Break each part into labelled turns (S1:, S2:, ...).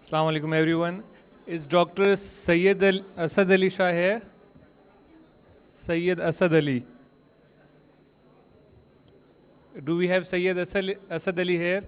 S1: Assalamu alaikum everyone. Is Dr. Asad Ali Shah here? Sayyid Asad Ali. Do we have Sayyid Asad Ali here?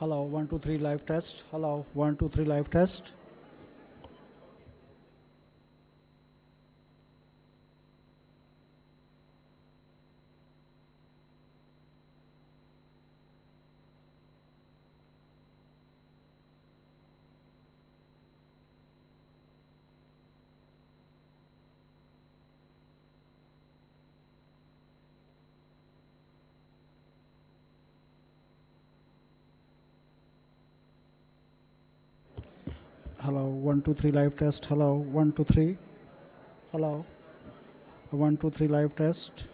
S2: Hello, 1, 2, 3 live test. Hello, 1, 2, 3 live test. Hello, 1, 2, 3 live test. Hello, 1, 2, 3. Hello, 1, 2, 3 live test.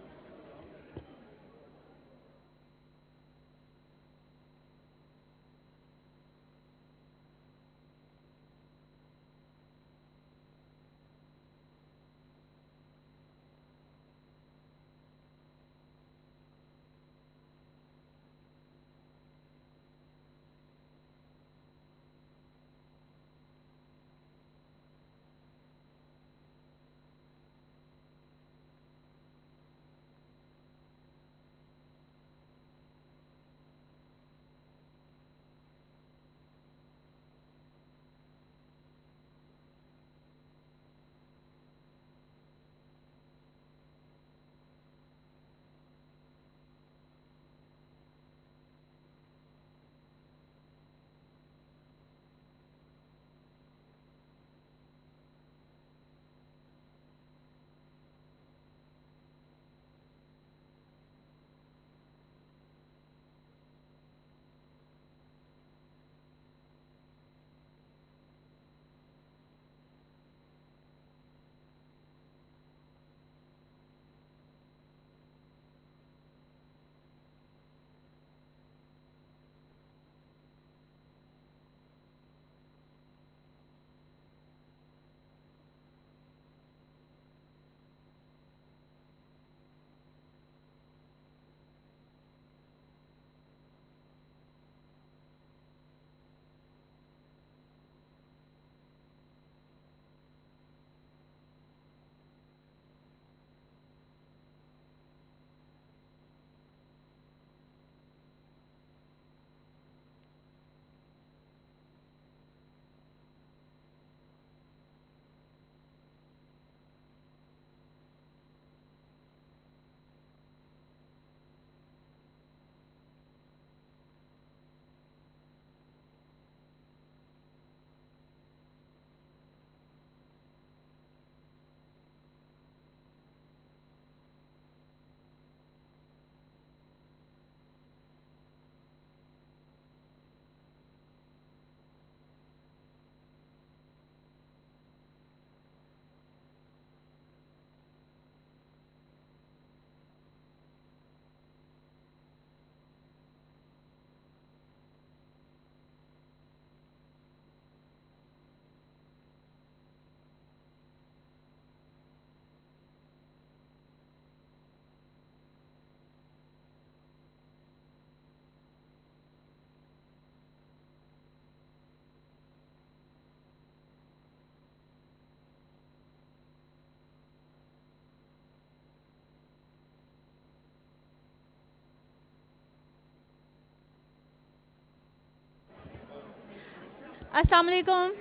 S3: Assalamu alaikum.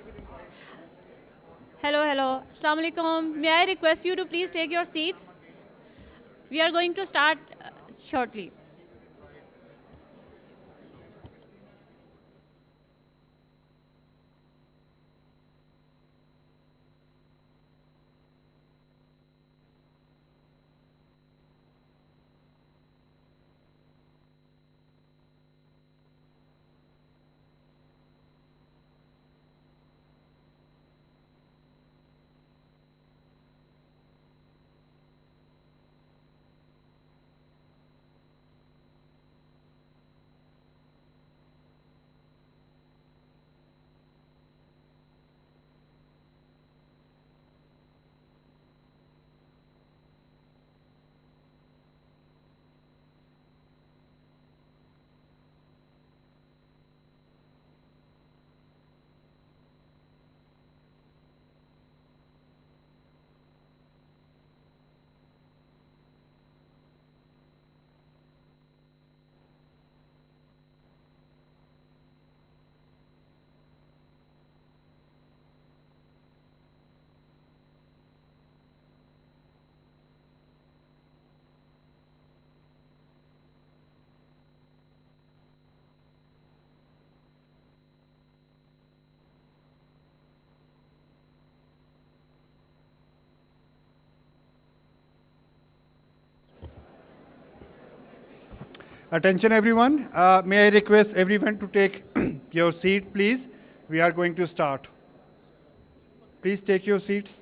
S3: Hello, hello. Assalamu alaikum. May I request you to please take your seats? We are going to start shortly.
S4: Attention everyone, may I request everyone to take your seat please. We are going to start. Please take your seats.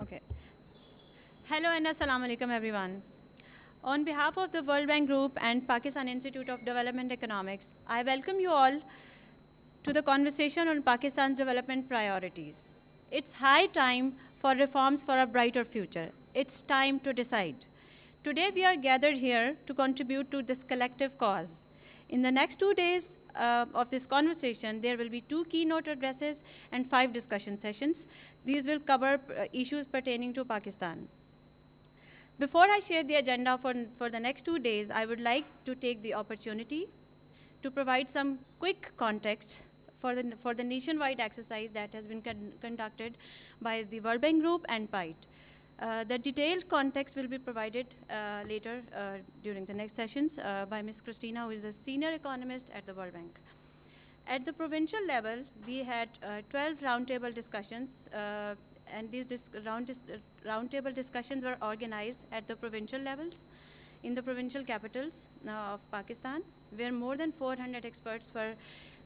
S3: Okay. Hello and assalamu alaikum everyone. On behalf of the World Bank Group and Pakistan Institute of Development Economics, I welcome you all to the conversation on Pakistan's development priorities. It's high time for reforms for a brighter future. It's time to decide. Today we are gathered here to contribute to this collective cause. In the next 2 days of this conversation, there will be 2 keynote addresses and 5 discussion sessions. These will cover issues pertaining to Pakistan. Before I share the agenda for the next 2 days, I would like to take the opportunity to provide some quick context for the nationwide exercise that has been conducted by the World Bank Group and PIDE. The detailed context will be provided later during the next sessions by Ms. Christina, who is a senior economist at the World Bank. At the provincial level, we had 12 roundtable discussions, and these roundtable discussions were organized at the provincial levels in the provincial capitals of Pakistan, where more than 400 experts were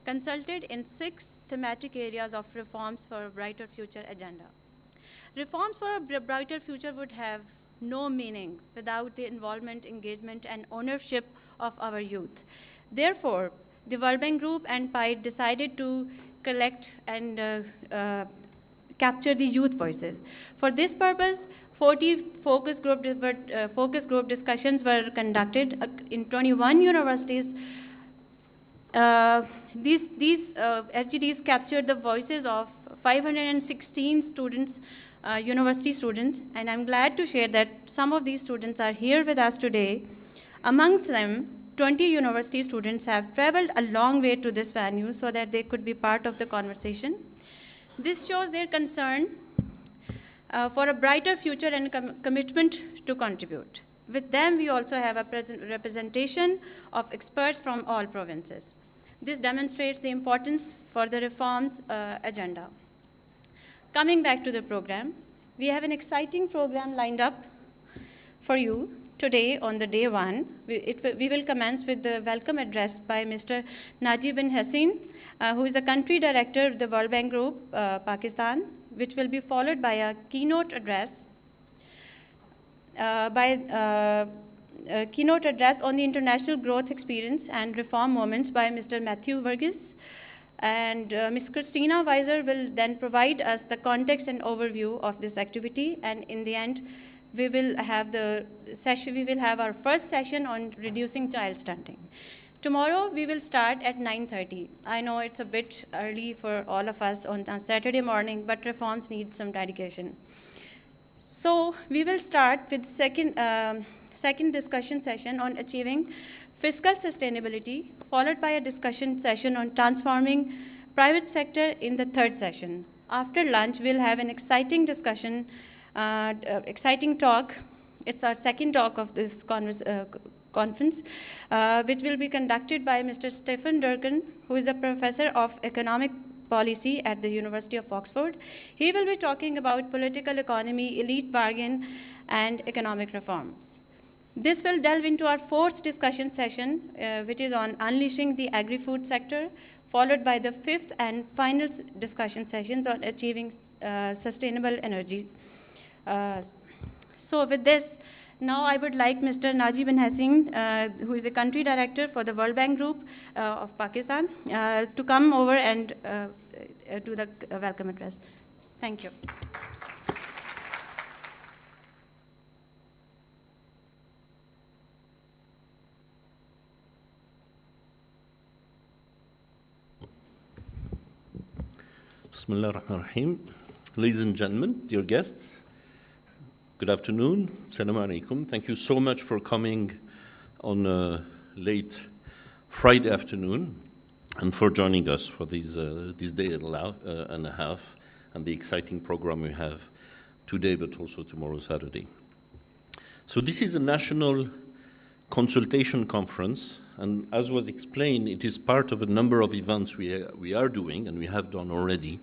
S3: consulted in 6 thematic areas of reforms for a brighter future agenda. Reforms for a brighter future would have no meaning without the involvement, engagement, and ownership of our youth. Therefore, the World Bank Group and PIDE decided to collect and capture the youth voices. For this purpose, 40 focus group discussions were conducted in 21 universities. These FGDs captured the voices of 516 students, university students, and I'm glad to share that some of these students are here with us today. Amongst them, 20 university students have traveled a long way to this venue so that they could be part of the conversation. This shows their concern for a brighter future and commitment to contribute. With them, we also have a representation of experts from all provinces. This demonstrates the importance for the reforms agenda. Coming back to the program, we have an exciting program lined up for you today on the day one. We will commence with the welcome address by Mr. Naji bin Hassin, who is the country director of the World Bank Group, Pakistan, which will be followed by a keynote address on the international growth experience and reform moments by Mr. Matthew Verghese. And Ms. Christina Weiser will then provide us the context and overview of this activity. And in the end, we will have our first session on reducing child stunting. Tomorrow, we will start at 9:30. I know it's a bit early for all of us on Saturday morning, but reforms need some dedication. So we will start with second discussion session on achieving fiscal sustainability, followed by a discussion session on transforming private sector in the third session. After lunch, we'll have an exciting discussion, exciting talk. It's our second talk of this conference, which will be conducted by Mr. Stephen Durkin, who is a professor of economic policy at the University of Oxford. He will be talking about political economy, elite bargain, and economic reforms. This will delve into our fourth discussion session, which is on unleashing the agri-food sector, followed by the fifth and final discussion sessions on achieving sustainable energy. So with this, now I would like Mr. Naji bin Hassin, who is the country director for the World Bank Group of Pakistan, to come over and do the welcome address. Thank you.
S5: Bismillah ar-Rahman ar-Rahim. Ladies and gentlemen, dear guests, good afternoon. Assalamu alaikum. Thank you so much for coming on a late Friday afternoon and for joining us for this day and a half and the exciting program we have today, but also tomorrow, Saturday. So this is a national consultation conference, and as was explained, it is part of a number of events we are doing and we have done already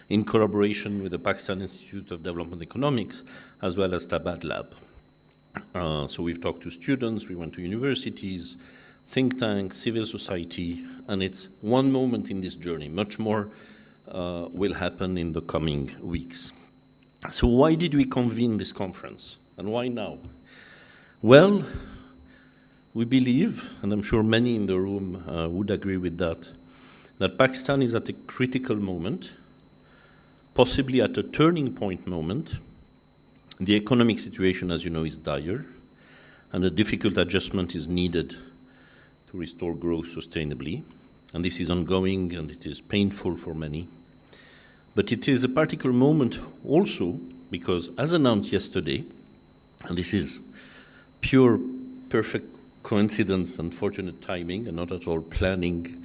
S5: in collaboration with the Pakistan Institute of Development Economics as well as Tabad Lab. So we've talked to students, we went to universities, think tanks, civil society, and it's one moment in this journey. Much more will happen in the coming weeks. So why did we convene this conference, and why now? Well, we believe, and I'm sure many in the room would agree with that Pakistan is at a critical moment, possibly at a turning point moment. The economic situation, as you know, is dire, and a difficult adjustment is needed to restore growth sustainably. And this is ongoing, and it is painful for many. But it is a particular moment also because, as announced yesterday, and this is pure, perfect coincidence and fortunate timing, and not at all planning,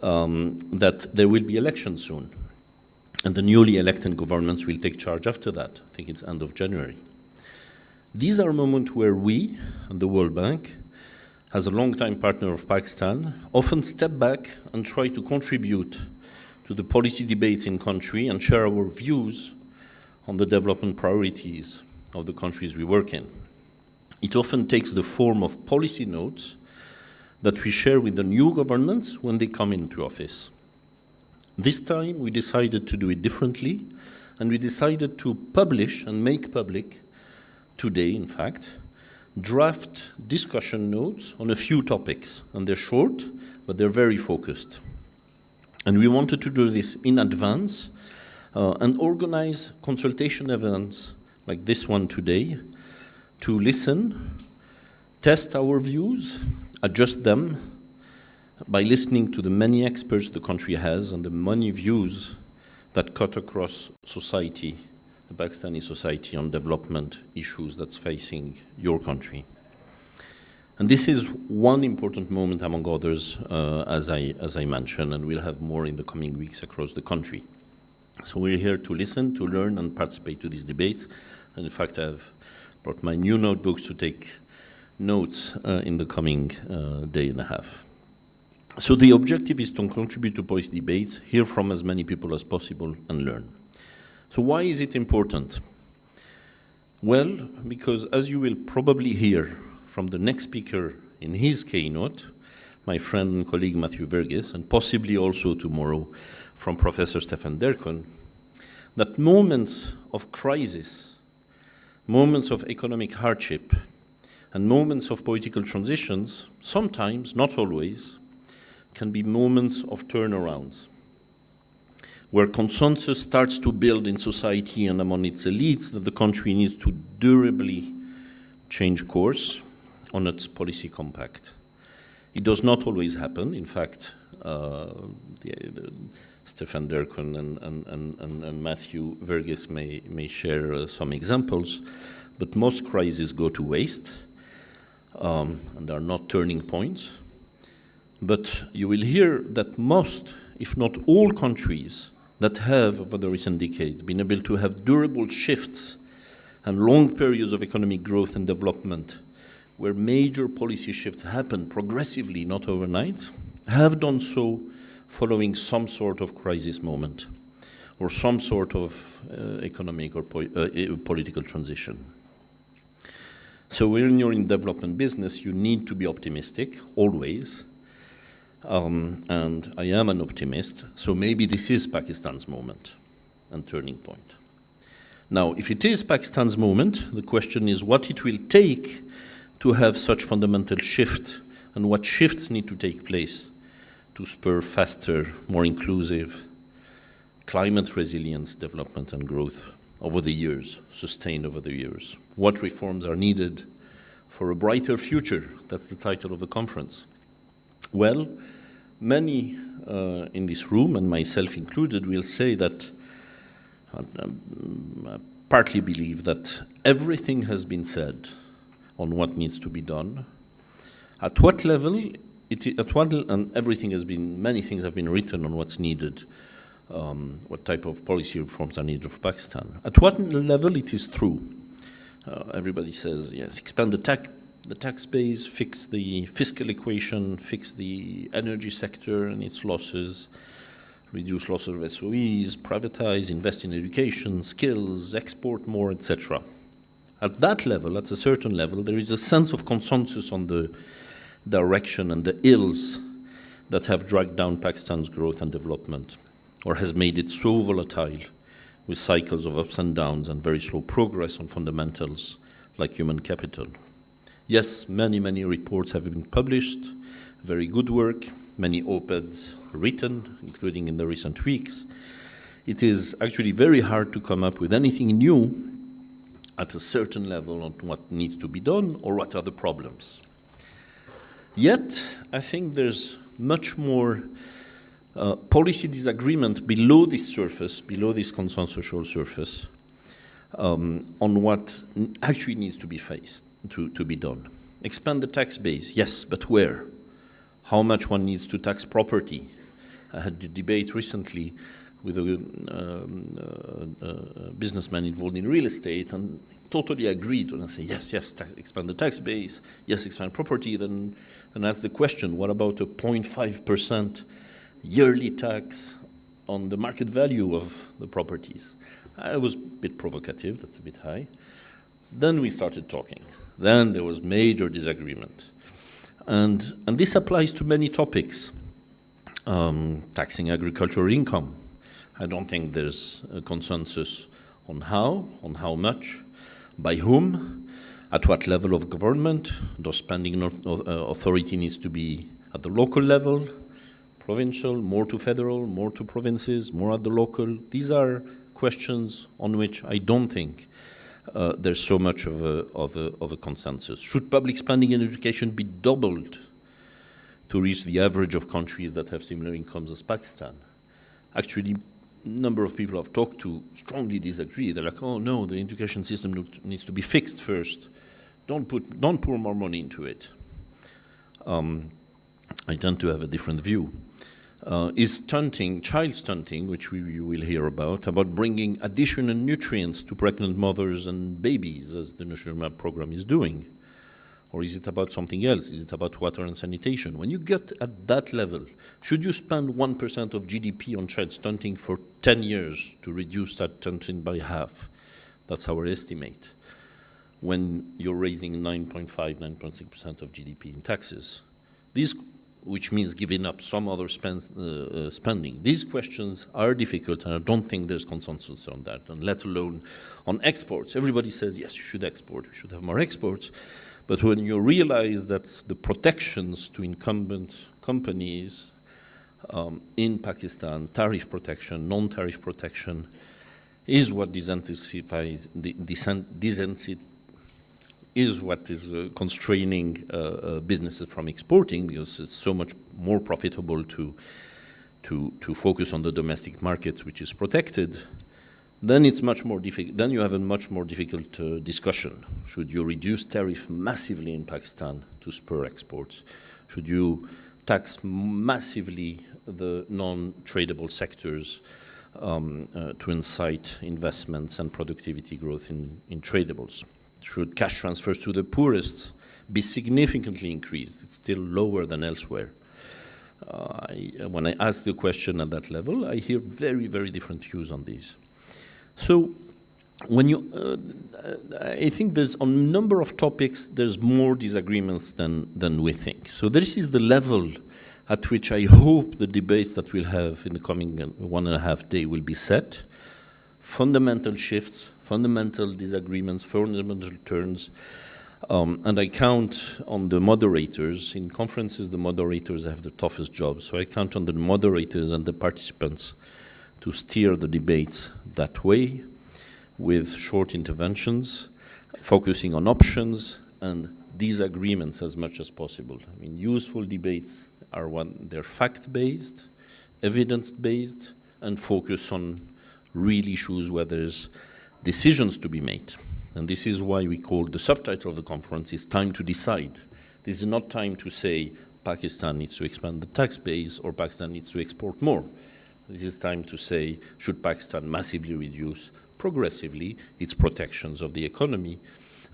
S5: that there will be elections soon. And the newly elected governments will take charge after that. I think it's end of January. These are moments where we, and the World Bank, as a long-time partner of Pakistan, often step back and try to contribute to the policy debates in country and share our views on the development priorities of the countries we work in. It often takes the form of policy notes that we share with the new governments when they come into office. This time we decided to do it differently, and we decided to publish and make public, today in fact, draft discussion notes on a few topics. And they're short, but they're very focused. And we wanted to do this in advance and organize consultation events like this one today to listen, test our views, adjust them, by listening to the many experts the country has and the many views that cut across society, the Pakistani society, on development issues that's facing your country. And this is one important moment among others, as I mentioned, and we'll have more in the coming weeks across the country. So we're here to listen, to learn, and participate to these debates. And in fact, I have brought my new notebooks to take notes in the coming day and a half. So the objective is to contribute to policy debates, hear from as many people as possible, and learn. So why is it important? Well, because as you will probably hear from the next speaker in his keynote, my friend and colleague Matthew Verghese, and possibly also tomorrow from Professor Stefan Derkon, that moments of crisis, moments of economic hardship, and moments of political transitions, sometimes, not always, can be moments of turnarounds, where consensus starts to build in society and among its elites that the country needs to durably change course on its policy compact. It does not always happen. In fact, Stefan Derkon and Matthew Verghese may share some examples, but most crises go to waste and are not turning points. But you will hear that most, if not all countries that have, over the recent decades, been able to have durable shifts and long periods of economic growth and development, where major policy shifts happen progressively, not overnight, have done so following some sort of crisis moment or some sort of economic or political transition. So when you're in development business, you need to be optimistic, always. And I am an optimist, so maybe this is Pakistan's moment and turning point. Now, if it is Pakistan's moment, the question is what it will take to have such fundamental shift and what shifts need to take place to spur faster, more inclusive, climate resilience, development and growth over the years, sustained over the years. What reforms are needed for a brighter future? That's the title of the conference. Well, many in this room, and myself included, will say that, partly believe that everything has been said on what needs to be done. At what level, and everything has been, many things have been written on what's needed, what type of policy reforms are needed for Pakistan. At what level it is true. Everybody says, yes, expand the tax base, fix the fiscal equation, fix the energy sector and its losses, reduce losses of SOEs, privatize, invest in education, skills, export more, etc. At that level, at a certain level, there is a sense of consensus on the direction and the ills that have dragged down Pakistan's growth and development, or has made it so volatile with cycles of ups and downs and very slow progress on fundamentals like human capital. Yes, many, many reports have been published, very good work, many op-eds written, including in the recent weeks. It is actually very hard to come up with anything new at a certain level on what needs to be done or what are the problems. Yet, I think there's much more policy disagreement below this surface, below this consensual surface, on what actually needs to be faced, to be done. Expand the tax base, yes, but where? How much one needs to tax property? I had the debate recently with a businessman involved in real estate and totally agreed when I say, yes, expand the tax base, yes, expand property, then ask the question, what about a 0.5% yearly tax on the market value of the properties? I was a bit provocative, that's a bit high. Then we started talking. Then there was major disagreement. And this applies to many topics. Taxing agricultural income. I don't think there's a consensus on how much, by whom, at what level of government. Does spending authority needs to be at the local level, provincial, more to federal, more to provinces, more at the local? These are questions on which I don't think there's so much of a consensus. Should public spending in education be doubled to reach the average of countries that have similar incomes as Pakistan? Actually, a number of people I've talked to strongly disagree. They're like, oh no, the education system needs to be fixed first. Don't pour more money into it. I tend to have a different view. is stunting, child stunting, which you will hear about bringing additional nutrients to pregnant mothers and babies, as the National Map program is doing? Or is it about something else? Is it about water and sanitation? When you get at that level, should you spend 1% of GDP on child stunting for 10 years to reduce that stunting by half? That's our estimate. When you're raising 9.5, 9.6% of GDP in taxes. Which means giving up some other spending. These questions are difficult, and I don't think there's consensus on that, and let alone on exports. Everybody says, yes, you should export, we should have more exports. But when you realize that the protections to incumbent companies in Pakistan, tariff protection, non-tariff protection, is what is what is constraining businesses from exporting, because it's so much more profitable to focus on the domestic market, which is protected. Then it's much more difficult. Then you have a much more difficult discussion. Should you reduce tariff massively in Pakistan to spur exports? Should you tax massively the non-tradable sectors to incite investments and productivity growth in tradables? Should cash transfers to the poorest be significantly increased? It's still lower than elsewhere. When I ask the question at that level, I hear very, very different views on these. So when I think there's on a number of topics, there's more disagreements than we think. So this is the level at which I hope the debates that we'll have in the coming 1.5 days will be set. Fundamental shifts, fundamental disagreements, fundamental turns, and I count on the moderators. In conferences, the moderators have the toughest job, so I count on the moderators and the participants to steer the debates that way, with short interventions, focusing on options and disagreements as much as possible. I mean, useful debates are they're fact-based, evidence-based, and focus on real issues where there's decisions to be made. And this is why we call the subtitle of the conference is Time to Decide. This is not time to say Pakistan needs to expand the tax base or Pakistan needs to export more. This is time to say, should Pakistan massively reduce progressively its protections of the economy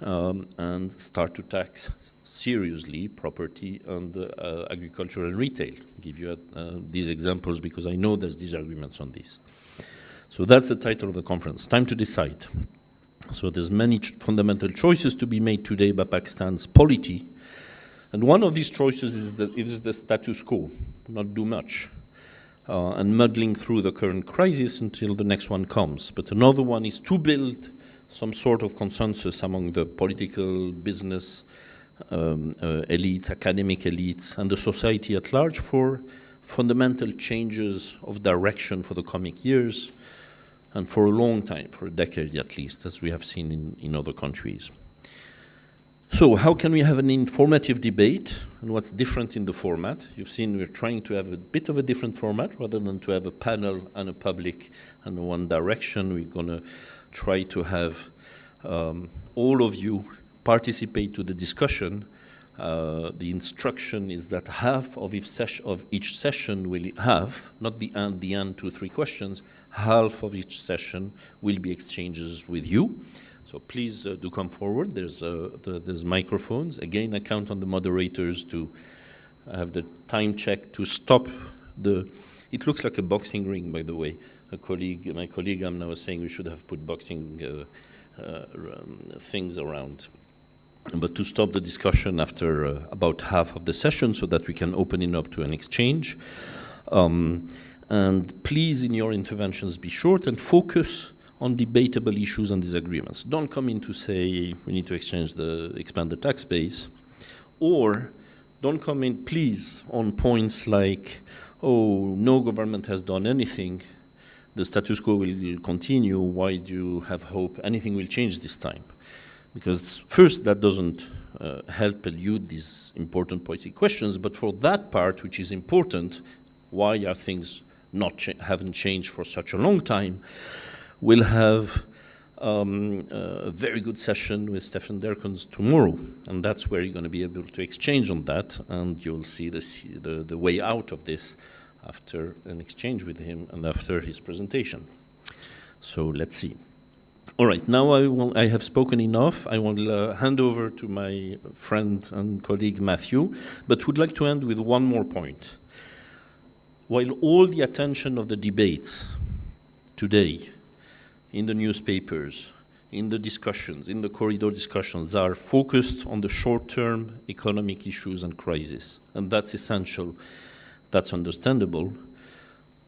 S5: and start to tax seriously property and agriculture and retail? I'll give you these examples because I know there's disagreements on this. So that's the title of the conference, Time to Decide. So there's many fundamental choices to be made today by Pakistan's polity. And one of these choices is the status quo, not do much, and muddling through the current crisis until the next one comes. But another one is to build some sort of consensus among the political, business elites, academic elites, and the society at large for fundamental changes of direction for the coming years, and for a long time, for a decade at least, as we have seen in other countries. So how can we have an informative debate, and what's different in the format? You've seen we're trying to have a bit of a different format, rather than to have a panel and a public and one direction. We're going to try to have all of you participate to the discussion. The instruction is that half of each session will have, not the end 2 or 3 questions, half of each session will be exchanges with you. So please do come forward. There's microphones. Again, I count on the moderators to have the time check to stop it looks like a boxing ring, by the way. My colleague Amna was saying we should have put boxing things around. But to stop the discussion after about half of the session so that we can open it up to an exchange. And please, in your interventions, be short and focus on debatable issues and disagreements. Don't come in to say we need to expand the tax base, or don't come in, please, on points like, oh, no government has done anything, the status quo will continue, why do you have hope anything will change this time? Because first, that doesn't help elude these important policy questions, but for that part, which is important, why are things haven't changed for such a long time? We'll have a very good session with Stefan Derkens tomorrow, and that's where you're going to be able to exchange on that, and you'll see the way out of this after an exchange with him and after his presentation. So let's see. All right, now I have spoken enough. I will hand over to my friend and colleague Matthew, but would like to end with one more point. While all the attention of the debates today in the newspapers, in the discussions, in the corridor discussions, are focused on the short-term economic issues and crisis, and that's essential, that's understandable.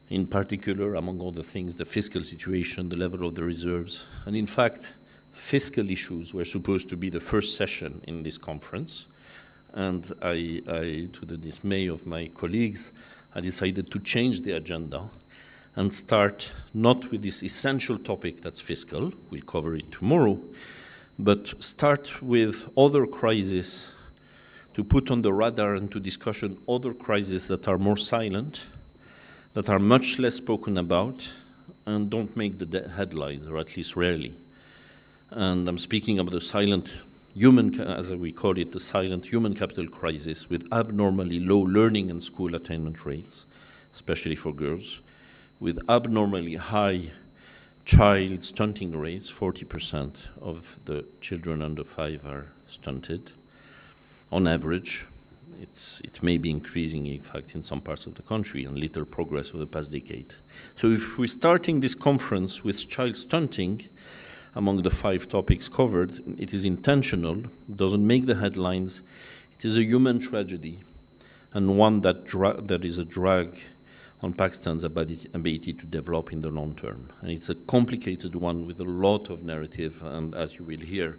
S5: In particular, among other things, the fiscal situation, the level of the reserves. And in fact, fiscal issues were supposed to be the first session in this conference. And I, to the dismay of my colleagues, I decided to change the agenda and start not with this essential topic that's fiscal, we'll cover it tomorrow, but start with other crises, to put on the radar and to discussion other crises that are more silent, that are much less spoken about and don't make the headlines, or at least rarely. And I'm speaking about the silent human, as we call it, the silent human capital crisis with abnormally low learning and school attainment rates, especially for girls, with abnormally high child stunting rates. 40% of the children under 5 are stunted on average. It may be increasing, in fact, in some parts of the country, and little progress over the past decade. So if we're starting this conference with child stunting, among the 5 topics covered, it is intentional, doesn't make the headlines. It is a human tragedy, and one that is a drag on Pakistan's ability to develop in the long term. And it's a complicated one with a lot of narrative, and as you will hear,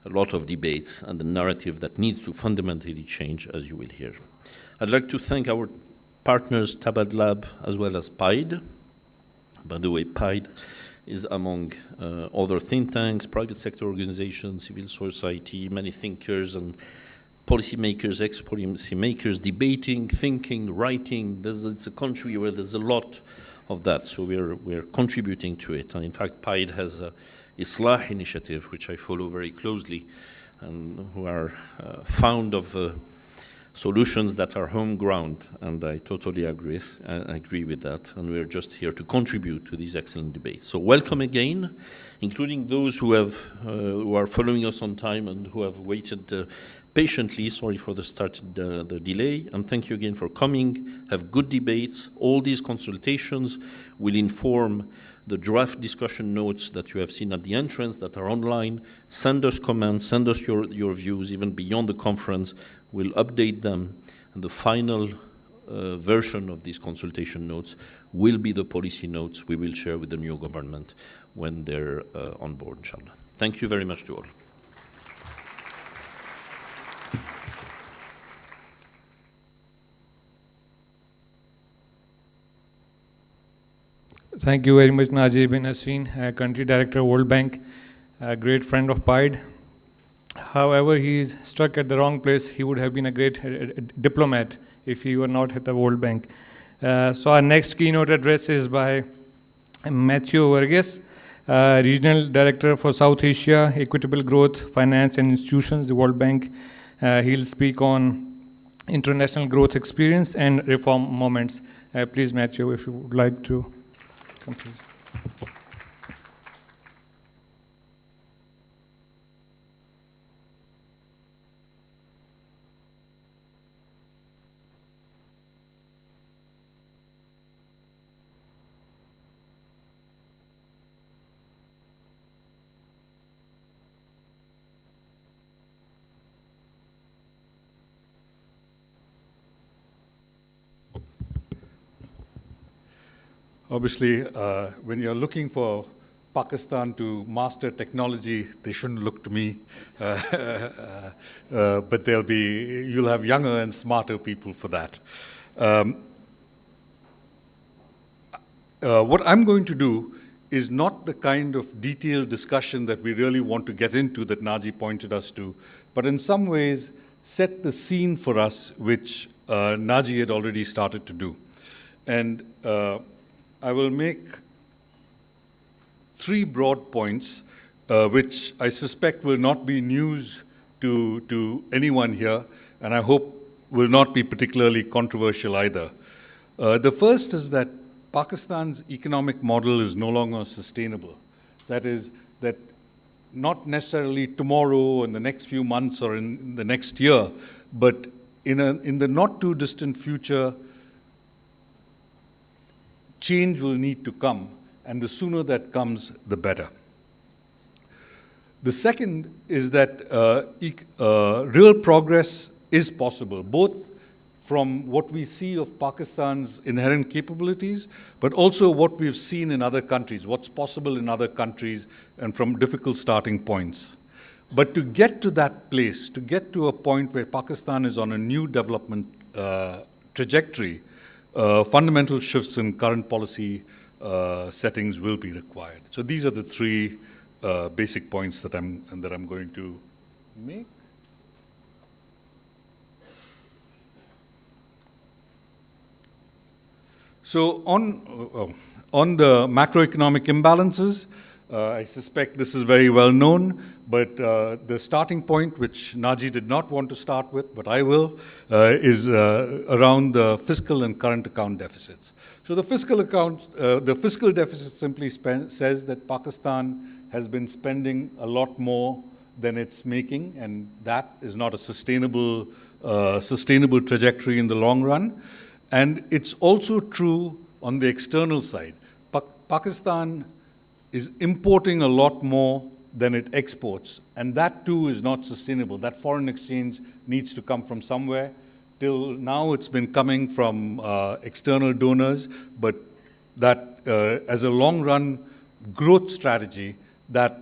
S5: a lot of debates, and the narrative that needs to fundamentally change, as you will hear. I'd like to thank our partners, Tabad Lab, as well as PIDE. By the way, PIDE is among other think tanks, private sector organizations, civil society, many thinkers and policymakers, ex-policymakers, debating, thinking, writing. It's a country where there's a lot of that, so we're contributing to it. And in fact, PIDE has a Islah initiative, which I follow very closely, and who are fond of solutions that are home ground, and I totally agree with that, and we're just here to contribute to these excellent debates. So welcome again, including those who are following us on time and who have waited patiently. Sorry for the delay, and thank you again for coming. Have good debates. All these consultations will inform the draft discussion notes that you have seen at the entrance that are online. Send us comments, send us your views, even beyond the conference. We'll update them, and the final version of these consultation notes will be the policy notes we will share with the new government when they're on board, inshallah. Thank you very much to all.
S1: Thank you very much, Najib bin Aswin, Country Director, World Bank, a great friend of PIDE. However, he is stuck at the wrong place. He would have been a great diplomat if he were not at the World Bank. So our next keynote address is by Matthew Verghese, Regional Director for South Asia, Equitable Growth, Finance and Institutions, the World Bank. He'll speak on international growth experience and reform moments. Please, Matthew, if you would like to come, please.
S6: Obviously, when you're looking for Pakistan to master technology, they shouldn't look to me. But you'll have younger and smarter people for that. What I'm going to do is not the kind of detailed discussion that we really want to get into that Naji pointed us to, but in some ways set the scene for us, which Naji had already started to do. And I will make 3 broad points, which I suspect will not be news to anyone here, and I hope will not be particularly controversial either. The first is that Pakistan's economic model is no longer sustainable. That is, that not necessarily tomorrow, in the next few months, or in the next year, but in the not too distant future, change will need to come, and the sooner that comes, the better. The second is that real progress is possible, both from what we see of Pakistan's inherent capabilities, but also what we've seen in other countries, what's possible in other countries, and from difficult starting points. But to get to that place, to get to a point where Pakistan is on a new development trajectory, fundamental shifts in current policy settings will be required. So these are the three basic points that I'm going to make. So on the macroeconomic imbalances, I suspect this is very well known, but the starting point, which Naji did not want to start with, but I will, is around the fiscal and current account deficits. So the fiscal deficit simply says that Pakistan has been spending a lot more than it's making, and that is not a sustainable trajectory in the long run. And it's also true on the external side. Pakistan is importing a lot more than it exports, and that too is not sustainable. That foreign exchange needs to come from somewhere. Till now it's been coming from external donors, but that as a long-run growth strategy, that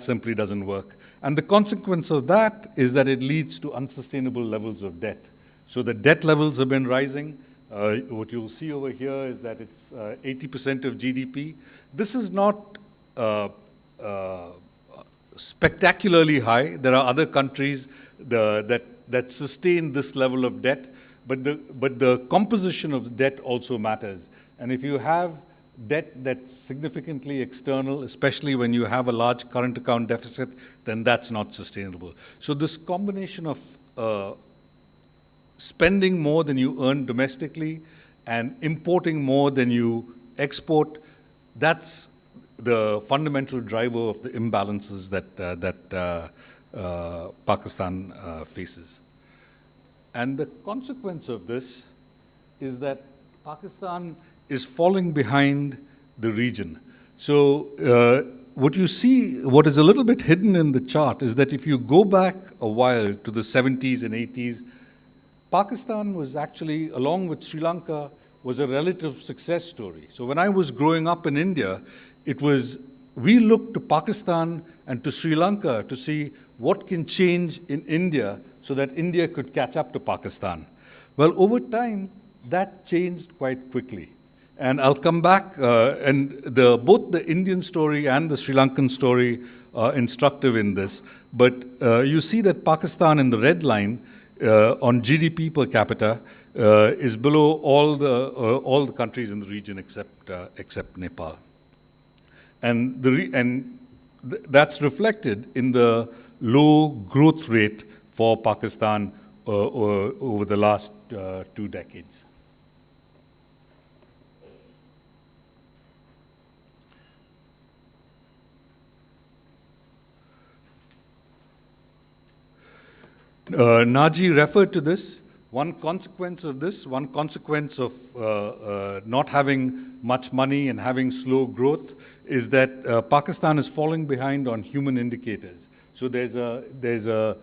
S6: simply doesn't work. And the consequence of that is that it leads to unsustainable levels of debt. So the debt levels have been rising. What you'll see over here is that it's 80% of GDP. This is not spectacularly high. There are other countries that sustain this level of debt, but the composition of the debt also matters. And if you have debt that's significantly external, especially when you have a large current account deficit, then that's not sustainable. So this combination of spending more than you earn domestically and importing more than you export, that's the fundamental driver of the imbalances that Pakistan faces. And the consequence of this is that Pakistan is falling behind the region. So what you see, what is a little bit hidden in the chart, is that if you go back a while to the 70s and 80s, Pakistan was actually, along with Sri Lanka, was a relative success story. So when I was growing up in India, we looked to Pakistan and to Sri Lanka to see what can change in India so that India could catch up to Pakistan. Well, over time, that changed quite quickly. And I'll come back, and both the Indian story and the Sri Lankan story are instructive in this. But you see that Pakistan in the red line on GDP per capita is below all the countries in the region except Nepal. And that's reflected in the low growth rate for Pakistan over the last 2 decades. Naji referred to this. One consequence of not having much money and having slow growth is that Pakistan is falling behind on human indicators. So there's a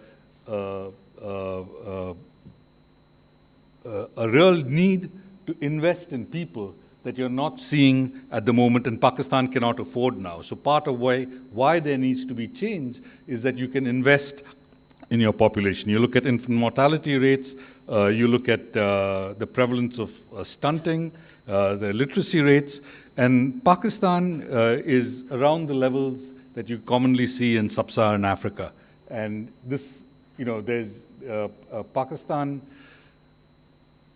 S6: real need to invest in people that you're not seeing at the moment, and Pakistan cannot afford now. So part of why there needs to be change is that you can invest in your population. You look at infant mortality rates, you look at the prevalence of stunting, the literacy rates, and Pakistan is around the levels that you commonly see in sub-Saharan Africa. And this, there's Pakistan,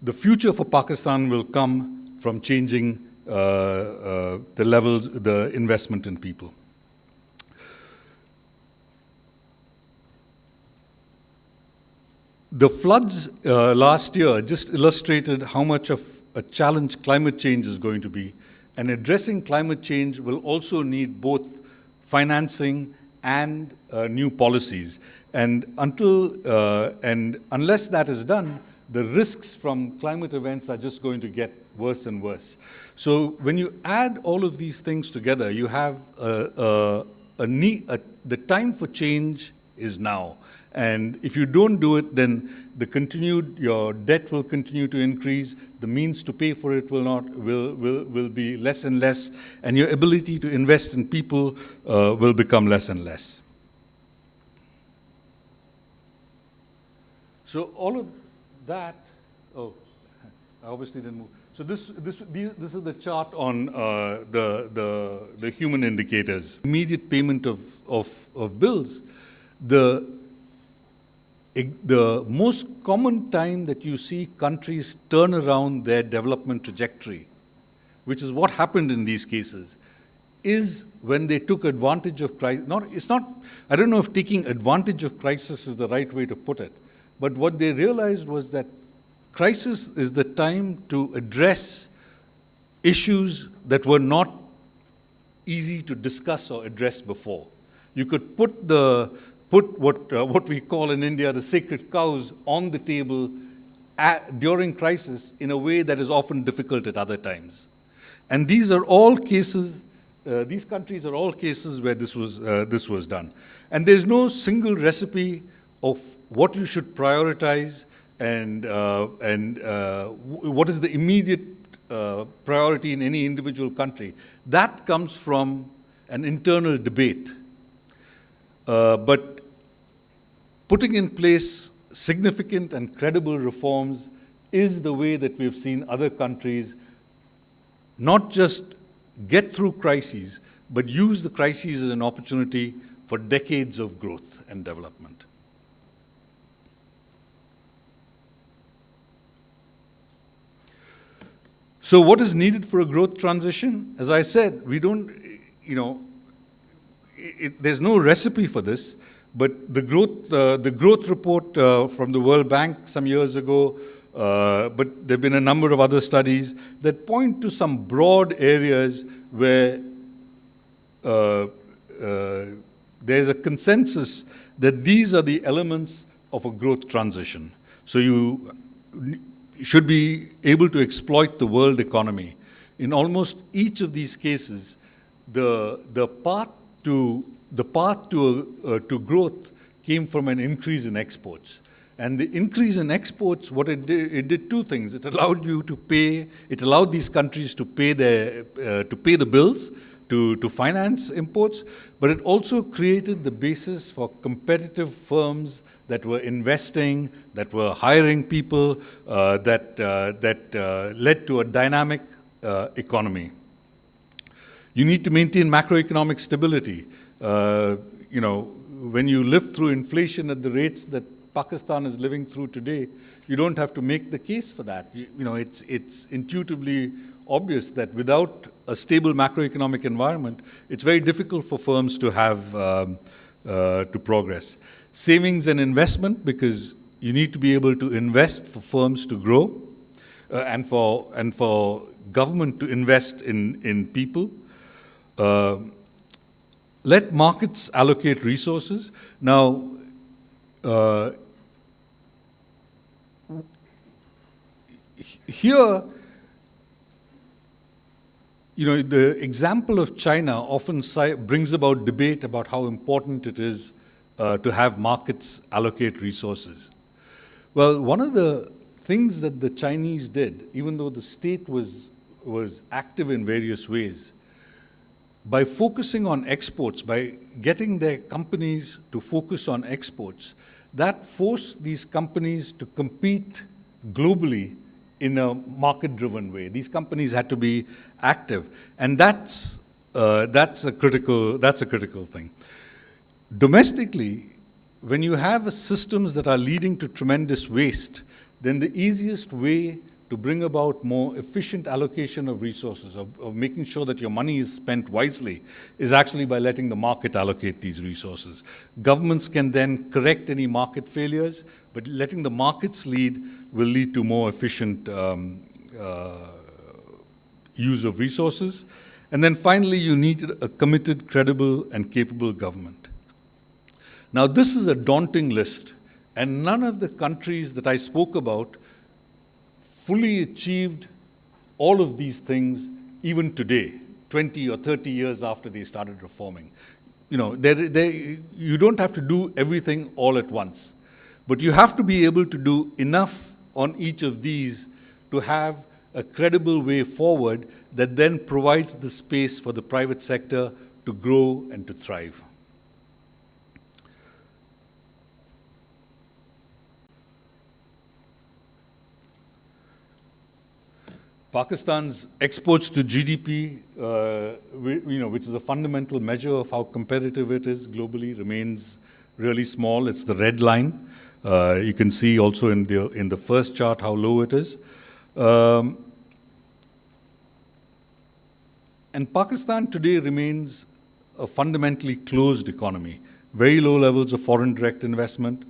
S6: the future for Pakistan will come from changing the levels, the investment in people. The floods last year just illustrated how much of a challenge climate change is going to be. And addressing climate change will also need both financing and new policies. And unless that is done, the risks from climate events are just going to get worse and worse. So when you add all of these things together, you have the time for change is now. And if you don't do it, then your debt will continue to increase, the means to pay for it will be less and less, and your ability to invest in people will become less and less. So all of that, I obviously didn't move. So this is the chart on the human indicators. Immediate payment of bills. The most common time that you see countries turn around their development trajectory, which is what happened in these cases, is when they took advantage of crisis. I don't know if taking advantage of crisis is the right way to put it, but what they realized was that crisis is the time to address issues that were not easy to discuss or address before. You could put what we call in India the sacred cows on the table during crisis in a way that is often difficult at other times. And these are all cases, these countries are all cases where this was done. And there's no single recipe of what you should prioritize and what is the immediate priority in any individual country. That comes from an internal debate. But putting in place significant and credible reforms is the way that we've seen other countries not just get through crises, but use the crises as an opportunity for decades of growth and development. So what is needed for a growth transition? As I said, we don't, there's no recipe for this, but the growth report from the World Bank some years ago, but there have been a number of other studies that point to some broad areas where there's a consensus that these are the elements of a growth transition. So you should be able to exploit the world economy. In almost each of these cases, the path to growth came from an increase in exports. And the increase in exports, what it did two things. It allowed these countries to pay the bills, to finance imports, but it also created the basis for competitive firms that were investing, that were hiring people, that led to a dynamic economy. You need to maintain macroeconomic stability. When you live through inflation at the rates that Pakistan is living through today, you don't have to make the case for that. It's intuitively obvious that without a stable macroeconomic environment, it's very difficult for firms to have to progress. Savings and investment, because you need to be able to invest for firms to grow, and for government to invest in people. Let markets allocate resources. Now, here, the example of China often brings about debate about how important it is to have markets allocate resources. Well, one of the things that the Chinese did, even though the state was active in various ways, by focusing on exports, by getting their companies to focus on exports, that forced these companies to compete globally in a market-driven way. These companies had to be active, and that's a critical thing. Domestically, when you have systems that are leading to tremendous waste, then the easiest way to bring about more efficient allocation of resources, of making sure that your money is spent wisely, is actually by letting the market allocate these resources. Governments can then correct any market failures, but letting the markets lead will lead to more efficient use of resources. And then finally, you need a committed, credible, and capable government. Now, this is a daunting list, and none of the countries that I spoke about fully achieved all of these things even today, 20 or 30 years after they started reforming. You know, you don't have to do everything all at once, but you have to be able to do enough on each of these to have a credible way forward that then provides the space for the private sector to grow and to thrive. Pakistan's exports to GDP, which is a fundamental measure of how competitive it is globally, remains really small. It's the red line. You can see also in the first chart how low it is. And Pakistan today remains a fundamentally closed economy. Very low levels of foreign direct investment,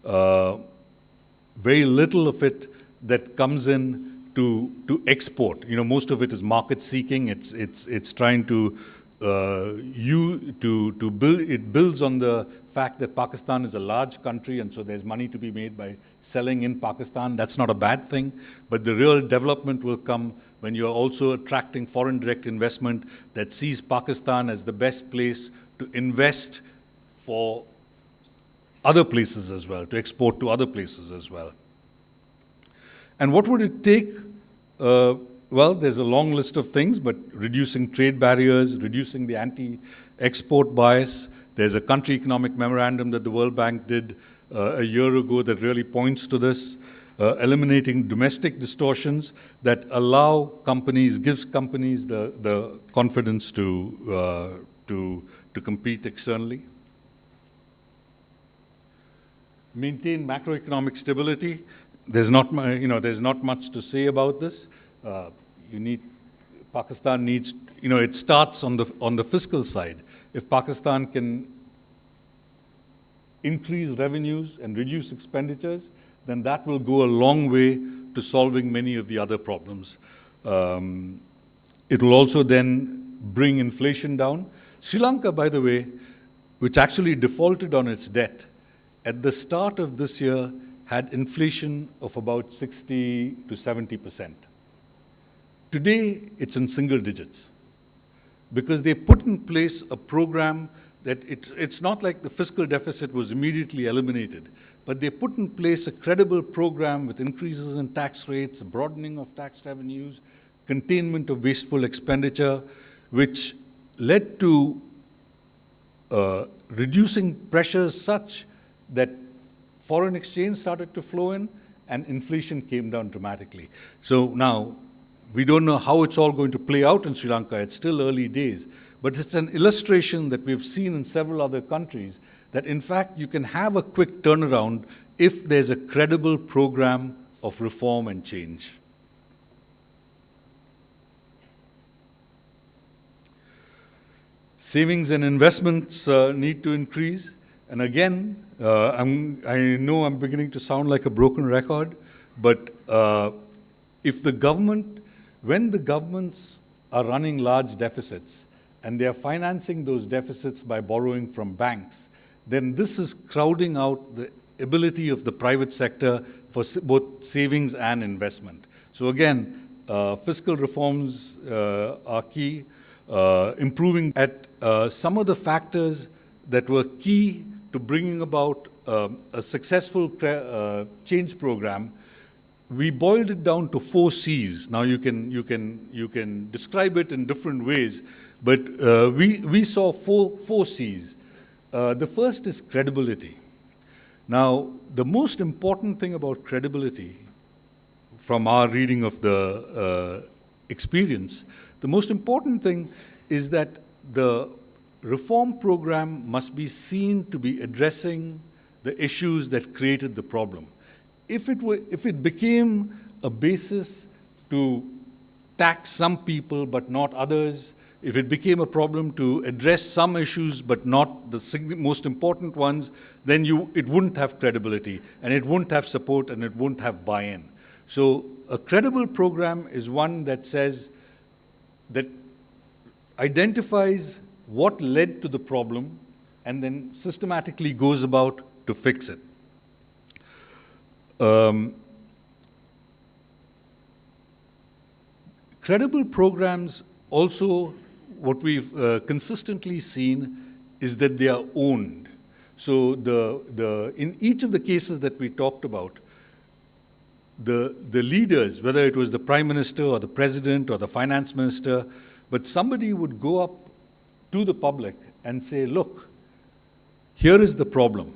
S6: very little of it that comes in to export. You know, most of it is market seeking. It's trying to build. It builds on the fact that Pakistan is a large country, and so there's money to be made by selling in Pakistan. That's not a bad thing, but the real development will come when you're also attracting foreign direct investment that sees Pakistan as the best place to invest for other places as well, to export to other places as well. And what would it take? Well, there's a long list of things, but reducing trade barriers, reducing the anti-export bias. There's a country economic memorandum that the World Bank did a year ago that really points to this. Eliminating domestic distortions that allow companies, gives companies the confidence to compete externally. Maintain macroeconomic stability. There's not much to say about this. Pakistan needs, it starts on the fiscal side. If Pakistan can increase revenues and reduce expenditures, then that will go a long way to solving many of the other problems. It will also then bring inflation down. Sri Lanka, by the way, which actually defaulted on its debt, at the start of this year had inflation of about 60 to 70%. Today, it's in single digits because they put in place a program that it's not like the fiscal deficit was immediately eliminated, but they put in place a credible program with increases in tax rates, broadening of tax revenues, containment of wasteful expenditure, which led to reducing pressures such that foreign exchange started to flow in and inflation came down dramatically. So now, we don't know how it's all going to play out in Sri Lanka. It's still early days. But it's an illustration that we've seen in several other countries that, in fact, you can have a quick turnaround if there's a credible program of reform and change. Savings and investments need to increase. And again, I know I'm beginning to sound like a broken record, but when the governments are running large deficits and they are financing those deficits by borrowing from banks, then this is crowding out the ability of the private sector for both savings and investment. So again, fiscal reforms are key. Improving at some of the factors that were key to bringing about a successful change program, we boiled it down to 4 C's. Now you can describe it in different ways, but we saw four C's. The first is credibility. Now, the most important thing about credibility, from our reading of the experience, the most important thing is that the reform program must be seen to be addressing the issues that created the problem. If it became a basis to tax some people but not others, if it became a problem to address some issues but not the most important ones, then it wouldn't have credibility, and it wouldn't have support, and it wouldn't have buy-in. So a credible program is one that says, that identifies what led to the problem and then systematically goes about to fix it. Credible programs also, what we've consistently seen is that they are owned. So in each of the cases that we talked about, the leaders, whether it was the prime minister or the president or the finance minister, but somebody would go up to the public and say, look, here is the problem.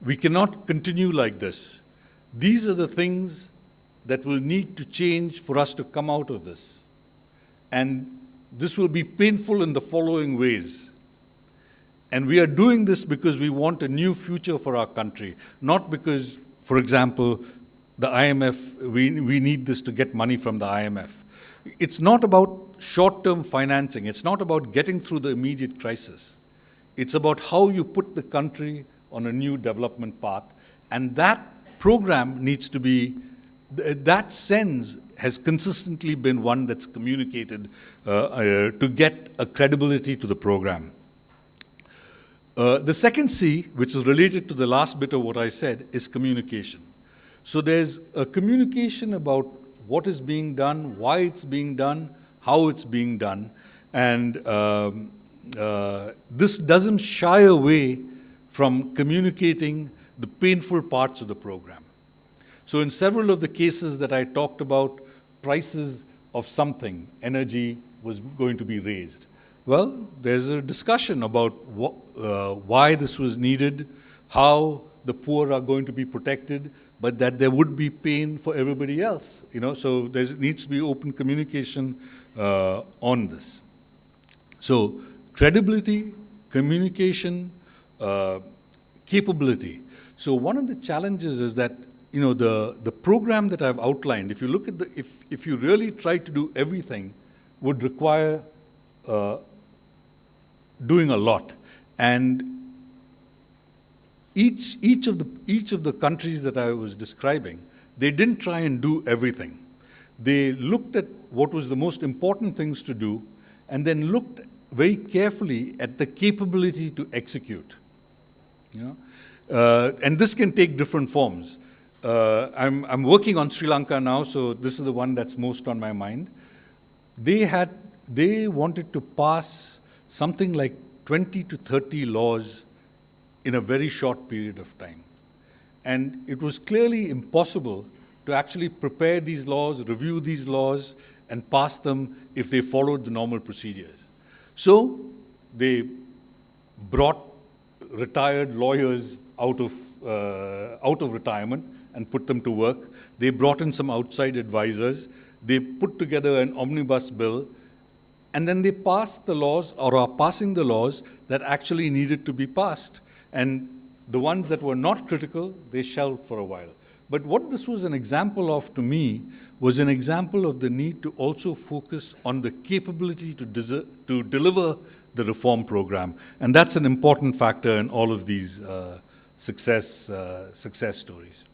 S6: We cannot continue like this. These are the things that will need to change for us to come out of this. And this will be painful in the following ways. And we are doing this because we want a new future for our country, not because, for example, the IMF, we need this to get money from the IMF. It's not about short-term financing. It's not about getting through the immediate crisis. It's about how you put the country on a new development path. And that program needs to be, that sense has consistently been one that's communicated to get a credibility to the program. The second C, which is related to the last bit of what I said, is communication. So there's a communication about what is being done, why it's being done, how it's being done, and this doesn't shy away from communicating the painful parts of the program. So in several of the cases that I talked about, prices of something, energy, was going to be raised. Well, there's a discussion about why this was needed, how the poor are going to be protected, but that there would be pain for everybody else. So there needs to be open communication on this. So credibility, communication, capability. So one of the challenges is that the program that I've outlined, if you look at if you really try to do everything, would require doing a lot. And each of the countries that I was describing, they didn't try and do everything. They looked at what was the most important things to do, and then looked very carefully at the capability to execute. And this can take different forms. I'm working on Sri Lanka now, so this is the one that's most on my mind. They wanted to pass something like 20 to 30 laws in a very short period of time. And it was clearly impossible to actually prepare these laws, review these laws, and pass them if they followed the normal procedures. So they brought retired lawyers out of retirement and put them to work. They brought in some outside advisors. They put together an omnibus bill, and then they passed the laws, or are passing the laws, that actually needed to be passed. And the ones that were not critical, they shelved for a while. But what this was an example of, to me, was an example of the need to also focus on the capability to deliver the reform program. And that's an important factor in all of these success stories.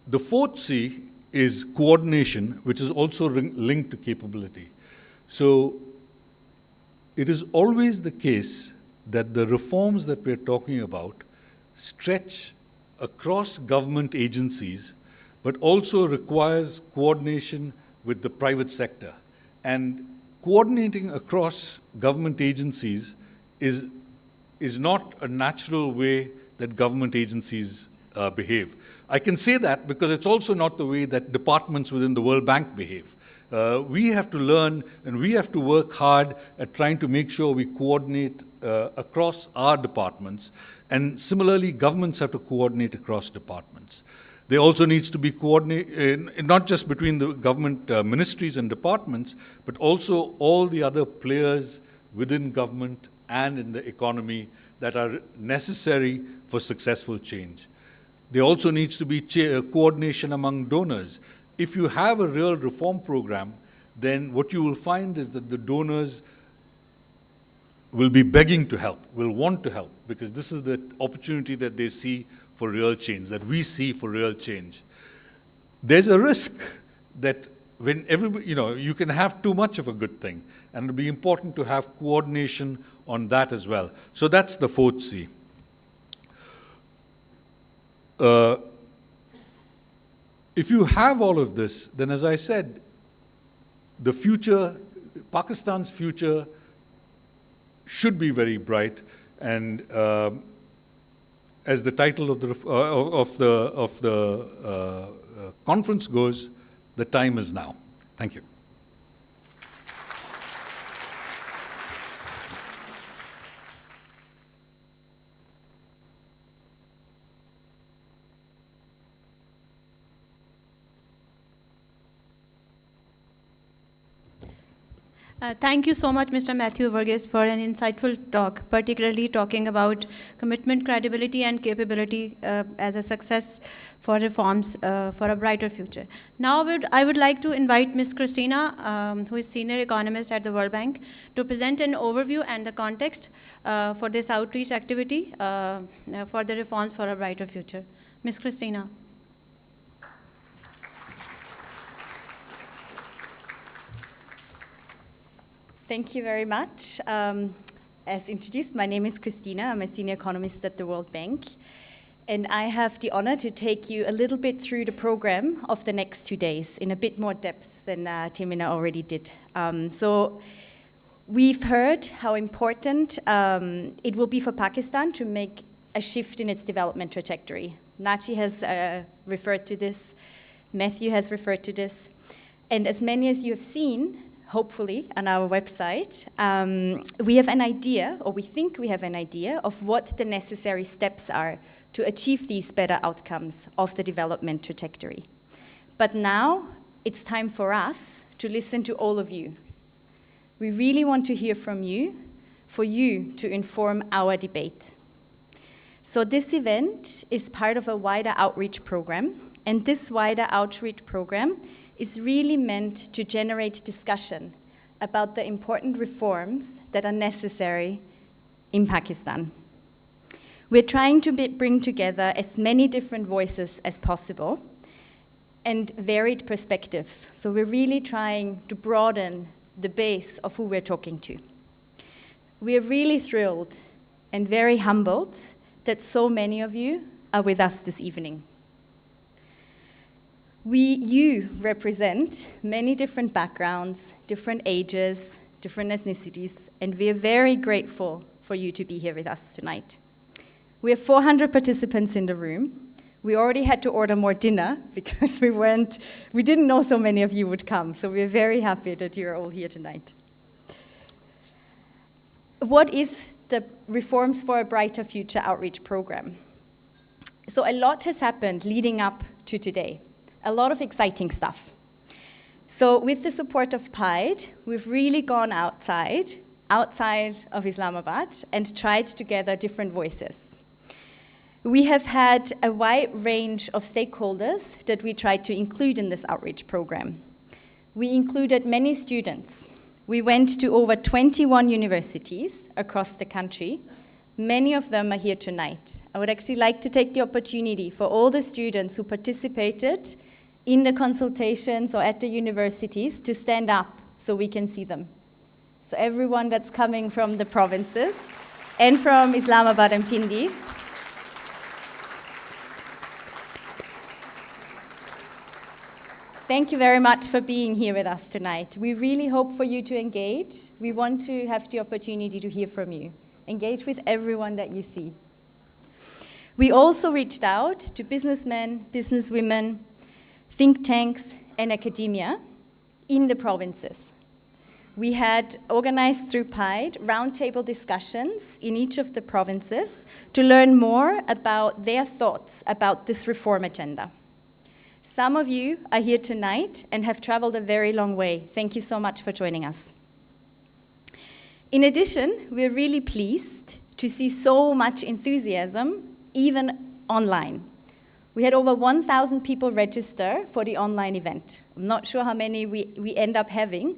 S6: The fourth C is coordination, which is also linked to capability. So it is always the case that the reforms that we're talking about stretch across government agencies, but also requires coordination with the private sector. And coordinating across government agencies is not a natural way that government agencies behave. I can say that because it's also not the way that departments within the World Bank behave. We have to learn and we have to work hard at trying to make sure we coordinate across our departments. And similarly, governments have to coordinate across departments. There also needs to be coordination, not just between the government ministries and departments, but also all the other players within government and in the economy that are necessary for successful change. There also needs to be coordination among donors. If you have a real reform program, then what you will find is that the donors will be begging to help, will want to help, because this is the opportunity that they see for real change, that we see for real change. there's a risk that when everybody, you can have too much of a good thing, and it'll be important to have coordination on that as well. So that's the fourth C. If you have all of this, then as I said, the future, Pakistan's future should be very bright, and as the title of the conference goes, the time is now. Thank you.
S3: Thank you so much, Mr. Matthew Verghese, for an insightful talk, particularly talking about commitment, credibility, and capability as a success for reforms for a brighter future. Now I would like to invite Ms. Christina, who is Senior Economist at the World Bank, to present an overview and the context for this outreach activity for the reforms for a brighter future. Ms. Christina.
S7: Thank you very much. As introduced, my name is Christina. I'm a senior economist at the World Bank. And I have the honor to take you a little bit through the program of the next 2 days in a bit more depth than Timina already did. So we've heard how important it will be for Pakistan to make a shift in its development trajectory. Nachi has referred to this. Matthew has referred to this. And as many as you have seen, hopefully, on our website, we have an idea, or we think we have an idea, of what the necessary steps are to achieve these better outcomes of the development trajectory. But now, it's time for us to listen to all of you. We really want to hear from you, for you to inform our debate. So this event is part of a wider outreach program, and this wider outreach program is really meant to generate discussion about the important reforms that are necessary in Pakistan. We're trying to bring together as many different voices as possible and varied perspectives. So we're really trying to broaden the base of who we're talking to. We're really thrilled and very humbled that so many of you are with us this evening. You represent many different backgrounds, different ages, different ethnicities, and we are very grateful for you to be here with us tonight. We have 400 participants in the room. We already had to order more dinner because we didn't know so many of you would come, so we're very happy that you're all here tonight. What is the Reforms for a Brighter Future outreach program? So a lot has happened leading up to today. A lot of exciting stuff. So with the support of PIDE, we've really gone outside of Islamabad and tried to gather different voices. We have had a wide range of stakeholders that we tried to include in this outreach program. We included many students. We went to over 21 universities across the country. Many of them are here tonight. I would actually like to take the opportunity for all the students who participated in the consultations or at the universities to stand up so we can see them. So everyone that's coming from the provinces and from Islamabad and Pindi. Thank you very much for being here with us tonight. We really hope for you to engage. We want to have the opportunity to hear from you. Engage with everyone that you see. We also reached out to businessmen, businesswomen, think tanks, and academia in the provinces. We had organized through PIDE roundtable discussions in each of the provinces to learn more about their thoughts about this reform agenda. Some of you are here tonight and have traveled a very long way. Thank you so much for joining us. In addition, we're really pleased to see so much enthusiasm, even online. We had over 1,000 people register for the online event. I'm not sure how many we end up having,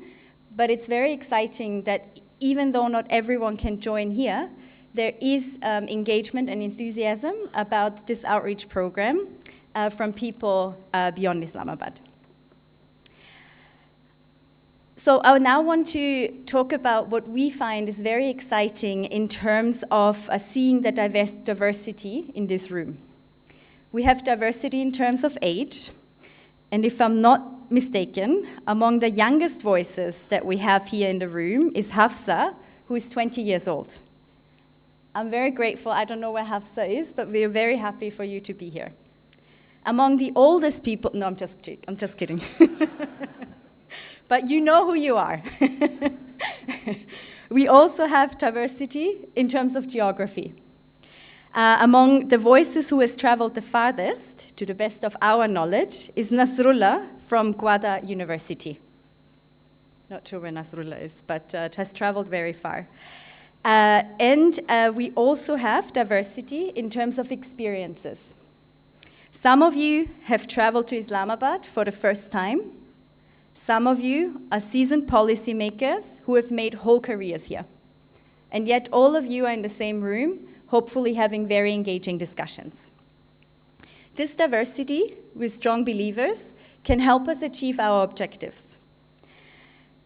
S7: but it's very exciting that even though not everyone can join here, there is engagement and enthusiasm about this outreach program, from people beyond Islamabad. So I now want to talk about what we find is very exciting in terms of seeing the diversity in this room. We have diversity in terms of age, and if I'm not mistaken, among the youngest voices that we have here in the room is Hafsa, who is 20 years old. I'm very grateful. I don't know where Hafsa is, but we're very happy for you to be here. Among the oldest people, no, I'm just kidding. But you know who you are. We also have diversity in terms of geography. Among the voices who has traveled the farthest, to the best of our knowledge, is Nasrullah from Gwadar University. Not sure where Nasrullah is, but it has traveled very far. And we also have diversity in terms of experiences. Some of you have traveled to Islamabad for the first time. Some of you are seasoned policymakers who have made whole careers here. And yet all of you are in the same room, hopefully having very engaging discussions. This diversity, with strong believers, can help us achieve our objectives.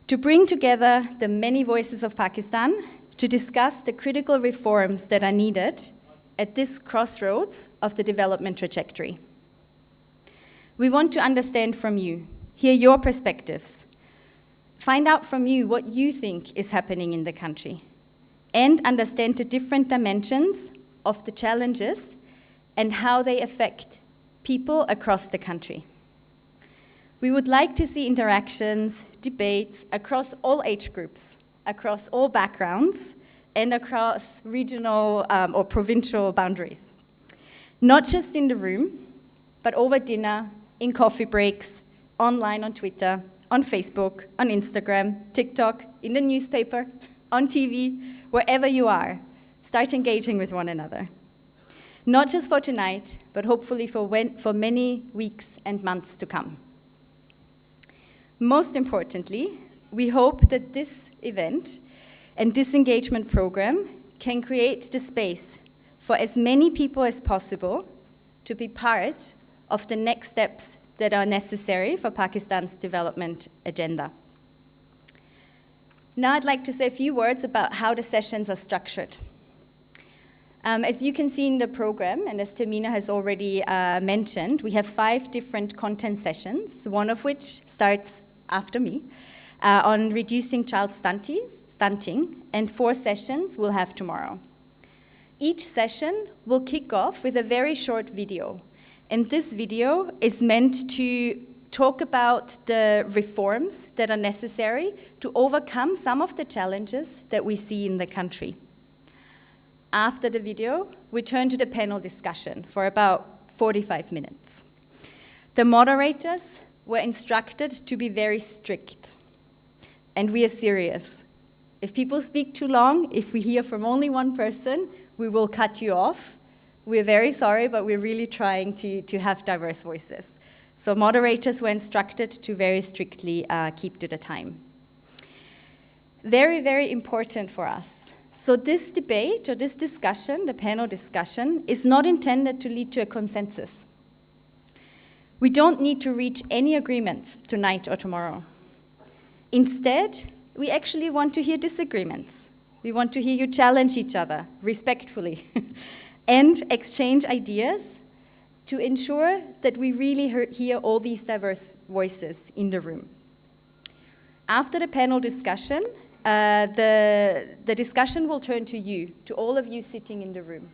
S7: To bring together the many voices of Pakistan to discuss the critical reforms that are needed at this crossroads of the development trajectory. We want to understand from you, hear your perspectives, find out from you what you think is happening in the country, and understand the different dimensions of the challenges and how they affect people across the country. We would like to see interactions, debates across all age groups, across all backgrounds, and across regional or provincial boundaries. Not just in the room, but over dinner, in coffee breaks, online on Twitter, on Facebook, on Instagram, TikTok, in the newspaper, on TV, wherever you are. Start engaging with one another. Not just for tonight, but hopefully for many weeks and months to come. Most importantly, we hope that this event and disengagement program can create the space for as many people as possible to be part of the next steps that are necessary for Pakistan's development agenda. Now I'd like to say a few words about how the sessions are structured. As you can see in the program, and as Tamina has already mentioned, we have 5 different content sessions, one of which starts after me, on reducing child stunting, and 4 sessions we'll have tomorrow. Each session will kick off with a very short video, and this video is meant to talk about the reforms that are necessary to overcome some of the challenges that we see in the country. After the video, we turn to the panel discussion for about 45 minutes. The moderators were instructed to be very strict, and we are serious. If people speak too long, if we hear from only one person, we will cut you off. We're very sorry, but we're really trying to have diverse voices. So moderators were instructed to very strictly keep to the time. Very, very important for us. So this debate or this discussion, the panel discussion, is not intended to lead to a consensus. We don't need to reach any agreements tonight or tomorrow. Instead, we actually want to hear disagreements. We want to hear you challenge each other respectfully and exchange ideas to ensure that we really hear all these diverse voices in the room. After the panel discussion, the discussion will turn to you, to all of you sitting in the room.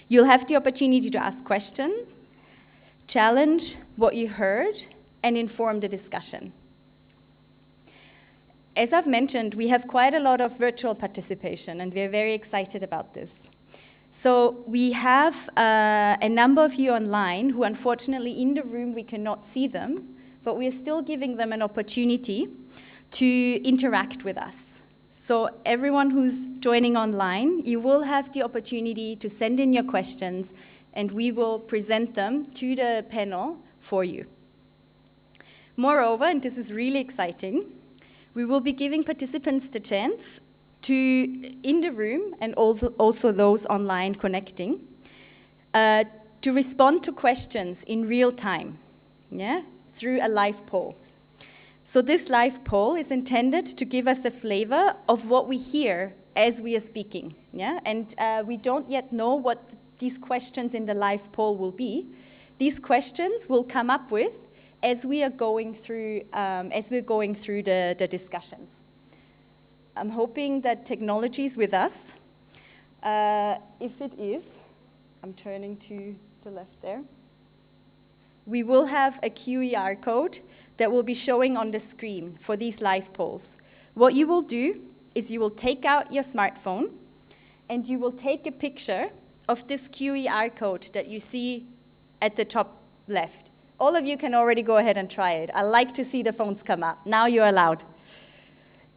S7: You'll have the opportunity to ask questions, challenge what you heard, and inform the discussion. As I've mentioned, we have quite a lot of virtual participation, and we're very excited about this. So we have a number of you online who, unfortunately, in the room, we cannot see them, but we are still giving them an opportunity to interact with us. So everyone who's joining online, you will have the opportunity to send in your questions, and we will present them to the panel for you. Moreover, and this is really exciting, we will be giving participants the chance to, in the room, and also those online connecting, to respond to questions in real time, yeah, through a live poll. So this live poll is intended to give us a flavor of what we hear as we are speaking, yeah? And we don't yet know what these questions in the live poll will be. These questions will come up with as we are going through, the discussions. I'm hoping that technology is with us. If it is, I'm turning to the left there. We will have a QR code that will be showing on the screen for these live polls. What you will do is you will take out your smartphone and you will take a picture of this QR code that you see at the top left. All of you can already go ahead and try it. I like to see the phones come up. Now you're allowed.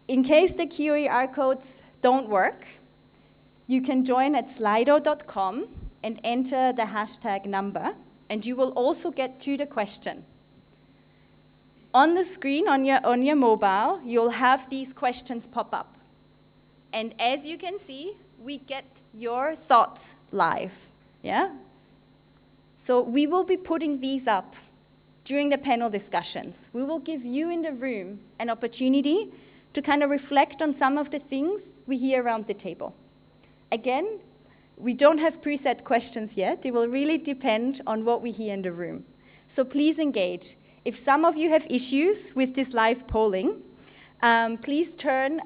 S7: In case the QR codes don't work, you can join at slido.com and enter the hashtag number, and you will also get to the question. On the screen, on your mobile, you'll have these questions pop up. And as you can see, we get your thoughts live, yeah? So we will be putting these up during the panel discussions. We will give you in the room an opportunity to kind of reflect on some of the things we hear around the table. Again, we don't have preset questions yet. It will really depend on what we hear in the room. So please engage. If some of you have issues with this live polling, please turn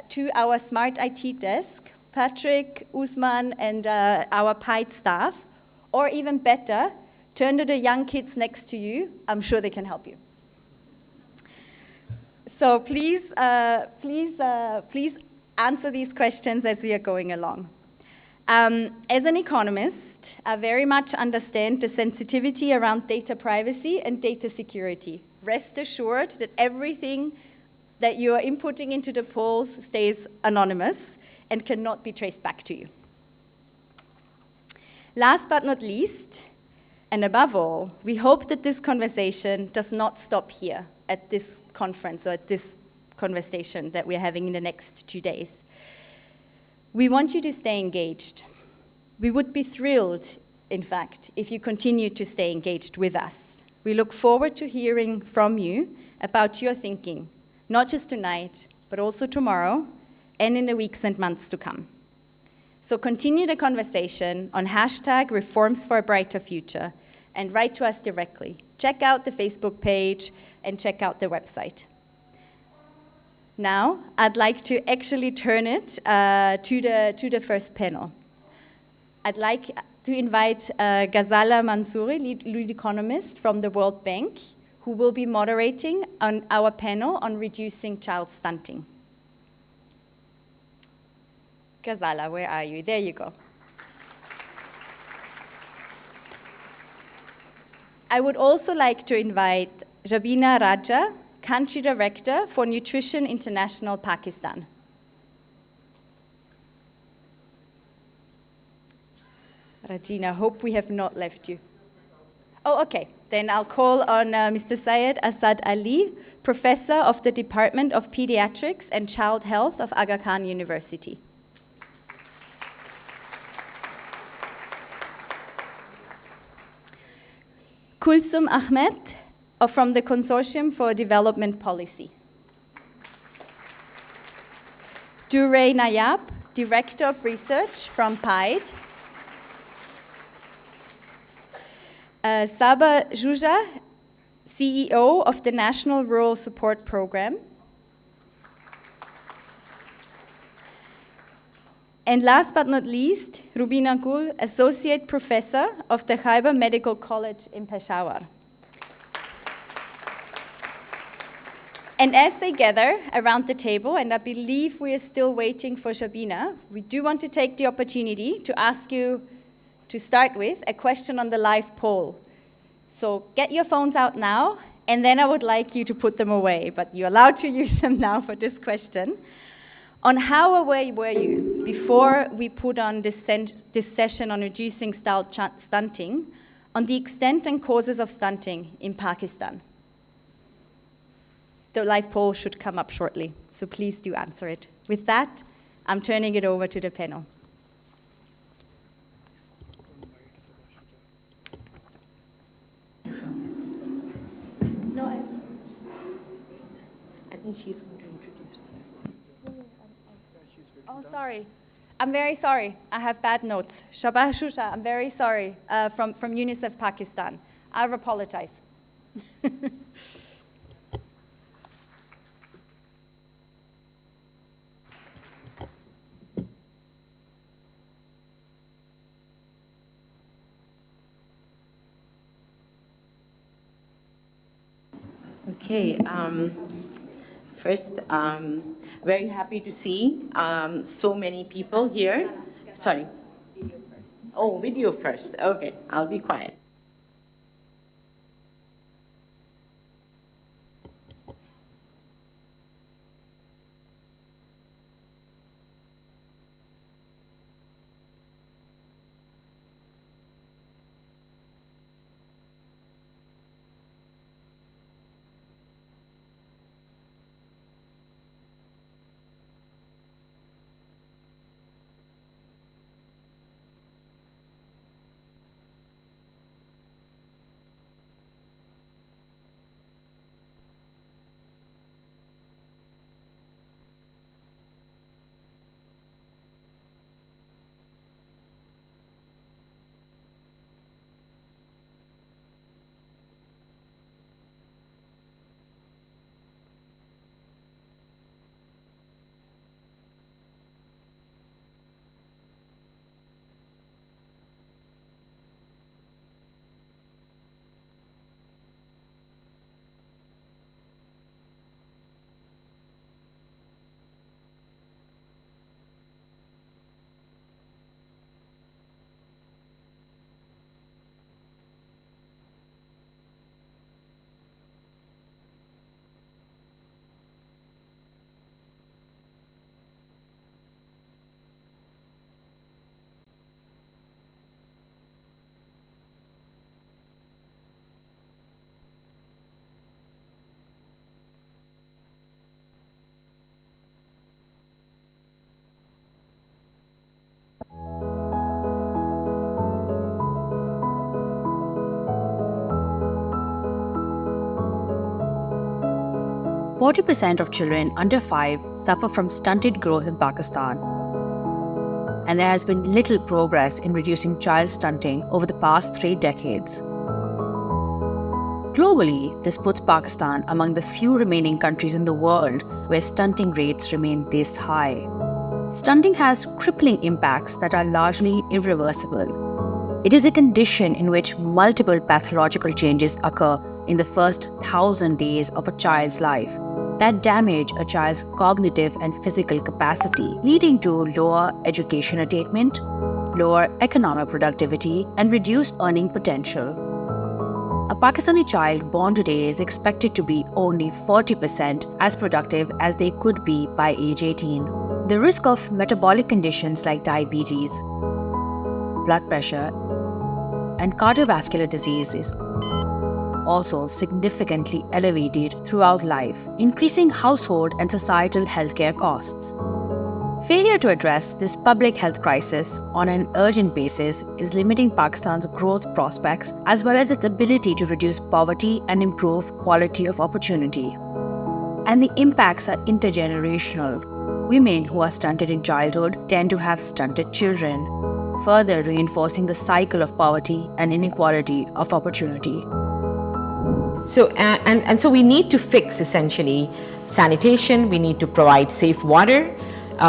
S7: to our Smart IT desk, Patrick, Usman, and our PIDE staff, or even better, turn to the young kids next to you. I'm sure they can help you. So please answer these questions as we are going along. As an economist, I very much understand the sensitivity around data privacy and data security. Rest assured that everything that you are inputting into the polls stays anonymous and cannot be traced back to you. Last but not least, and above all, we hope that this conversation does not stop here at this conference or at this conversation that we're having in the next 2 days. We want you to stay engaged. We would be thrilled, in fact, if you continue to stay engaged with us. We look forward to hearing from you about your thinking, not just tonight, but also tomorrow and in the weeks and months to come. So continue the conversation on hashtag Reforms for a Brighter Future and write to us directly. Check out the Facebook page and check out the website. Now, I'd like to actually turn it to the first panel. I'd like to invite Ghazala Mansouri, lead economist from the World Bank, who will be moderating on our panel on reducing child stunting. Ghazala, where are you? There you go. I would also like to invite Jabina Raja, Country Director for Nutrition International Pakistan. Rajina, hope we have not left you. Oh, okay. Then I'll call on Mr. Syed Asad Ali, Professor of the Department of Pediatrics and Child Health of Aga Khan University. Kulsum Ahmed, from the Consortium for Development Policy. Durey Nayab, Director of Research from PIDE. Saba Juja, CEO of the National Rural Support Program. And last but not least, Rubina Gul, Associate Professor of the Khyber Medical College in Peshawar. And as they gather around the table, and I believe we are still waiting for Shabina, we do want to take the opportunity to ask you, to start with, a question on the live poll. So get your phones out now, and then I would like you to put them away, but you're allowed to use them now for this question. On how aware were you before we put on this session on reducing stunting, on the extent and causes of stunting in Pakistan? The live poll should come up shortly, so please do answer it. With that, I'm turning it over to the panel.
S8: think she's going to introduce us.
S7: Oh, sorry. I'm very sorry. I have bad notes. Shabah Shusha, I'm very sorry, from UNICEF Pakistan. I apologize.
S8: Okay. First, very happy to see so many people here. Sorry. Oh, video first. Okay, I'll be quiet.
S9: Forty percent of children under 5 suffer from stunted growth in Pakistan, and there has been little progress in reducing child stunting over the past 3 decades. Globally, this puts Pakistan among the few remaining countries in the world where stunting rates remain this high. Stunting has crippling impacts that are largely irreversible. It is a condition in which multiple pathological changes occur in the first 1,000 days of a child's life that damage a child's cognitive and physical capacity, leading to lower education attainment, lower economic productivity, and reduced earning potential. A Pakistani child born today is expected to be only 40% as productive as they could be by age 18. The risk of metabolic conditions like diabetes, blood pressure, and cardiovascular disease is also significantly elevated throughout life, increasing household and societal healthcare costs. Failure to address this public health crisis on an urgent basis is limiting Pakistan's growth prospects as well as its ability to reduce poverty and improve quality of opportunity. And the impacts are intergenerational. Women who are stunted in childhood tend to have stunted children, further reinforcing the cycle of poverty and inequality of opportunity.
S8: So, so we need to fix essentially sanitation, we need to provide safe water,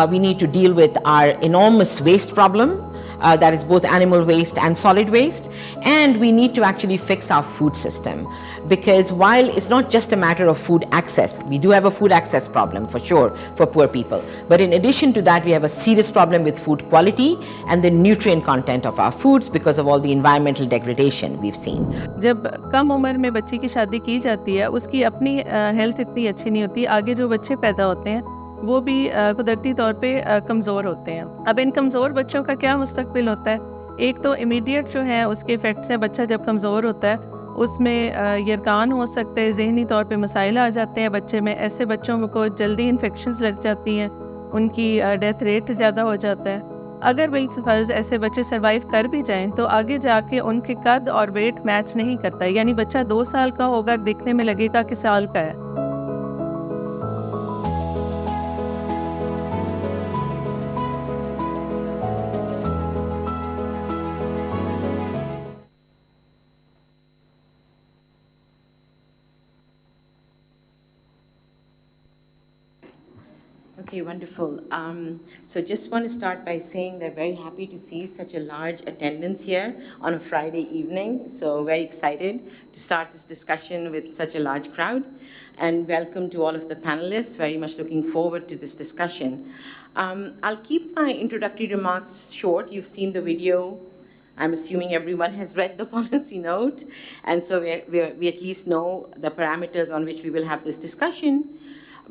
S8: we need to deal with our enormous waste problem, that is both animal waste and solid waste, and we need to actually fix our food system, because while it's not just a matter of food access, we do have a food access problem for sure for poor people, but in addition to that we have a serious problem with food quality and the nutrient content of our foods because of all the environmental degradation we've seen.
S10: जब कम उम्र में बच्ची की शादी की जाती है, उसकी अपनी हेल्थ इतनी अच्छी नहीं होती, आगे जो बच्चे पैदा होते हैं वो भी कुदरती तौर पे कमज़ोर होते हैं। अब इन कमज़ोर बच्चों का क्या मुस्तकबिल होता है? एक तो इमीडिएट जो है उसके इफ़ेक्ट्स हैं, बच्चा जब कमज़ोर होता है उसमें यरकान हो सकते हैं, ज़हनी तौर पे मसाइल आ जाते हैं बच्चे में, ऐसे बच्चों को जल्दी इन्फेक्शंस लग जाती हैं, उनकी डेथ रेट ज़्यादा हो जाता है। अगर बिलफर्ज ऐसे बच्चे सर्वाइव कर भी जाएं तो आगे जाके उनके कद और वेट मैच नहीं करता, यानी बच्चा 2 साल का होगा दिखने में लगेगा कि साल का है।
S8: Okay, wonderful. So just want to start by saying they're very happy to see such a large attendance here on a Friday evening. So very excited to start this discussion with such a large crowd. And welcome to all of the panelists. Very much looking forward to this discussion. I'll keep my introductory remarks short. You've seen the video. I'm assuming everyone has read the policy note. And so we at least know the parameters on which we will have this discussion.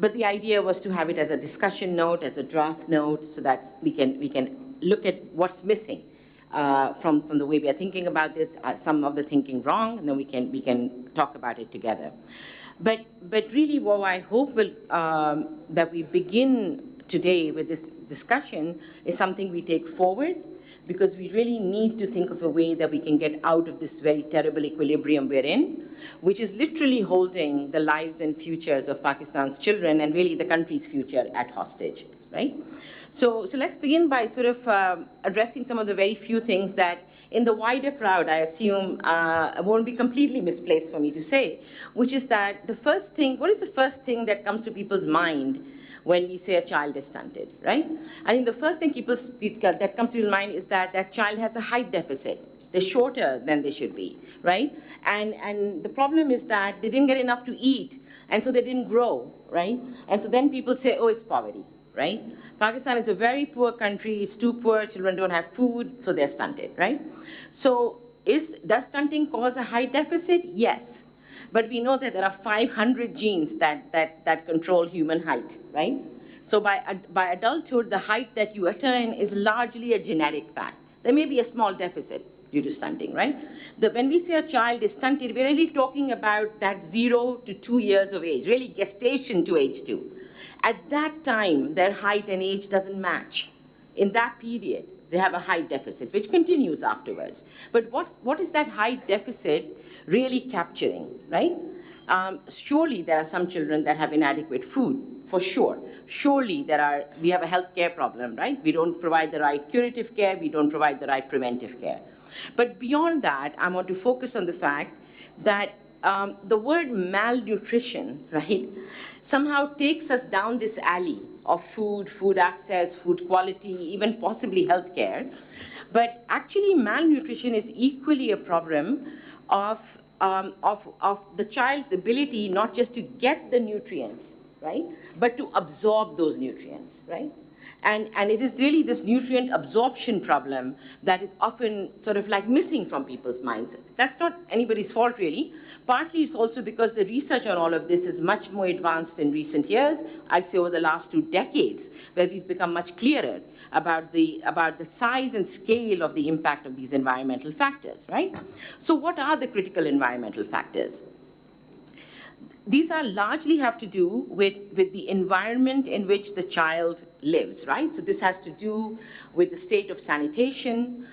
S8: But the idea was to have it as a discussion note, as a draft note, so that we can look at what's missing from the way we are thinking about this, some of the thinking wrong, and then we can talk about it together. But really, what I hope will, that we begin today with this discussion is something we take forward, because we really need to think of a way that we can get out of this very terrible equilibrium we're in, which is literally holding the lives and futures of Pakistan's children and really the country's future at hostage, right? So let's begin by sort of addressing some of the very few things that in the wider crowd, I assume, won't be completely misplaced for me to say, which is that the first thing, what is the first thing that comes to people's mind when we say a child is stunted, right? I think the first thing that comes to mind is that that child has a height deficit. They're shorter than they should be, right? And the problem is that they didn't get enough to eat, and so they didn't grow, right? And so then people say, oh, it's poverty, right? Pakistan is a very poor country. It's too poor. Children don't have food, so they're stunted, right? So does stunting cause a height deficit? Yes. But we know that there are 500 genes that control human height, right? So by adulthood, the height that you attain is largely a genetic fact. There may be a small deficit due to stunting, right? When we say a child is stunted, we're really talking about that 0 to 2 years of age, really gestation to age 2. At that time, their height and age doesn't match. In that period, they have a height deficit, which continues afterwards. But what is that height deficit really capturing, right? Surely there are some children that have inadequate food, for sure. Surely we have a healthcare problem, right? We don't provide the right curative care, we don't provide the right preventive care. But beyond that, I want to focus on the fact that the word malnutrition, right, somehow takes us down this alley of food access, food quality, even possibly healthcare. But actually, malnutrition is equally a problem of the child's ability not just to get the nutrients, right, but to absorb those nutrients, right? And it is really this nutrient absorption problem that is often sort of like missing from people's minds. That's not anybody's fault, really. Partly it's also because the research on all of this is much more advanced in recent years, I'd say over the last 2 decades, where we've become much clearer about the size and scale of the impact of these environmental factors, right? So what are the critical environmental factors? These are largely have to do with the environment in which the child lives, right? So this has to do with the state of sanitation.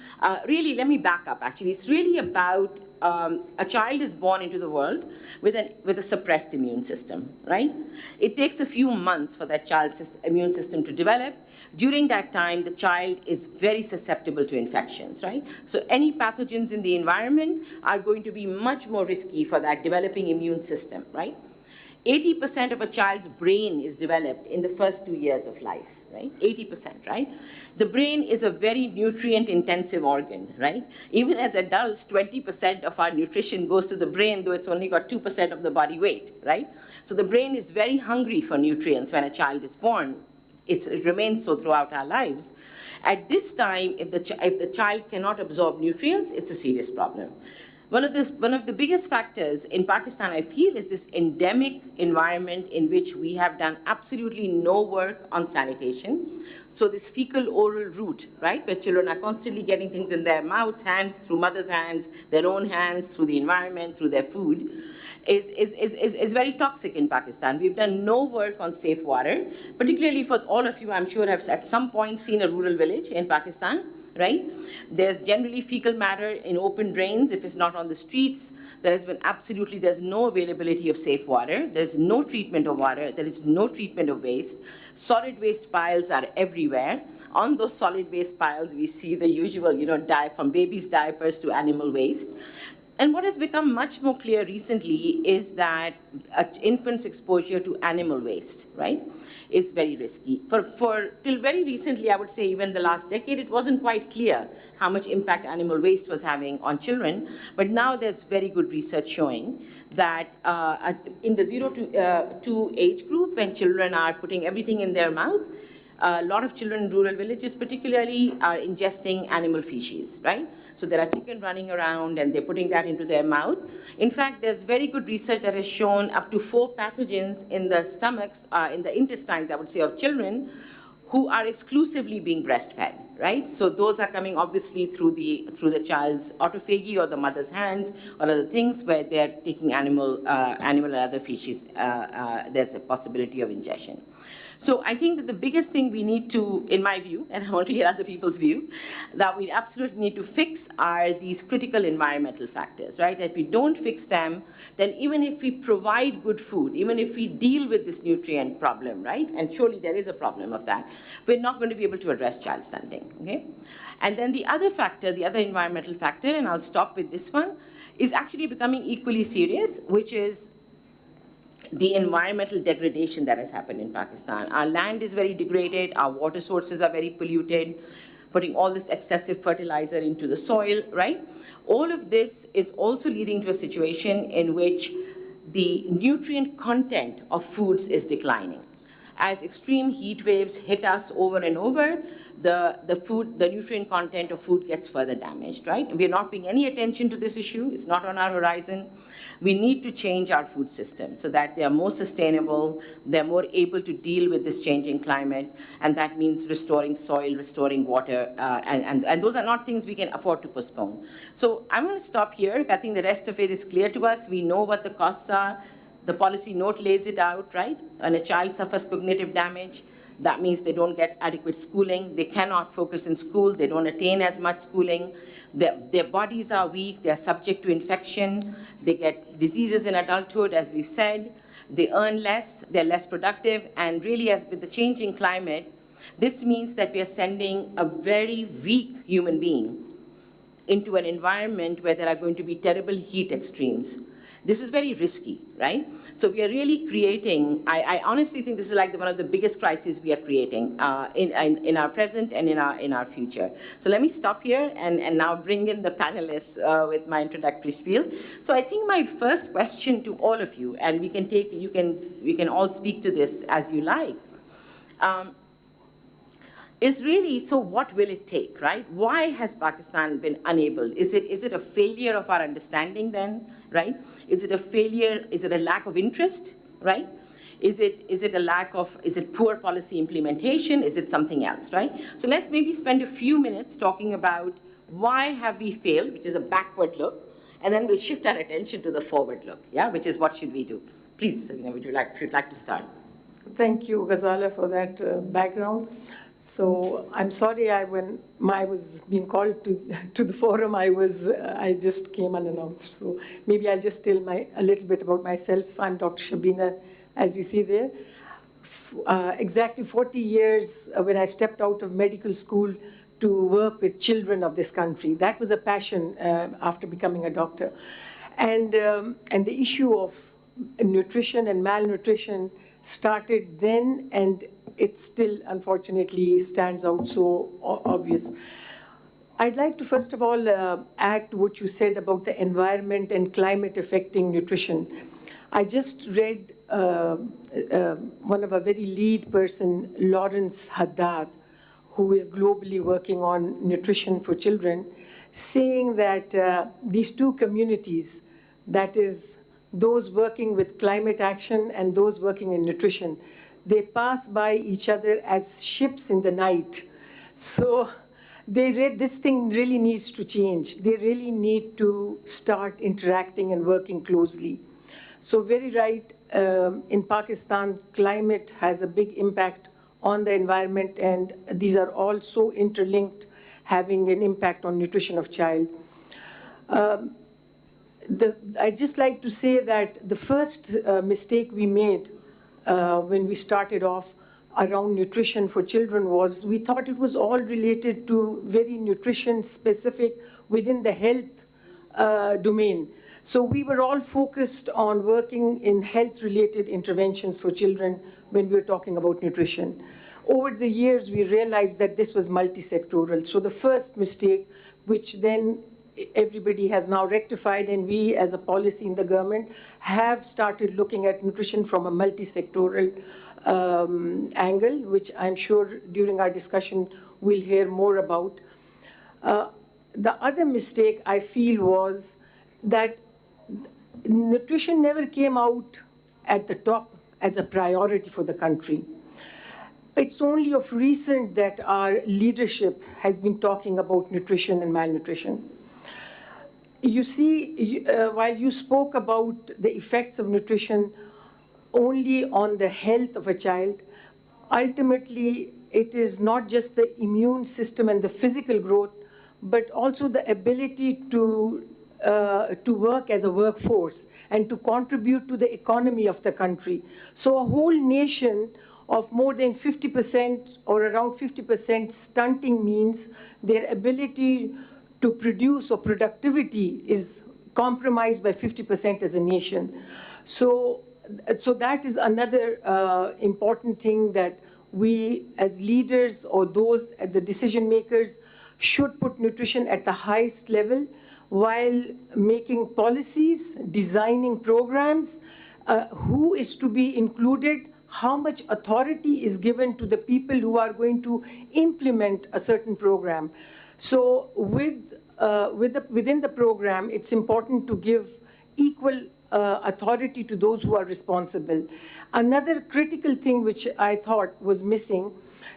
S8: Really, let me back up, actually. It's really about a child is born into the world with a suppressed immune system, right? It takes a few months for that child's immune system to develop. During that time, the child is very susceptible to infections, right? So any pathogens in the environment are going to be much more risky for that developing immune system, right? 80% of a child's brain is developed in the first 2 years of life, right? 80%, right? The brain is a very nutrient-intensive organ, right? Even as adults, 20% of our nutrition goes to the brain, though it's only got 2% of the body weight, right? So the brain is very hungry for nutrients when a child is born. It remains so throughout our lives. At this time, if the child cannot absorb nutrients, it's a serious problem. One of the biggest factors in Pakistan, I feel, is this endemic environment in which we have done absolutely no work on sanitation. So this fecal-oral route, right, where children are constantly getting things in their mouths, hands, through mother's hands, their own hands, through the environment, through their food, is very toxic in Pakistan. We've done no work on safe water, particularly for all of you, I'm sure, have at some point seen a rural village in Pakistan, right? There's generally fecal matter in open drains if it's not on the streets. There's no availability of safe water. There's no treatment of water. There is no treatment of waste. Solid waste piles are everywhere. On those solid waste piles, we see the usual, from babies' diapers to animal waste. And what has become much more clear recently is that infants' exposure to animal waste, right, is very risky. Till very recently, I would say even the last decade, it wasn't quite clear how much impact animal waste was having on children. But now there's very good research showing that in the 0 to 2 age group, when children are putting everything in their mouth, a lot of children in rural villages particularly are ingesting animal feces, right? So there are chicken running around and they're putting that into their mouth. In fact, there's very good research that has shown up to 4 pathogens in the stomachs, in the intestines, I would say, of children who are exclusively being breastfed, right? So those are coming obviously through the child's autophagy or the mother's hands or other things where they're taking animal or other feces. There's a possibility of ingestion. So I think that the biggest thing we need to, in my view, and I want to hear other people's view, that we absolutely need to fix are these critical environmental factors, right? If we don't fix them, then even if we provide good food, even if we deal with this nutrient problem, right? And surely there is a problem of that, we're not going to be able to address child stunting, okay? And then the other factor, the other environmental factor, and I'll stop with this one, is actually becoming equally serious, which is the environmental degradation that has happened in Pakistan. Our land is very degraded, our water sources are very polluted, putting all this excessive fertilizer into the soil, right? All of this is also leading to a situation in which the nutrient content of foods is declining. As extreme heat waves hit us over and over, the nutrient content of food gets further damaged, right? We're not paying any attention to this issue. It's not on our horizon. We need to change our food system so that they are more sustainable, they're more able to deal with this changing climate, and that means restoring soil, restoring water, and those are not things we can afford to postpone. So I'm going to stop here. I think the rest of it is clear to us. We know what the costs are. The policy note lays it out, right? When a child suffers cognitive damage, that means they don't get adequate schooling. They cannot focus in school. They don't attain as much schooling. Their bodies are weak. They're subject to infection. They get diseases in adulthood, as we've said. They earn less. They're less productive. And really, as with the changing climate, this means that we are sending a very weak human being into an environment where there are going to be terrible heat extremes. This is very risky, right? So we are really creating, I honestly think this is like one of the biggest crises we are creating in our present and in our future. So let me stop here and now bring in the panelists with my introductory spiel. So I think my first question to all of you, and we can all speak to this as you like, is really, so what will it take, right? Why has Pakistan been unable? Is it a failure of our understanding then, right? Is it a failure, is it a lack of interest, right? Is it poor policy implementation? Is it something else, right? So let's maybe spend a few minutes talking about why have we failed, which is a backward look, and then we'll shift our attention to the forward look, yeah, which is what should we do? Please, Sabina, if you'd like to start.
S11: Thank you, Ghazala, for that background. So I'm sorry, when I was being called to the forum, I just came unannounced. So maybe I'll just tell a little bit about myself. I'm Dr. Shabina, as you see there. Exactly 40 years when I stepped out of medical school to work with children of this country. That was a passion after becoming a doctor. And the issue of nutrition and malnutrition started then, and it still, unfortunately, stands out so obvious. I'd like to, first of all, add to what you said about the environment and climate affecting nutrition. I just read one of a very lead person, Lawrence Haddad, who is globally working on nutrition for children, saying that these two communities, that is, those working with climate action and those working in nutrition, they pass by each other as ships in the night. So this thing really needs to change. They really need to start interacting and working closely. So very right, in Pakistan, climate has a big impact on the environment, and these are all so interlinked, having an impact on nutrition of child. I'd just like to say that the first mistake we made when we started off around nutrition for children was we thought it was all related to very nutrition specific within the health domain. So we were all focused on working in health-related interventions for children when we were talking about nutrition. Over the years, we realized that this was multi-sectoral. So the first mistake, which then everybody has now rectified, and we as a policy in the government have started looking at nutrition from a multi-sectoral angle, which I'm sure during our discussion we'll hear more about. The other mistake I feel was that nutrition never came out at the top as a priority for the country. It's only of recent that our leadership has been talking about nutrition and malnutrition. You see, while you spoke about the effects of nutrition only on the health of a child, ultimately it is not just the immune system and the physical growth, but also the ability to work as a workforce and to contribute to the economy of the country. So a whole nation of more than 50% or around 50% stunting means their ability to produce or productivity is compromised by 50% as a nation. So that is another important thing that we as leaders or those at the decision makers should put nutrition at the highest level while making policies, designing programs, who is to be included, how much authority is given to the people who are going to implement a certain program. So within the program, it's important to give equal authority to those who are responsible. Another critical thing which I thought was missing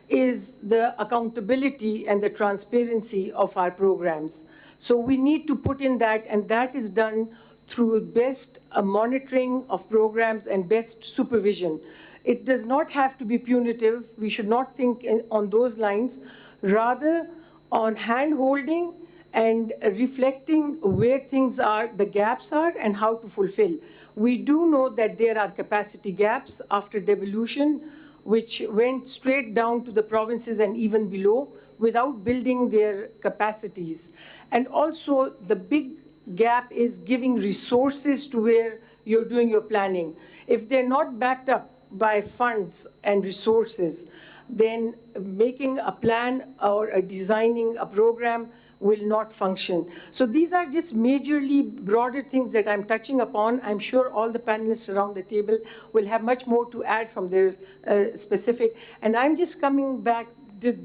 S11: is the accountability and the transparency of our programs. So we need to put in that, and that is done through best monitoring of programs and best supervision. It does not have to be punitive. We should not think on those lines, rather on hand-holding and reflecting where things are, the gaps are, and how to fulfill. We do know that there are capacity gaps after devolution, which went straight down to the provinces and even below without building their capacities. And also the big gap is giving resources to where you're doing your planning. If they're not backed up by funds and resources, then making a plan or designing a program will not function. So these are just majorly broader things that I'm touching upon. I'm sure all the panelists around the table will have much more to add from their specific. And I'm just coming back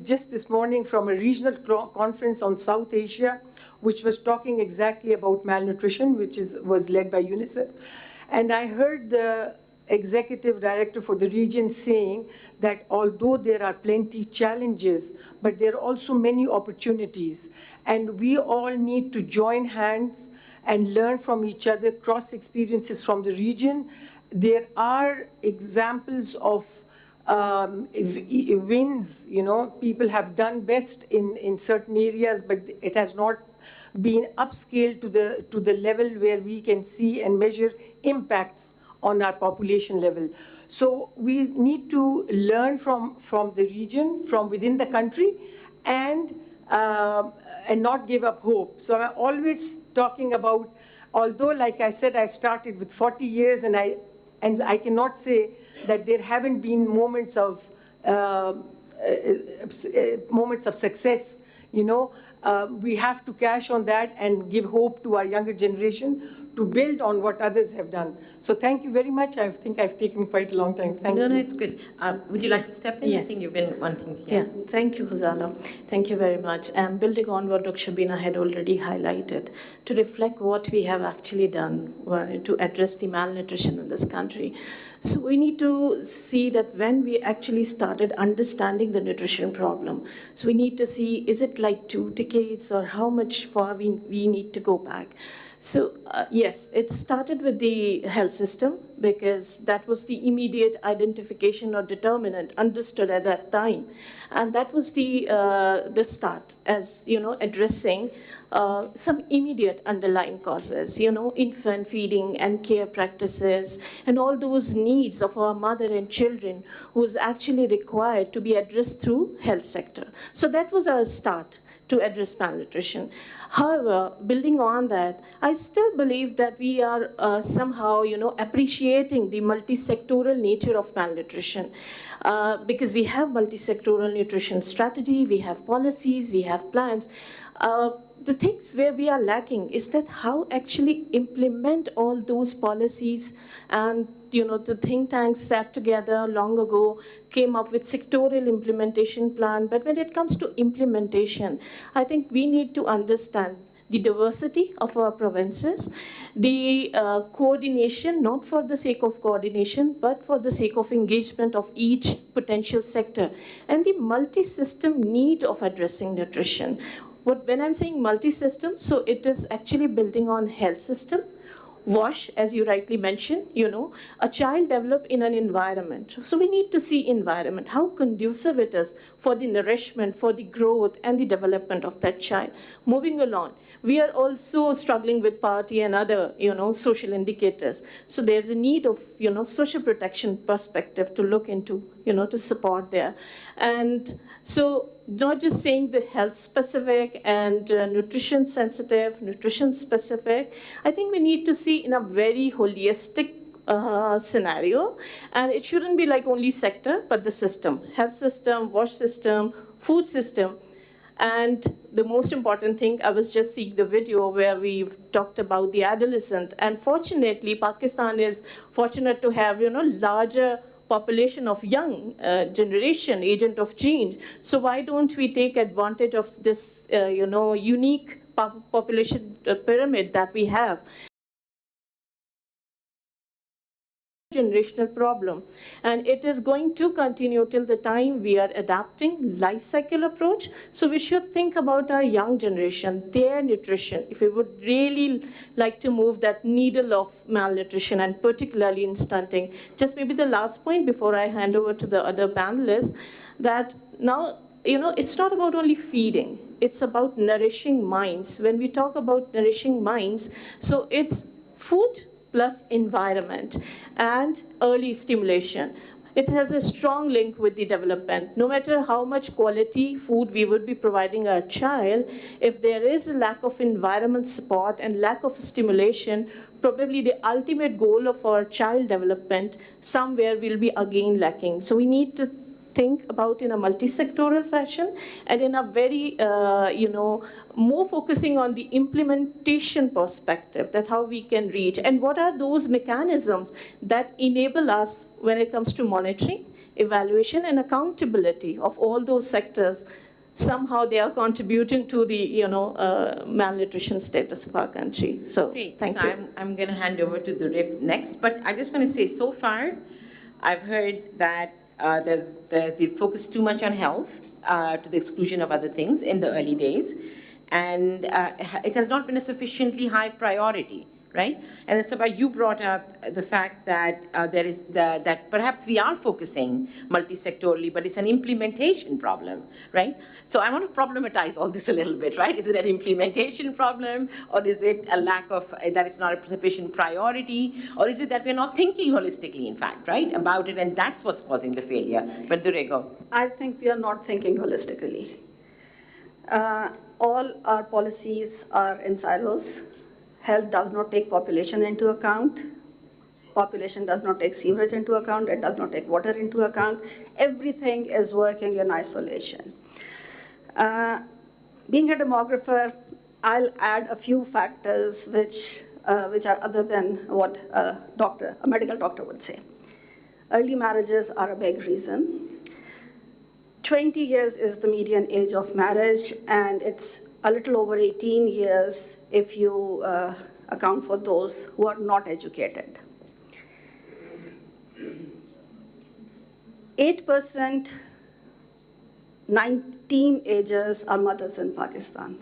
S11: just this morning from a regional conference on South Asia, which was talking exactly about malnutrition, which was led by UNICEF. And I heard the executive director for the region saying that although there are plenty challenges, but there are also many opportunities. And we all need to join hands and learn from each other, cross experiences from the region. There are examples of wins, people have done best in certain areas, but it has not been upscaled to the level where we can see and measure impacts on our population level. So we need to learn from the region, from within the country, and not give up hope. So I'm always talking about, although, like I said, I started with 40 years, and I cannot say that there haven't been moments of success. We have to cash on that and give hope to our younger generation to build on what others have done. So thank you very much. I think I've taken quite a long time. Thank you.
S8: No, it's good. Would you like to step in?
S12: Yes.
S8: I think you've been wanting to.
S12: Yeah, thank you, Ghazala. Thank you very much. And building on what Dr. Shabina had already highlighted, to reflect what we have actually done to address the malnutrition in this country. So we need to see that when we actually started understanding the nutrition problem, so we need to see, is it like 2 decades or how much far we need to go back? So yes, it started with the health system because that was the immediate identification or determinant understood at that time. And that was the start as, addressing some immediate underlying causes, infant feeding and care practices and all those needs of our mother and children who's actually required to be addressed through health sector. So that was our start, to address malnutrition. However, building on that, I still believe that we are somehow, appreciating the multi-sectoral nature of malnutrition. Because we have multi-sectoral nutrition strategy, we have policies, we have plans. The things where we are lacking is that how actually implement all those policies. And the think tanks sat together long ago, came up with sectoral implementation plan. But when it comes to implementation, I think we need to understand the diversity of our provinces, the coordination, not for the sake of coordination, but for the sake of engagement of each potential sector, and the multi-system need of addressing nutrition. When I'm saying multi-system, so it is actually building on health system, WASH, as you rightly mentioned, a child develop in an environment. So we need to see environment, how conducive it is for the nourishment, for the growth and the development of that child. Moving along, we are also struggling with poverty and other, social indicators. So there's a need of, social protection perspective to look into, to support there. And so not just saying the health specific and nutrition sensitive, nutrition specific, I think we need to see in a very holistic scenario. And it shouldn't be like only sector, but the system, health system, wash system, food system. And the most important thing, I was just seeing the video where we've talked about the adolescent. And fortunately, Pakistan is fortunate to have, larger population of young generation, agent of change. So why don't we take advantage of this, unique population pyramid that we have? Generational problem, and it is going to continue till the time we are adapting life cycle approach. So we should think about our young generation, their nutrition, if we would really like to move that needle of malnutrition, and particularly in stunting. Just maybe the last point before I hand over to the other panelists, that now, it's not about only feeding, it's about nourishing minds. When we talk about nourishing minds, so it's food plus environment and early stimulation. It has a strong link with the development. No matter how much quality food we would be providing our child, if there is a lack of environment support and lack of stimulation, probably the ultimate goal of our child development somewhere will be again lacking. So we need to think about in a multi-sectoral fashion and in a very, more focusing on the implementation perspective, that how we can reach and what are those mechanisms that enable us when it comes to monitoring, evaluation and accountability of all those sectors. Somehow they are contributing to the, malnutrition status of our country. So
S8: Great.
S12: thank
S8: so
S12: you.
S8: I'm going to hand over to the RIF next, but I just want to say so far, I've heard that we focus too much on health to the exclusion of other things in the early days, and it has not been a sufficiently high priority, right? And it's about, you brought up the fact that that perhaps we are focusing multi-sectorally, but it's an implementation problem, right? So I want to problematize all this a little bit, right? Is it an implementation problem, or is it a lack of, that it's not a sufficient priority, or is it that we're not thinking holistically, in fact, right, about it, and that's what's causing the failure? But Durego.
S13: I think we are not thinking holistically. All our policies are in silos. Health does not take population into account. Population does not take sewerage into account. It does not take water into account. Everything is working in isolation. Being a demographer, I'll add a few factors which are other than what a medical doctor would say. Early marriages are a big reason. 20 years is the median age of marriage, and it's a little over 18 years if you account for those who are not educated. 8%, 19 ages are mothers in Pakistan,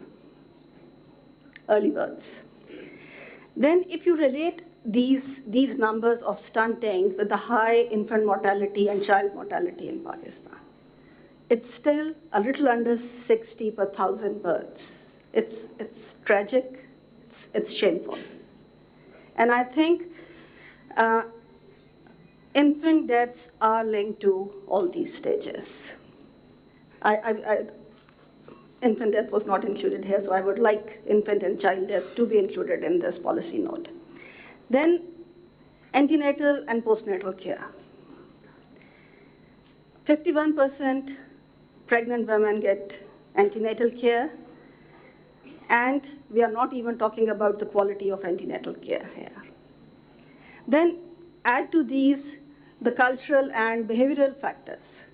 S13: early births. Then if you relate these numbers of stunting with the high infant mortality and child mortality in Pakistan, it's still a little under 60 per 1,000 births. It's tragic, it's shameful. And I think infant deaths are linked to all these stages. infant death was not included here, so I would like infant and child death to be included in this policy note. Then antenatal and postnatal care. 51% pregnant women get antenatal care, and we are not even talking about the quality of antenatal care here. Then add to these the cultural and behavioral factors.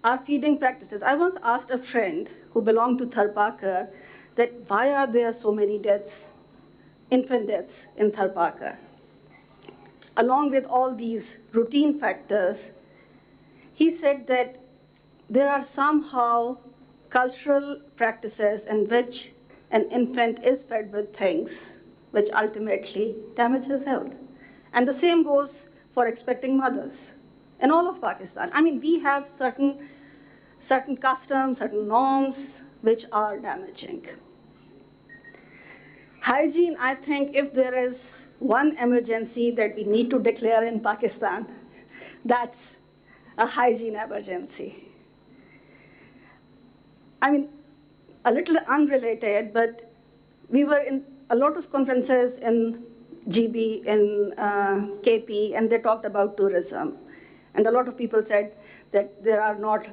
S13: Our feeding practices. I once asked a friend who belonged to Tharparkar that why are there so many deaths, infant deaths in Tharparkar? Along with all these routine factors, he said that there are somehow cultural practices in which an infant is fed with things which ultimately damage his health. And the same goes for expecting mothers in all of Pakistan. I mean, we have certain customs, certain norms which are damaging. Hygiene, I think if there is one emergency that we need to declare in Pakistan, that's a hygiene emergency. I mean, a little unrelated, but we were in a lot of conferences in GB, in KP, and they talked about tourism. And a lot of people said that there are not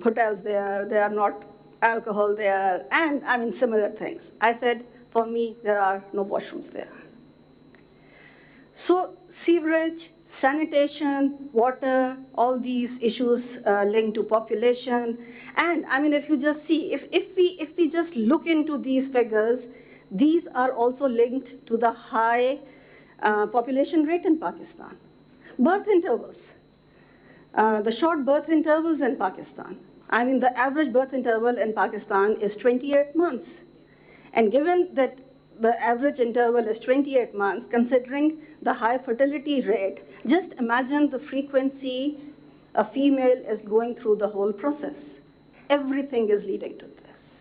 S13: hotels there are not alcohol there, and I mean similar things. I said, for me, there are no washrooms there. So sewerage, sanitation, water, all these issues linked to population. And I mean, if you just see, if we just look into these figures, these are also linked to the high population rate in Pakistan. Birth intervals, the short birth intervals in Pakistan. I mean, the average birth interval in Pakistan is 28 months. And given that the average interval is 28 months, considering the high fertility rate, just imagine the frequency a female is going through the whole process. Everything is leading to this.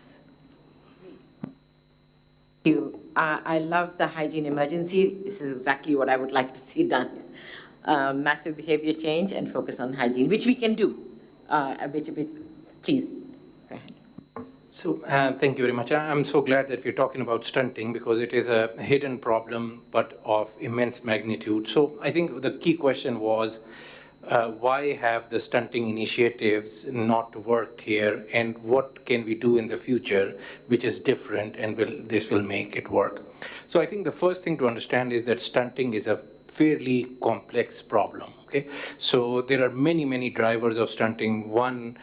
S8: Thank you. I love the hygiene emergency. This is exactly what I would like to see done. Massive behavior change and focus on hygiene, which we can do. Please, go ahead.
S14: So thank you very much. I'm so glad that we're talking about stunting because it is a hidden problem, but of immense magnitude. So I think the key question was, why have the stunting initiatives not worked here, and what can we do in the future which is different and this will make it work? So I think the first thing to understand is that stunting is a fairly complex problem. Okay, so there are many drivers of stunting. One,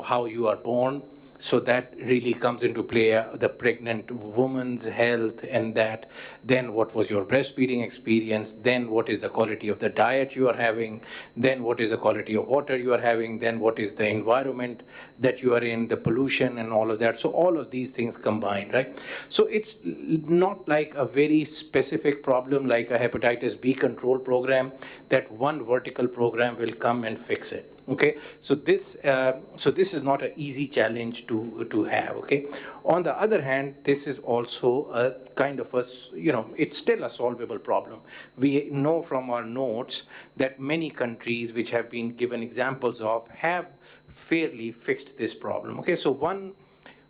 S14: how you are born. So that really comes into play, the pregnant woman's health and that. Then what was your breastfeeding experience? Then what is the quality of the diet you are having? Then what is the quality of water you are having? Then what is the environment that you are in, the pollution and all of that. So all of these things combined, right? So it's not like a very specific problem like a hepatitis B control program that one vertical program will come and fix it. Okay, so this is not an easy challenge to have. Okay, on the other hand, this is also a kind of it's still a solvable problem. We know from our notes that many countries which have been given examples of have fairly fixed this problem. Okay, so one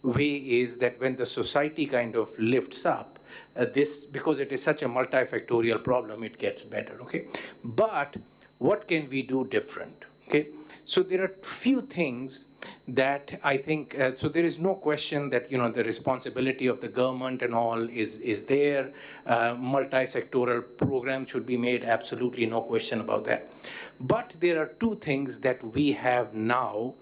S14: way is that when the society kind of lifts up this, because it is such a multifactorial problem, it gets better. Okay, but what can we do different? Okay. So there are few things that I think, so there is no question that, the responsibility of the government and all is there. Multi-sectoral programs should be made, absolutely no question about that. But there are two things that we have now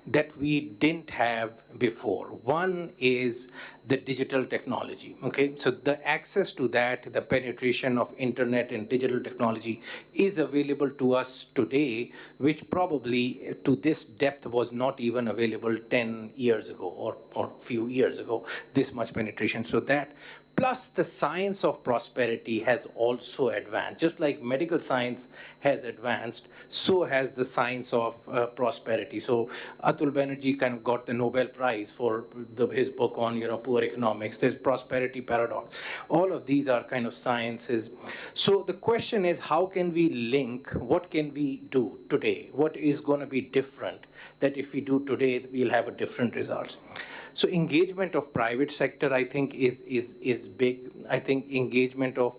S14: that we didn't have before. One is the digital technology, okay? So the access to that, the penetration of internet and digital technology is available to us today, which probably to this depth was not even available 10 years ago or few years ago, this much penetration. So that Plus, the science of prosperity has also advanced. Just like medical science has advanced, so has the science of prosperity. So Atul Banerjee kind of got the Nobel Prize for his book on poor economics. There's prosperity paradox. All of these are kind of sciences. So the question is, how can we link? What can we do today? What is going to be different that if we do today, we'll have a different results? So engagement of private sector, I think, is big. I think engagement of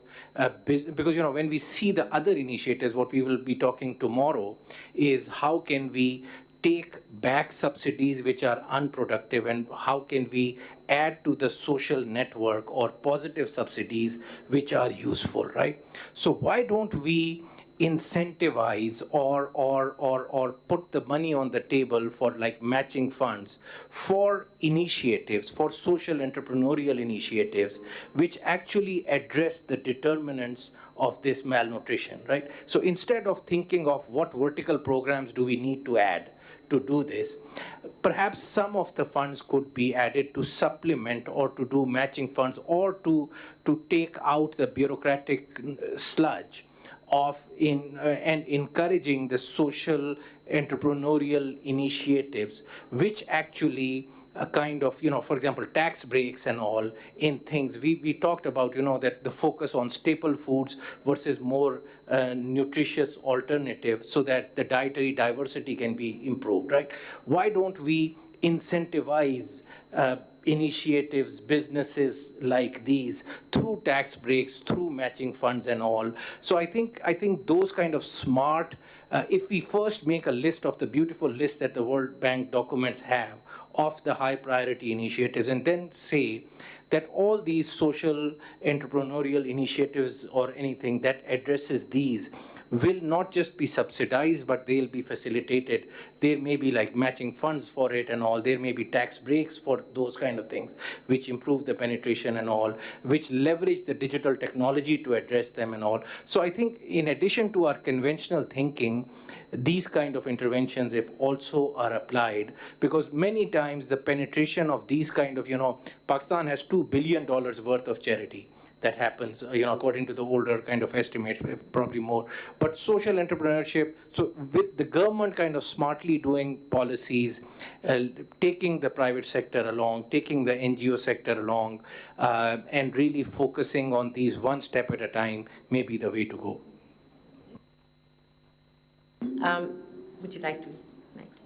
S14: because when we see the other initiatives, what we will be talking tomorrow is how can we take back subsidies which are unproductive, and how can we add to the social network or positive subsidies which are useful, right? So why don't we incentivize or put the money on the table for like matching funds for initiatives, for social entrepreneurial initiatives, which actually address the determinants of this malnutrition, right? So instead of thinking of what vertical programs do we need to add to do this, perhaps some of the funds could be added to supplement or to do matching funds or to take out the bureaucratic sludge of and encouraging the social entrepreneurial initiatives, which actually kind of, for example, tax breaks and all in things. We talked about, that the focus on staple foods versus more nutritious alternatives so that the dietary diversity can be improved, right? Why don't we incentivize initiatives, businesses like these through tax breaks, through matching funds and all? So I think those kind of smart, if we first make a list of the beautiful list that the World Bank documents have of the high priority initiatives, and then say that all these social entrepreneurial initiatives or anything that addresses these will not just be subsidized, but they'll be facilitated. There may be like matching funds for it and all. There may be tax breaks for those kind of things, which improve the penetration and all, which leverage the digital technology to address them and all. So I think in addition to our conventional thinking, these kind of interventions, if also are applied, because many times the penetration of these kind of, Pakistan has $2 billion worth of charity that happens, according to the older kind of estimates, probably more. But social entrepreneurship, so with the government kind of smartly doing policies, taking the private sector along, taking the NGO sector along, and really focusing on these one step at a time may be the way to go.
S8: Would you like to next?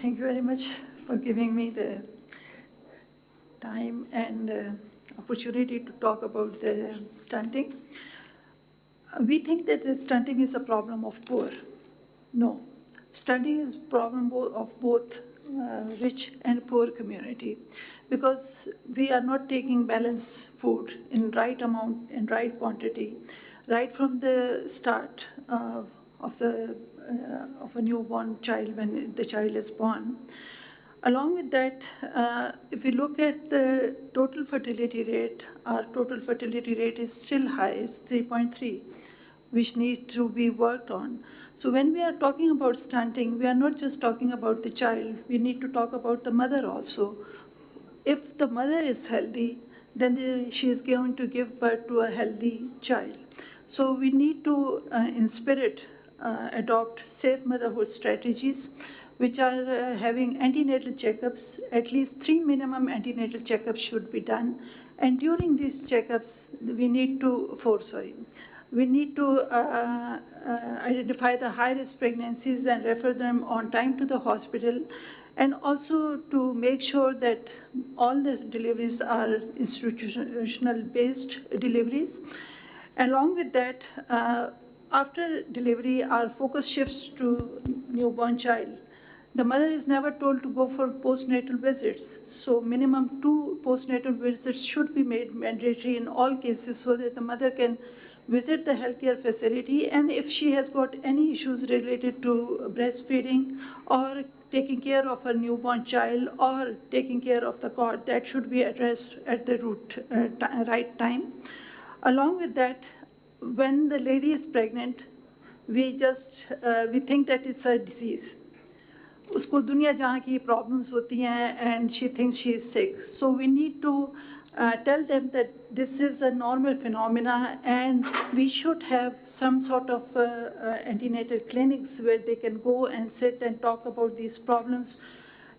S11: Thank you very much for giving me the time and opportunity to talk about the stunting. We think that the stunting is a problem of poor. No, stunting is a problem of both rich and poor community, because we are not taking balanced food in right amount and right quantity right from the start of a newborn child when the child is born. Along with that, if we look at the total fertility rate, our total fertility rate is still high, it's 3.3, which needs to be worked on. So when we are talking about stunting, we are not just talking about the child, we need to talk about the mother also. If the mother is healthy, then she is going to give birth to a healthy child. So we need to, in spirit, adopt safe motherhood strategies, which are having antenatal checkups. At least 3 minimum antenatal checkups should be done. And during these checkups, we need to identify the high-risk pregnancies and refer them on time to the hospital, and also to make sure that all the deliveries are institutional-based deliveries. Along with that, after delivery, our focus shifts to newborn child. The mother is never told to go for postnatal visits. So minimum 2 postnatal visits should be made mandatory in all cases so that the mother can visit the healthcare facility. And if she has got any issues related to breastfeeding or taking care of her newborn child or taking care of the cord, that should be addressed at the right time. Along with that, when the lady is pregnant, we think that it's a disease. उसको दुनिया जहाँ की problems होती हैं and she thinks she is sick. So we need to
S15: tell them that this is a normal phenomena and we should have some sort of antenatal clinics where they can go and sit and talk about these problems.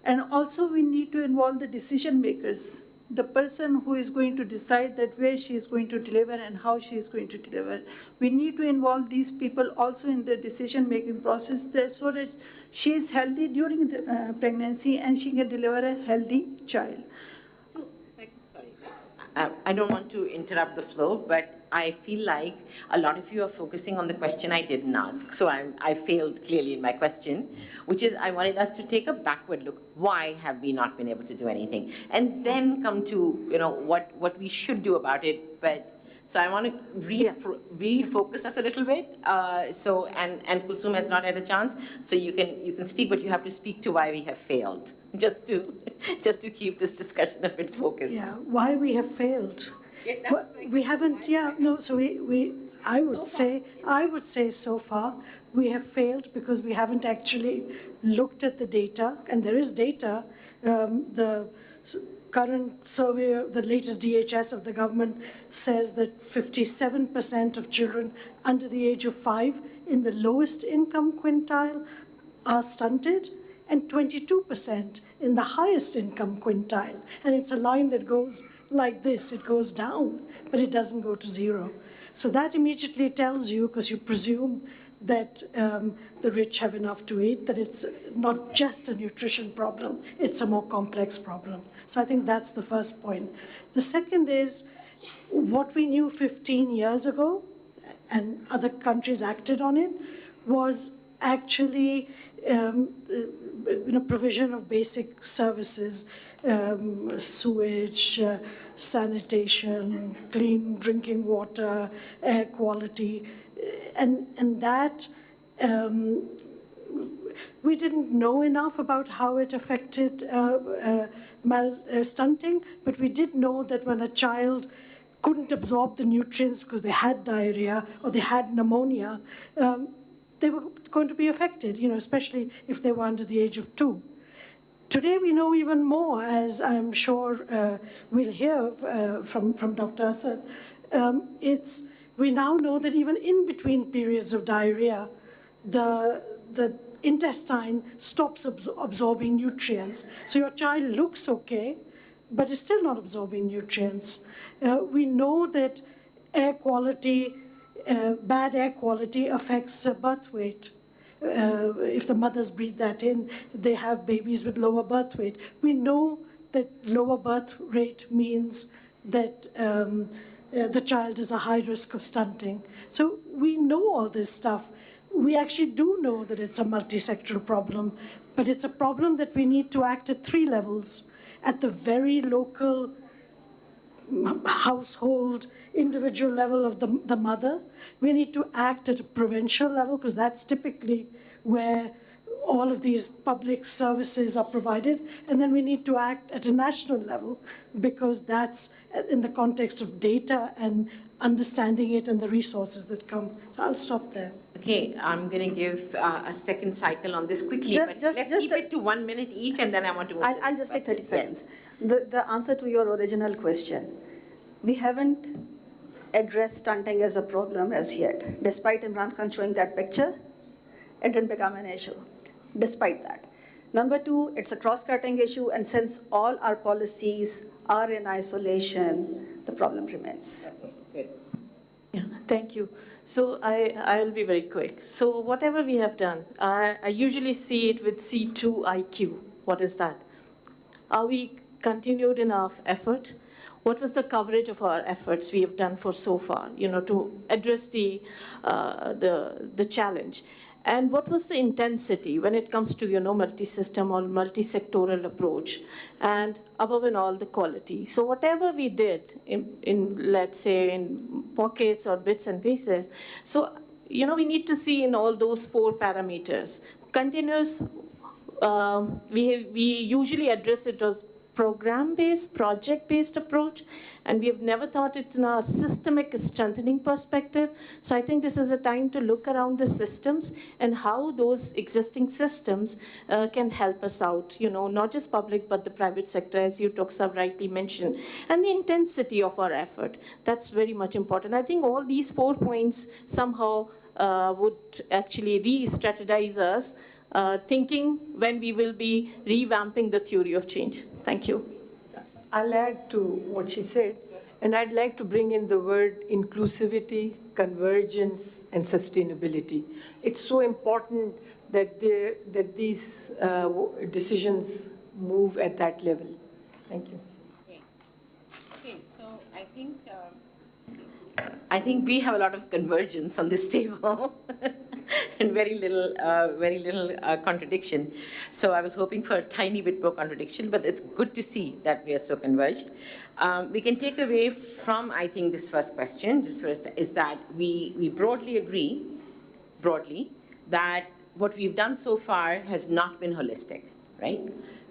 S15: And also we need to involve the decision makers, the person who is going to decide that where she is going to deliver and how she is going to deliver. We need to involve these people also in the decision-making process there so that she is healthy during the pregnancy and she can deliver a healthy child.
S8: I don't want to interrupt the flow, but I feel like a lot of you are focusing on the question I didn't ask. So I failed clearly in my question, which is I wanted us to take a backward look. Why have we not been able to do anything? And then come to, you know, what we should do about it. But so I want to refocus us a little bit. And Kulsum has not had a chance, so you can speak, but you have to speak to why we have failed, just to keep this discussion a bit focused.
S15: Yeah, why we have failed.
S8: Yes,
S15: we haven't. Yeah, no. So I would say so far we have failed because we haven't actually looked at the data, and there is data. The current survey, the latest DHS of the government, says that 57% of children under the age of 5 in the lowest income quintile are stunted, and 22% in the highest income quintile. And it's a line that goes like this. It goes down, but it doesn't go to zero. So that immediately tells you, because you presume that the rich have enough to eat, that it's not just a nutrition problem, it's a more complex problem. So I think that's the first point. The second is what we knew 15 years ago, and other countries acted on it, was actually provision of basic services, sewage, sanitation, clean drinking water, air quality, and that we didn't know enough about how it affected stunting, but we did know that when a child couldn't absorb the nutrients because they had diarrhea or they had pneumonia, they were going to be affected, especially if they were under the age of 2. Today we know even more, as I'm sure we'll hear from Dr. Asad. We now know that even in between periods of diarrhea, the intestine stops absorbing nutrients. So your child looks okay, but is still not absorbing nutrients. We know that air quality, bad air quality affects birth weight. If the mothers breathe that in, they have babies with lower birth weight. We know that lower birth rate means that the child is a high risk of stunting. So we know all this stuff. We actually do know that it's a multi-sectoral problem, but it's a problem that we need to act at 3 levels. At the very local household, individual level of the mother. We need to act at a provincial level, because that's typically where all of these public services are provided. And then we need to act at a national level, because that's in the context of data and understanding it and the resources that come. So I'll stop there.
S8: Okay, I'm going to give a second cycle on this quickly, but let's keep it to 1 minute each, and then I want to...
S13: I'll just take 30 seconds. The answer to your original question, we haven't addressed stunting as a problem as yet. Despite Imran Khan showing that picture, it didn't become an issue, despite that. Number 2, it's a cross-cutting issue, and since all our policies are in isolation, the problem remains.
S8: Okay, good.
S12: Yeah, thank you. So I'll be very quick. So whatever we have done, I usually see it with C2 IQ. What is that? Are we continued in our effort? What was the coverage of our efforts we have done for so far, to address the challenge? And what was the intensity when it comes to, multi-system or multi-sectoral approach? And above and all, the quality. So whatever we did in let's say, in pockets or bits and pieces, so, we need to see in all those 4 parameters. Continuous, we usually address it as program-based, project-based approach, and we have never thought it in a systemic strengthening perspective. So I think this is a time to look around the systems and how those existing systems can help us out, not just public, but the private sector, as you so rightly mentioned, and the intensity of our effort. That's very much important. I think all these 4 points somehow would actually re-strategize us, thinking when we will be revamping the theory of change. Thank you.
S11: I'll add to what she said, and I'd like to bring in the word inclusivity, convergence, and sustainability. It's so important that these decisions move at that level. Thank you.
S8: Okay, so I think we have a lot of convergence on this table. And very little contradiction. So I was hoping for a tiny bit more contradiction, but it's good to see that we are so converged. We can take away from, I think, this first question, just first, is that we broadly agree, that what we've done so far has not been holistic, right?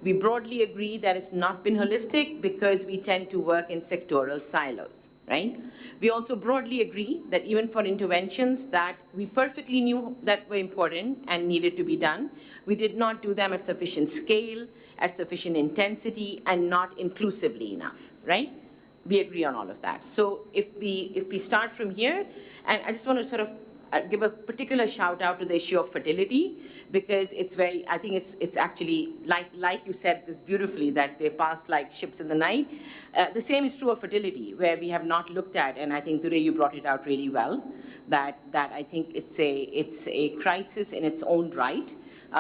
S8: We broadly agree that it's not been holistic because we tend to work in sectoral silos, right? We also broadly agree that even for interventions that we perfectly knew that were important and needed to be done, we did not do them at sufficient scale, at sufficient intensity, and not inclusively enough, right? We agree on all of that. So if we start from here, and I just want to sort of give a particular shout out to the issue of fertility, because I think it's actually, like you said this beautifully, that they pass like ships in the night. The same is true of fertility, where we have not looked at, and I think today you brought it out really well, that I think it's a crisis in its own right,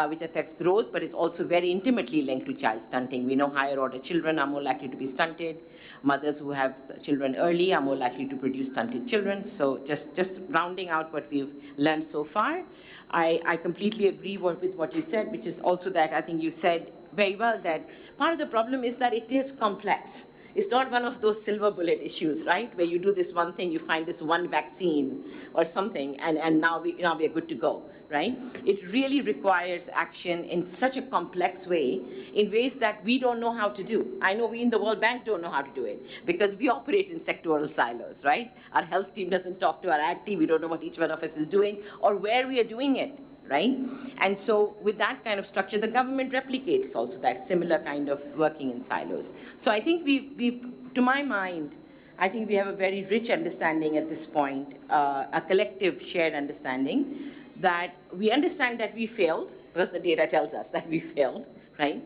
S8: which affects growth, but is also very intimately linked to child stunting. We know higher order children are more likely to be stunted. Mothers who have children early are more likely to produce stunted children. So just rounding out what we've learned so far, I completely agree with what you said, which is also that I think you said very well that part of the problem is that it is complex. It's not one of those silver bullet issues, right? Where you do this one thing, you find this one vaccine or something, and now we are good to go, right? It really requires action in such a complex way, in ways that we don't know how to do. I know we in the World Bank don't know how to do it, because we operate in sectoral silos, right? Our health team doesn't talk to our ag team, we don't know what each one of us is doing, or where we are doing it, right? And so with that kind of structure, the government replicates also that similar kind of working in silos. So I think we've, to my mind, I think we have a very rich understanding at this point, a collective shared understanding, that we understand that we failed, because the data tells us that we failed, right?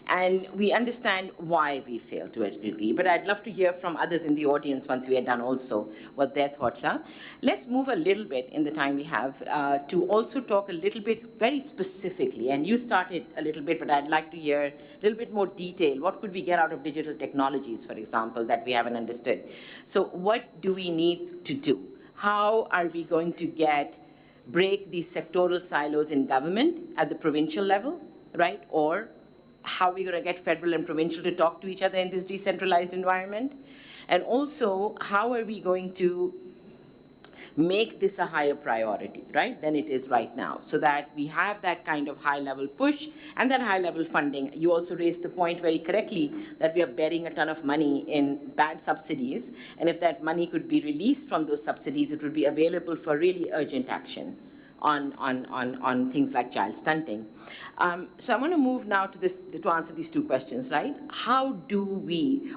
S8: And we understand why we failed to a degree. But I'd love to hear from others in the audience once we are done also what their thoughts are. Let's move a little bit in the time we have to also talk a little bit very specifically. And you started a little bit, but I'd like to hear a little bit more detail. What could we get out of digital technologies, for example, that we haven't understood? So what do we need to do? How are we going to break these sectoral silos in government at the provincial level, right? Or how are we going to get federal and provincial to talk to each other in this decentralized environment? And also, how are we going to make this a higher priority, right, than it is right now, so that we have that kind of high-level push and that high-level funding. You also raised the point very correctly that we are burying a ton of money in bad subsidies, and if that money could be released from those subsidies, it would be available for really urgent action on things like child stunting. So I want to move now to answer these two questions, right?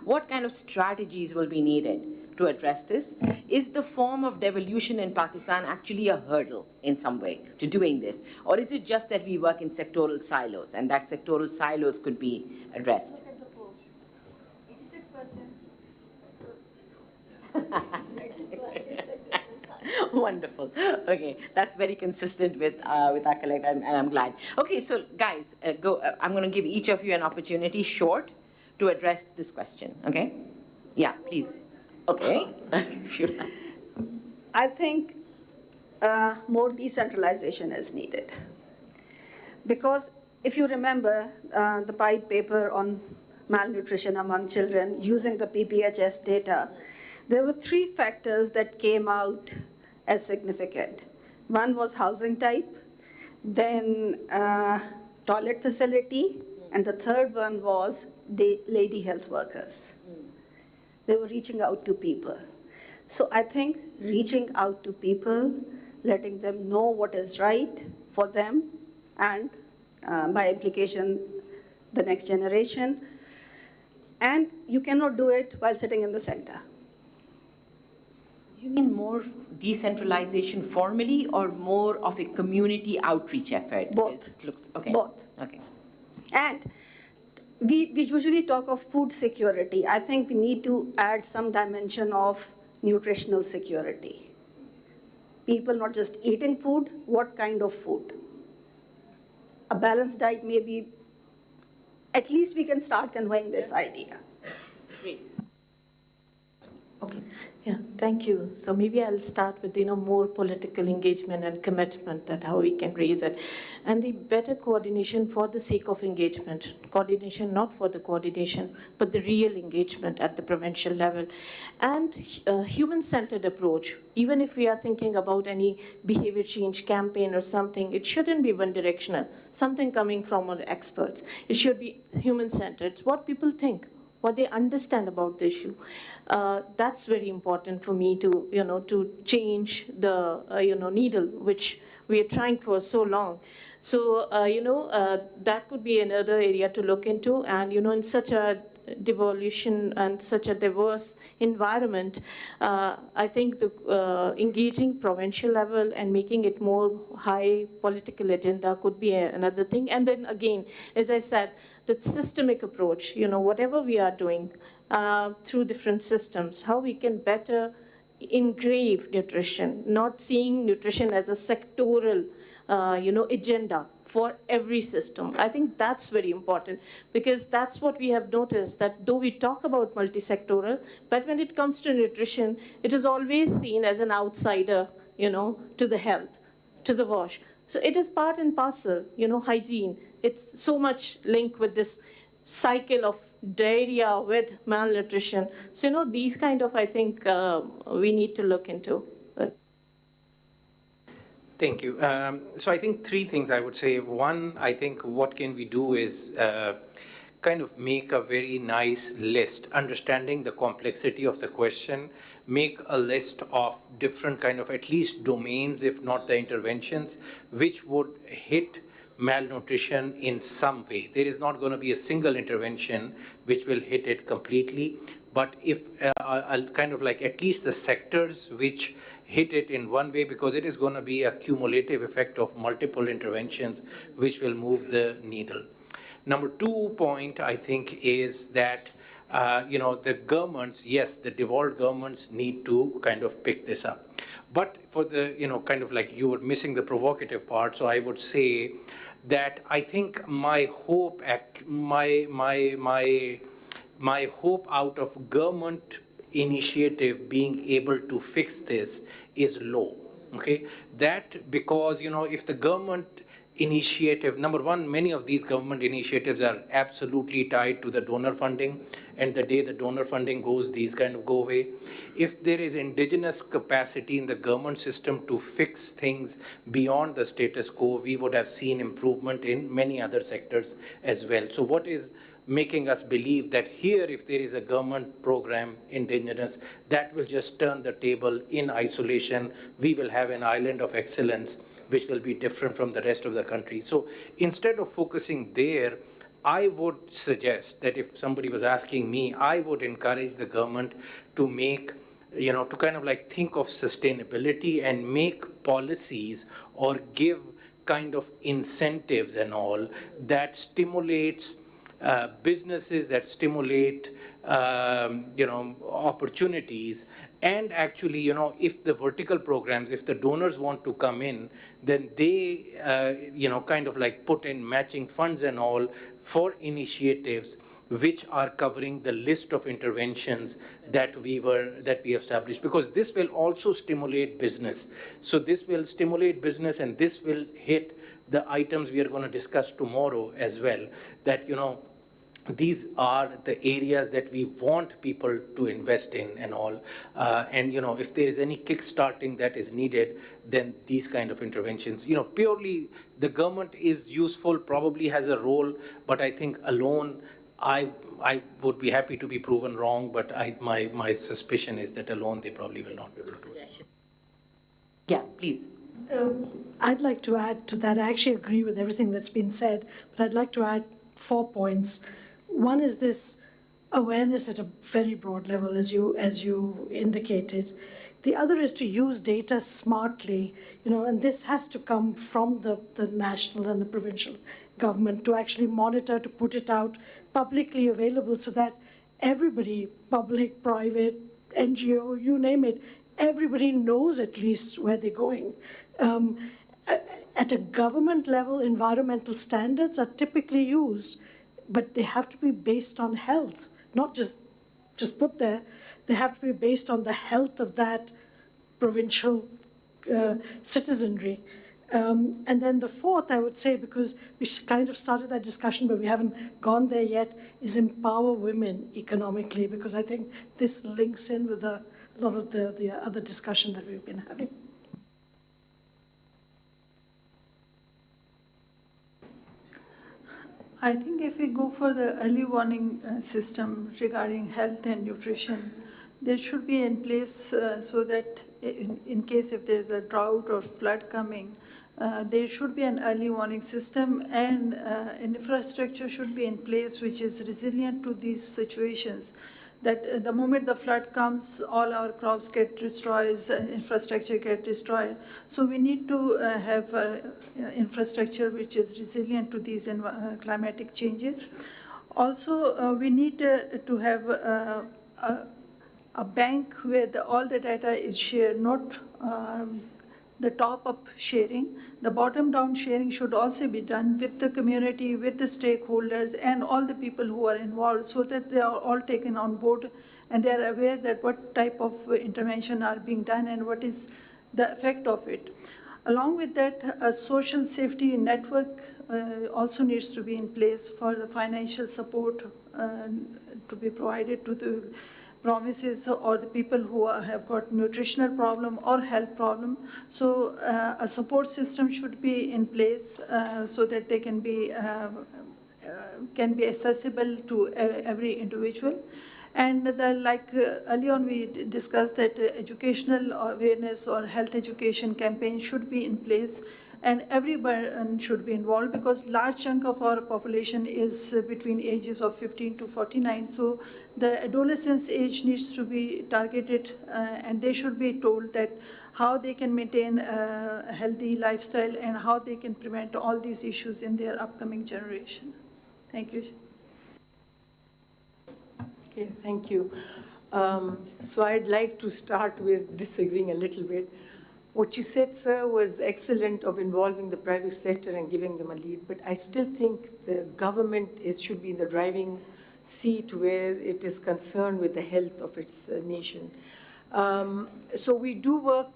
S8: What kind of strategies will be needed to address this? Is the form of devolution in Pakistan actually a hurdle in some way to doing this? Or is it just that we work in sectoral silos and that sectoral silos could be addressed?
S16: Look at the poll. 86%.
S8: Wonderful. Okay, that's very consistent with our collective, and I'm glad. Okay, so guys, I'm going to give each of you an opportunity, short, to address this question. Okay? Yeah, please. Okay.
S13: I think more decentralization is needed. Because if you remember the PIDE paper on malnutrition among children using the PPHS data, there were 3 factors that came out as significant. One was housing type, then toilet facility, and the third one was lady health workers. They were reaching out to people. So I think reaching out to people, letting them know what is right for them, and by implication, the next generation. And you cannot do it while sitting in the center.
S8: Do you mean more decentralization formally or more of a community outreach effort?
S13: Both.
S8: Okay.
S13: Both.
S8: Okay.
S13: And we usually talk of food security. I think we need to add some dimension of nutritional security. People not just eating food, what kind of food? A balanced diet may be, at least we can start conveying this idea.
S8: Great. Okay.
S12: Yeah, thank you. So maybe I'll start with more political engagement and commitment, that how we can raise it, and the better coordination for the sake of engagement. Coordination not for the coordination, but the real engagement at the provincial level, and human-centered approach. Even if we are thinking about any behavior change campaign or something, it shouldn't be one-directional. Something coming from our experts. It should be human-centered. It's what people think, what they understand about the issue. That's very important for me to, to change the, needle, which we are trying for so long. So, that could be another area to look into. And, in such a devolution and such a diverse environment, I think the engaging provincial level and making it more high political agenda could be another thing. And then again, as I said, the systemic approach, whatever we are doing through different systems, how we can better engrave nutrition, not seeing nutrition as a sectoral, agenda for every system. I think that's very important, because that's what we have noticed, that though we talk about multi-sectoral, but when it comes to nutrition, it is always seen as an outsider, to the health, to the wash. So it is part and parcel, hygiene. It's so much linked with this cycle of diarrhea with malnutrition. So, these kind of, I think, we need to look into.
S14: Thank you. So I think three things I would say. One, I think what can we do is kind of make a very nice list, understanding the complexity of the question, make a list of different kind of at least domains, if not the interventions, which would hit malnutrition in some way. There is not going to be a single intervention which will hit it completely, but if kind of like at least the sectors which hit it in one way, because it is going to be a cumulative effect of multiple interventions which will move the needle. Number 2 point, I think, is that the governments, yes, the devolved governments need to kind of pick this up. But for the, kind of like you were missing the provocative part, so I would say that I think my hope out of government initiative being able to fix this is low, okay? That because, if the government initiative, number one, many of these government initiatives are absolutely tied to the donor funding, and the day the donor funding goes, these kind of go away. If there is indigenous capacity in the government system to fix things beyond the status quo, we would have seen improvement in many other sectors as well. So what is making us believe that here, if there is a government program, indigenous, that will just turn the table in isolation. We will have an island of excellence, which will be different from the rest of the country. So instead of focusing there, I would suggest that if somebody was asking me, I would encourage the government to make, to kind of like think of sustainability and make policies or give kind of incentives and all that stimulates businesses, that stimulate, opportunities. And actually, if the vertical programs, if the donors want to come in, then they, kind of like put in matching funds and all for initiatives which are covering the list of interventions that we established, because this will also stimulate business. So this will stimulate business, and this will hit the items we are going to discuss tomorrow as well, that, these are the areas that we want people to invest in and all. And, if there is any kickstarting that is needed, then these kind of interventions, purely the government is useful, probably has a role, but I think alone, I I would be happy to be proven wrong, but my suspicion is that alone they probably will not be able to do it.
S9: Yeah, please.
S15: I'd like to add to that. I actually agree with everything that's been said, but I'd like to add 4 points. One is this awareness at a very broad level, as you indicated. The other is to use data smartly, and this has to come from the national and the provincial government to actually monitor, to put it out publicly available so that everybody, public, private, NGO, you name it, everybody knows at least where they're going. At a government level, environmental standards are typically used, but they have to be based on health, not just put there. They have to be based on the health of that provincial citizenry. And then the fourth, I would say, because we kind of started that discussion, but we haven't gone there yet, is empower women economically, because I think this links in with a lot of the other discussion that we've been having.
S16: I think if we go for the early warning system regarding health and nutrition, there should be in place so that in case if there's a drought or flood coming, there should be an early warning system, and infrastructure should be in place which is resilient to these situations. That the moment the flood comes, all our crops get destroyed, infrastructure get destroyed. So we need to have infrastructure which is resilient to these climatic changes. Also, we need to have a bank where all the data is shared, not the top-up sharing. The bottom-down sharing should also be done with the community, with the stakeholders, and all the people who are involved, so that they are all taken on board and they are aware that what type of intervention are being done and what is the effect of it. Along with that, a social safety network also needs to be in place for the financial support to be provided to the provinces or the people who have got nutritional problem or health problem. So a support system should be in place so that they can be accessible to every individual. And early on we discussed that educational awareness or health education campaign should be in place, and everyone should be involved, because large chunk of our population is between ages of 15 to 49. So the adolescence age needs to be targeted, and they should be told that how they can maintain a healthy lifestyle and how they can prevent all these issues in their upcoming generation. Thank you.
S11: Okay, thank you. So I'd like to start with disagreeing a little bit. What you said, sir, was excellent of involving the private sector and giving them a lead, but I still think the government should be in the driving seat where it is concerned with the health of its nation. So we do work,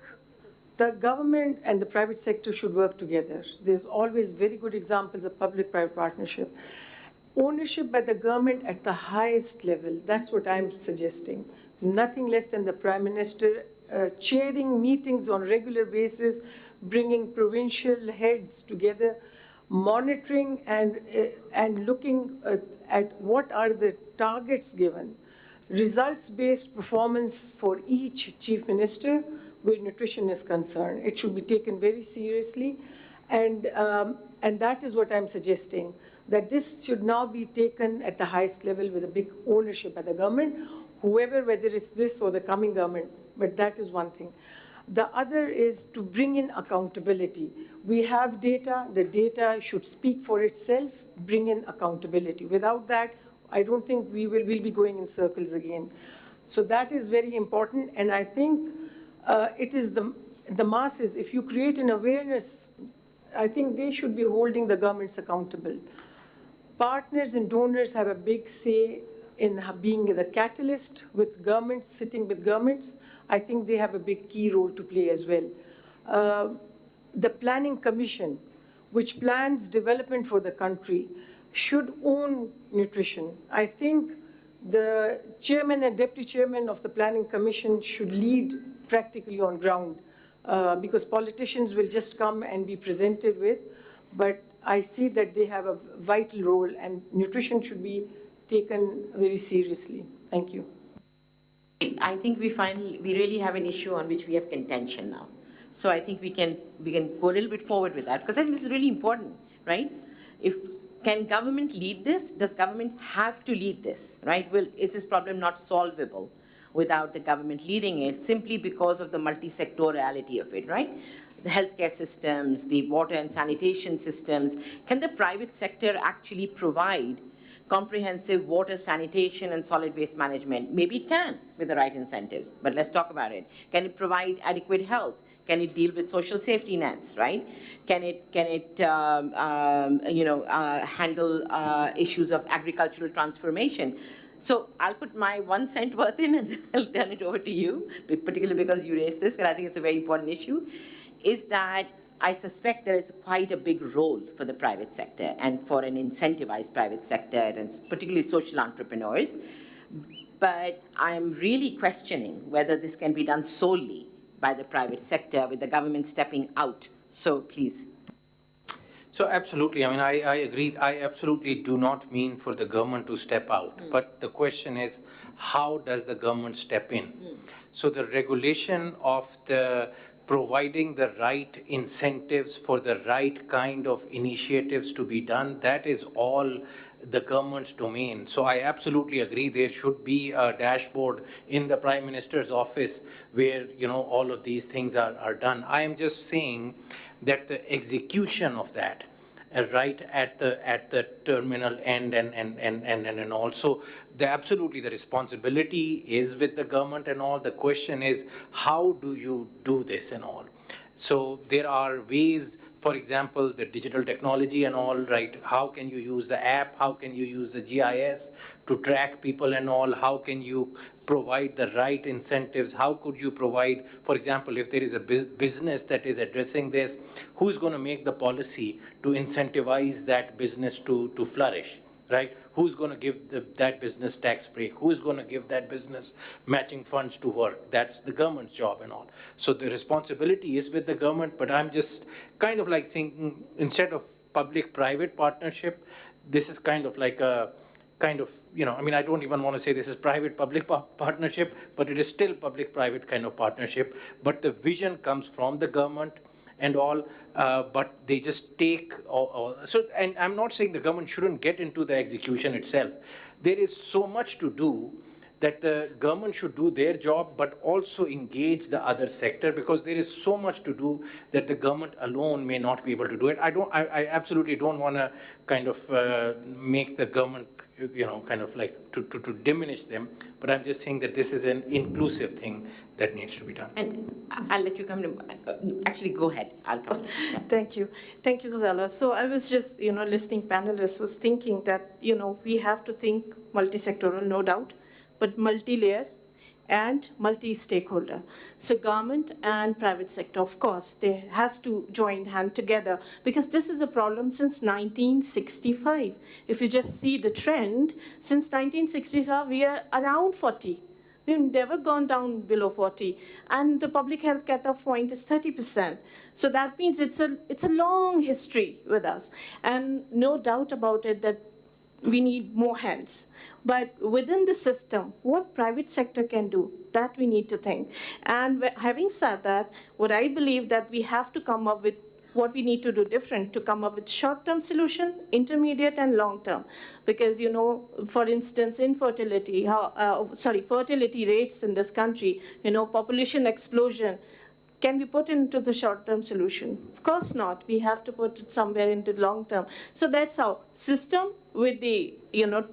S11: the government and the private sector should work together. There's always very good examples of public-private partnership. Ownership by the government at the highest level, that's what I'm suggesting. Nothing less than the Prime Minister chairing meetings on a regular basis, bringing provincial heads together, monitoring and looking at what are the targets given, results-based performance for each chief minister where nutrition is concerned. It should be taken very seriously, and that is what I'm suggesting, that this should now be taken at the highest level with a big ownership by the government, whoever, whether it's this or the coming government, but that is one thing. The other is to bring in accountability. We have data, the data should speak for itself, bring in accountability. Without that, I don't think we'll be going in circles again. So that is very important, and I think it is the masses. If you create an awareness, I think they should be holding the governments accountable. Partners and donors have a big say in being the catalyst with governments, sitting with governments. I think they have a big key role to play as well. The Planning Commission, which plans development for the country, should own nutrition. I think the chairman and deputy chairman of the Planning Commission should lead practically on ground, because politicians will just come and be presented with, but I see that they have a vital role, and nutrition should be taken very seriously. Thank you.
S8: I think we really have an issue on which we have contention now. So I think we can go a little bit forward with that, because I think this is really important, right? Can government lead this? Does government have to lead this, right? Is this problem not solvable without the government leading it, simply because of the multi-sectorality of it, right? The healthcare systems, the water and sanitation systems. Can the private sector actually provide comprehensive water, sanitation, and solid waste management? Maybe it can with the right incentives, but let's talk about it. Can it provide adequate health? Can it deal with social safety nets, right? Can it handle issues of agricultural transformation? So I'll put my 1 cent worth in and I'll turn it over to you, particularly because you raised this, and I think it's a very important issue, is that I suspect that it's quite a big role for the private sector and for an incentivized private sector, and particularly social entrepreneurs. But I'm really questioning whether this can be done solely by the private sector with the government stepping out. So please.
S14: So absolutely, I mean, I agree. I absolutely do not mean for the government to step out, but the question is, how does the government step in? So the regulation of providing the right incentives for the right kind of initiatives to be done, that is all the government's domain. So I absolutely agree there should be a dashboard in the Prime Minister's office where, all of these things are done. I am just saying that the execution of that, right at the terminal end, and also absolutely the responsibility is with the government and all. The question is, how do you do this and all? So there are ways, for example, the digital technology and all, right? How can you use the app? How can you use the GIS to track people and all? How can you provide the right incentives? How could you provide, for example, if there is a business that is addressing this, who's going to make the policy to incentivize that business to flourish, right? Who's going to give that business tax break? Who's going to give that business matching funds to work? That's the government's job and all. So the responsibility is with the government, but I'm just kind of like thinking, instead of public-private partnership, this is kind of like a I mean, I don't even want to say this is private-public partnership, but it is still public-private kind of partnership. But the vision comes from the government and all, but they just take, and I'm not saying the government shouldn't get into the execution itself. There is so much to do that the government should do their job, but also engage the other sector, because there is so much to do that the government alone may not be able to do it. I absolutely don't want to kind of make the government, kind of like to diminish them, but I'm just saying that this is an inclusive thing that needs to be done.
S8: And I'll let you come to, actually go ahead, I'll come. Yeah.
S12: Thank you, Ghazala. So I was just, listening panelists was thinking that, we have to think multi-sectoral, no doubt, but multi-layer and multi-stakeholder. So government and private sector, of course, they has to join hand together, because this is a problem since 1965. If you just see the trend, since 1965, we are around 40. We've never gone down below 40. And the public health cutoff point is 30%. So that means it's a long history with us. And no doubt about it that we need more hands. But within the system, what private sector can do, that we need to think. And having said that, what I believe that we have to come up with what we need to do different to come up with short-term solution, intermediate and long-term. Because, for instance, infertility, fertility rates in this country, population explosion, can be put into the short-term solution? Of course not. We have to put it somewhere into long-term. So that's how system with the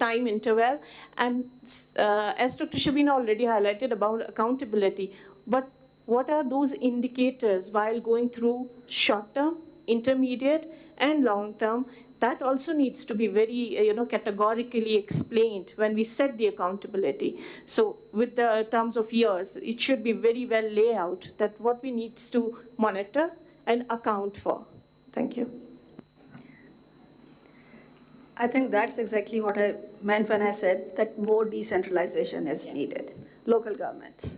S12: time interval, and as Dr. Shabina already highlighted about accountability. But what are those indicators while going through short-term, intermediate, and long-term? That also needs to be very, categorically explained when we set the accountability. So with the terms of years, it should be very well laid out that what we need to monitor and account for. Thank you.
S13: I think that's exactly what I meant when I said that more decentralization is needed. Local governments.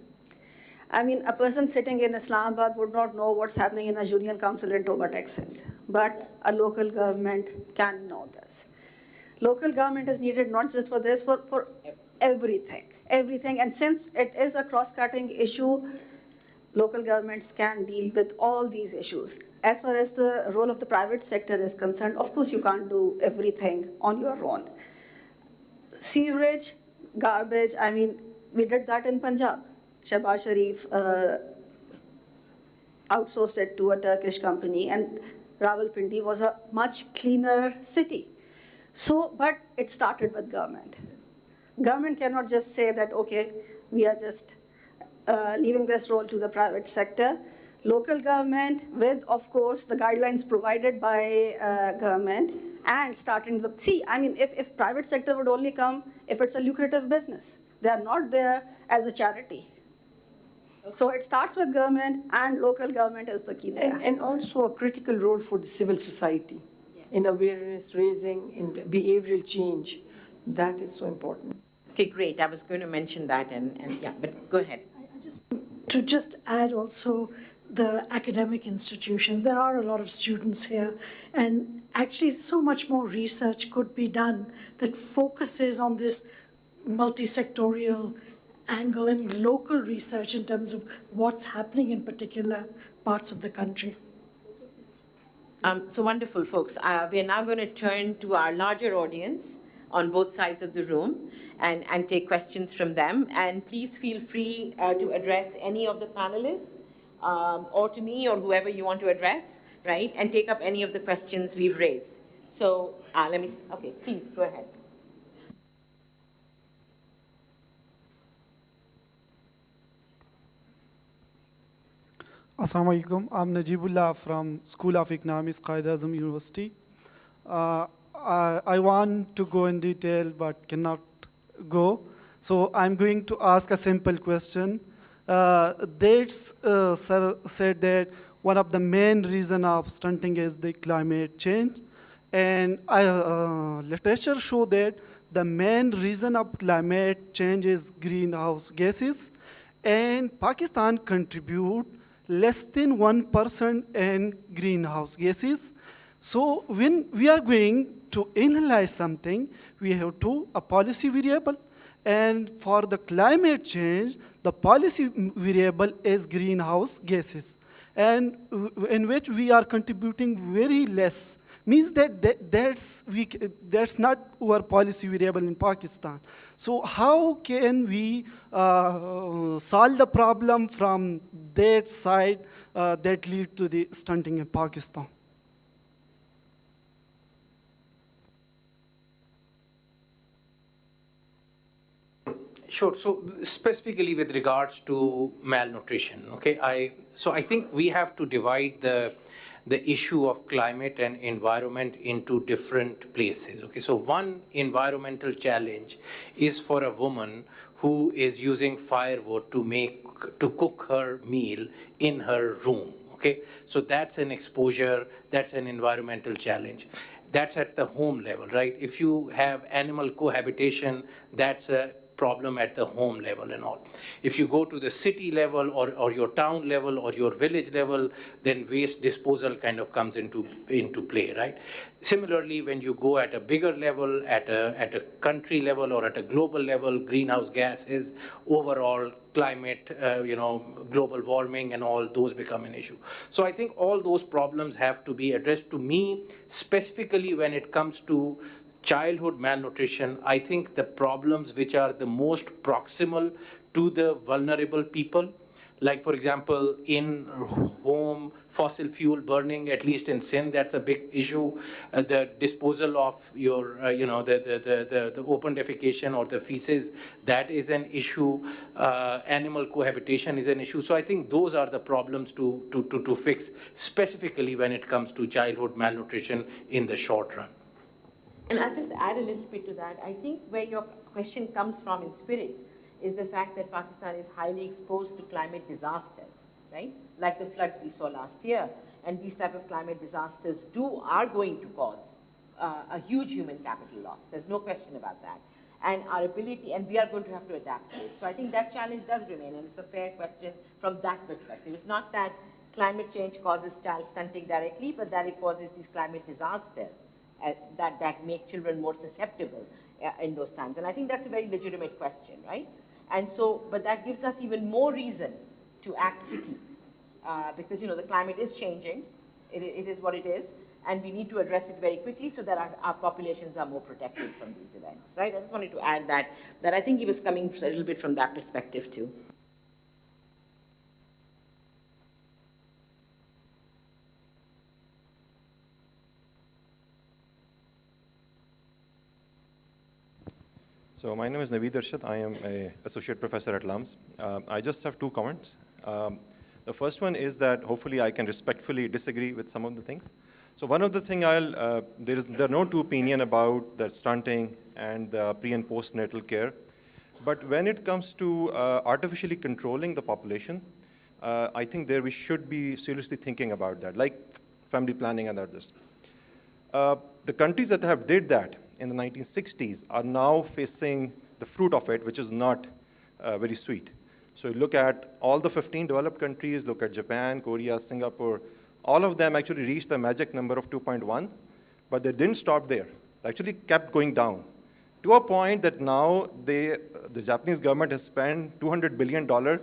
S13: I mean, a person sitting in Islamabad would not know what's happening in a union council in Toba, Texas, but a local government can know this. Local government is needed not just for this, for everything. And since it is a cross-cutting issue, local governments can deal with all these issues. As far as the role of the private sector is concerned, of course you can't do everything on your own. Sewerage, garbage, I mean, we did that in Punjab. Shahbaz Sharif outsourced it to a Turkish company, and Rawalpindi was a much cleaner city. So, but it started with government. Government cannot just say that, okay, we are just leaving this role to the private sector. Local government with, of course, the guidelines provided by government and starting the, see, I mean, if private sector would only come if it's a lucrative business. They are not there as a charity. So it starts with government, and local government is the key there.
S11: And also a critical role for the civil society in awareness raising, in behavioral change. That is so important.
S8: Okay, great. I was going to mention that, and yeah, but go ahead.
S15: To just add also the academic institutions, there are a lot of students here, and actually so much more research could be done that focuses on this multi-sectorial angle and local research in terms of what's happening in particular parts of the country.
S8: So wonderful, folks. We are now going to turn to our larger audience on both sides of the room and take questions from them. And please feel free to address any of the panelists or to me or whoever you want to address, right? And take up any of the questions we've raised. So okay, please go ahead.
S2: Assalamu alaikum. I'm Najibullah from School of Economics, Qaid-e-Azam University. I want to go in detail but cannot go. So I'm going to ask a simple question. Sir said that one of the main reasons of stunting is the climate change. And literature show that the main reason of climate change is greenhouse gases. And Pakistan contribute less than 1% in greenhouse gases. So when we are going to analyze something, we have a policy variable. And for the climate change, the policy variable is greenhouse gases, and in which we are contributing very less. Means that's not our policy variable in Pakistan. So how can we solve the problem from that side that lead to the stunting in Pakistan?
S14: Sure. So specifically with regards to malnutrition, okay, I think we have to divide the issue of climate and environment into different places. Okay, so one environmental challenge is for a woman who is using firewood to cook her meal in her room. Okay, so that's an exposure, that's an environmental challenge. That's at the home level, right? If you have animal cohabitation, that's a problem at the home level and all. If you go to the city level or your town level or your village level, then waste disposal kind of comes into play, right? Similarly, when you go at a bigger level, at a country level or at a global level, greenhouse gases, overall climate, global warming and all, those become an issue. So I think all those problems have to be addressed. To me, specifically when it comes to childhood malnutrition, I think the problems which are the most proximal to the vulnerable people, like for example, in home fossil fuel burning, at least in Sindh, that's a big issue. The disposal of your, the open defecation or the feces, that is an issue. Animal cohabitation is an issue. So I think those are the problems to fix, specifically when it comes to childhood malnutrition in the short run.
S8: And I'll just add a little bit to that. I think where your question comes from in spirit is the fact that Pakistan is highly exposed to climate disasters, right? Like the floods we saw last year. And these type of climate disasters are going to cause a huge human capital loss. There's no question about that. And our ability, and we are going to have to adapt to it. So I think that challenge does remain, and it's a fair question from that perspective. It's not that climate change causes child stunting directly, but that it causes these climate disasters that make children more susceptible in those times? And I think that's a very legitimate question, right? And so, but that gives us even more reason to act quickly, because the climate is changing. It is what it is, and we need to address it very quickly so that our populations are more protected from these events, right? I just wanted to add that I think he was coming a little bit from that perspective too.
S17: So my name is Naveed Arshad. I am an associate professor at LUMS. I just have 2 comments. The first one is that hopefully I can respectfully disagree with some of the things. So one of the things there are no 2 opinions about the stunting and the pre and postnatal care. But when it comes to artificially controlling the population, I think we should be seriously thinking about that, like family planning and others. The countries that have did that in the 1960s are now facing the fruit of it, which is not very sweet. So you look at all the 15 developed countries, look at Japan, Korea, Singapore, all of them actually reached the magic number of 2.1, but they didn't stop there. They actually kept going down to a point that now the Japanese government has spent $200 billion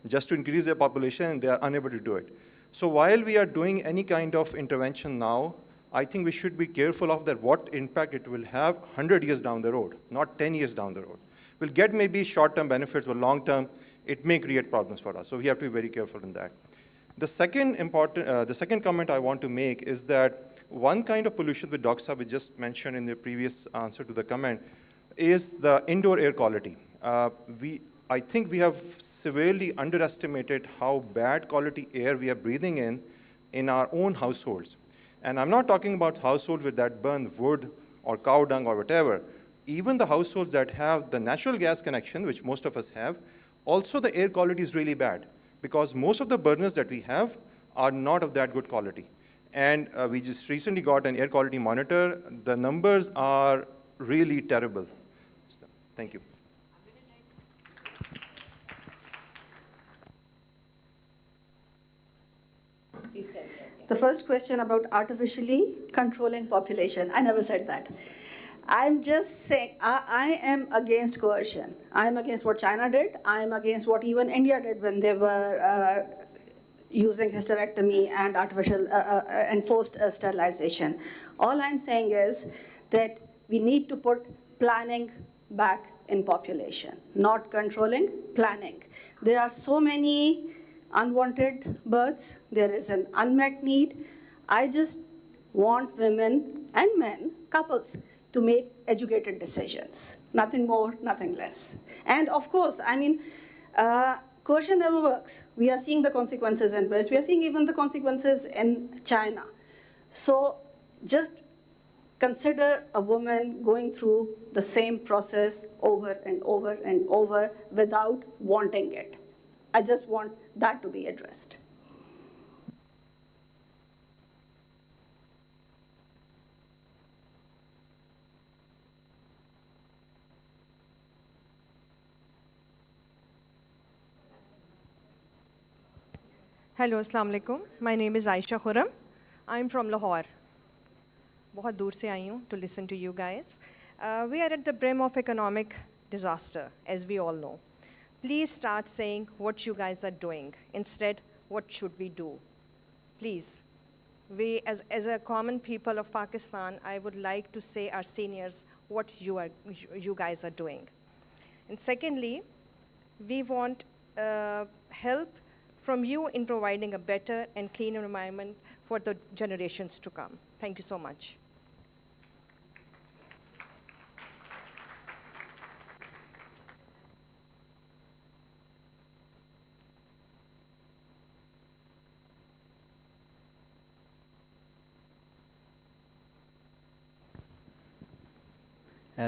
S17: just to increase their population, and they are unable to do it. So while we are doing any kind of intervention now, I think we should be careful of that, what impact it will have 100 years down the road, not 10 years down the road. We'll get maybe short-term benefits, but long-term, it may create problems for us. So we have to be very careful in that. The second comment I want to make is that one kind of pollution that Dr. Saab just mentioned in the previous answer to the comment is the indoor air quality. I think we have severely underestimated how bad quality air we are breathing in our own households. And I'm not talking about households that burn wood or cow dung or whatever. Even the households that have the natural gas connection, which most of us have, also the air quality is really bad because most of the burners that we have are not of that good quality. And we just recently got an air quality monitor. The numbers are really terrible. So, thank you.
S13: The first question about artificially controlling population, I never said that. I'm just saying, I am against coercion. I'm against what China did. I'm against what even India did when they were using hysterectomy and artificial enforced sterilization. All I'm saying is that we need to put planning back in population, not controlling, planning. There are so many unwanted births. There is an unmet need. I just want women and men, couples, to make educated decisions. Nothing more, nothing less. And of course, I mean, coercion never works. We are seeing the consequences in West. We are seeing even the consequences in China. So just consider a woman going through the same process over and over and over without wanting it. I just want that to be addressed.
S18: Hello, Assalamu alaikum. My name is Aisha Khurram. I'm from Lahore. बहुत दूर से आई हूँ to listen to you guys. We are at the brim of economic disaster, as we all know. Please start saying what you guys are doing. Instead, what should we do? Please. We, as a common people of Pakistan, I would like to say our seniors what you guys are doing. And secondly, we want help from you in providing a better and cleaner environment for the generations to come. Thank you so much.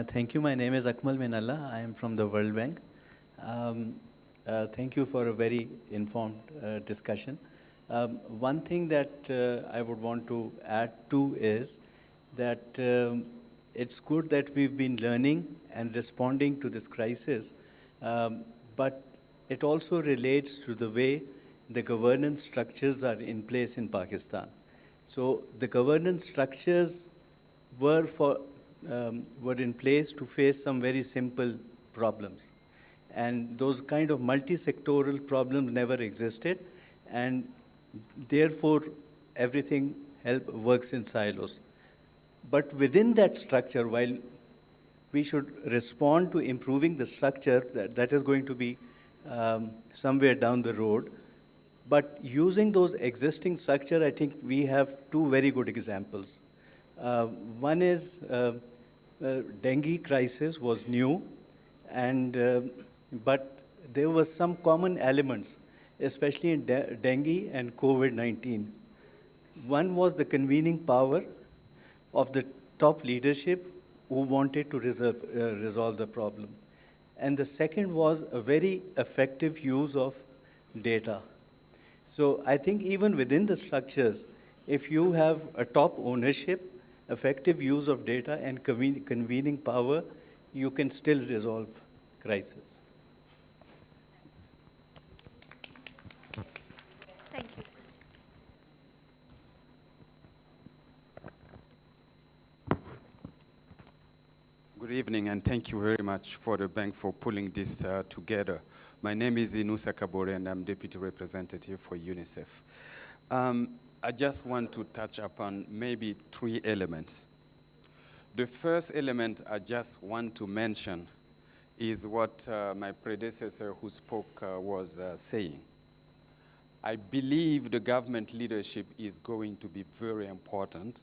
S19: Thank you. My name is Akmal Minalla. I am from the World Bank. Thank you for a very informed discussion. One thing that I would want to add to is that it's good that we've been learning and responding to this crisis, but it also relates to the way the governance structures are in place in Pakistan. So the governance structures were in place to face some very simple problems. And those kind of multi-sectoral problems never existed, and therefore everything works in silos. But within that structure, while we should respond to improving the structure, that is going to be somewhere down the road. But using those existing structure, I think we have two very good examples. One is dengue crisis was new, and but there was some common elements, especially in dengue and COVID-19. One was the convening power of the top leadership who wanted to resolve the problem. And the second was a very effective use of data. So I think even within the structures, if you have a top ownership, effective use of data, and convening power, you can still resolve crisis.
S3: Thank you.
S20: Good evening, and thank you very much for the bank for pulling this together. My name is Inusa Kabore, and I'm Deputy Representative for UNICEF. I just want to touch upon maybe three elements. The first element I just want to mention is what my predecessor who spoke was saying. I believe the government leadership is going to be very important.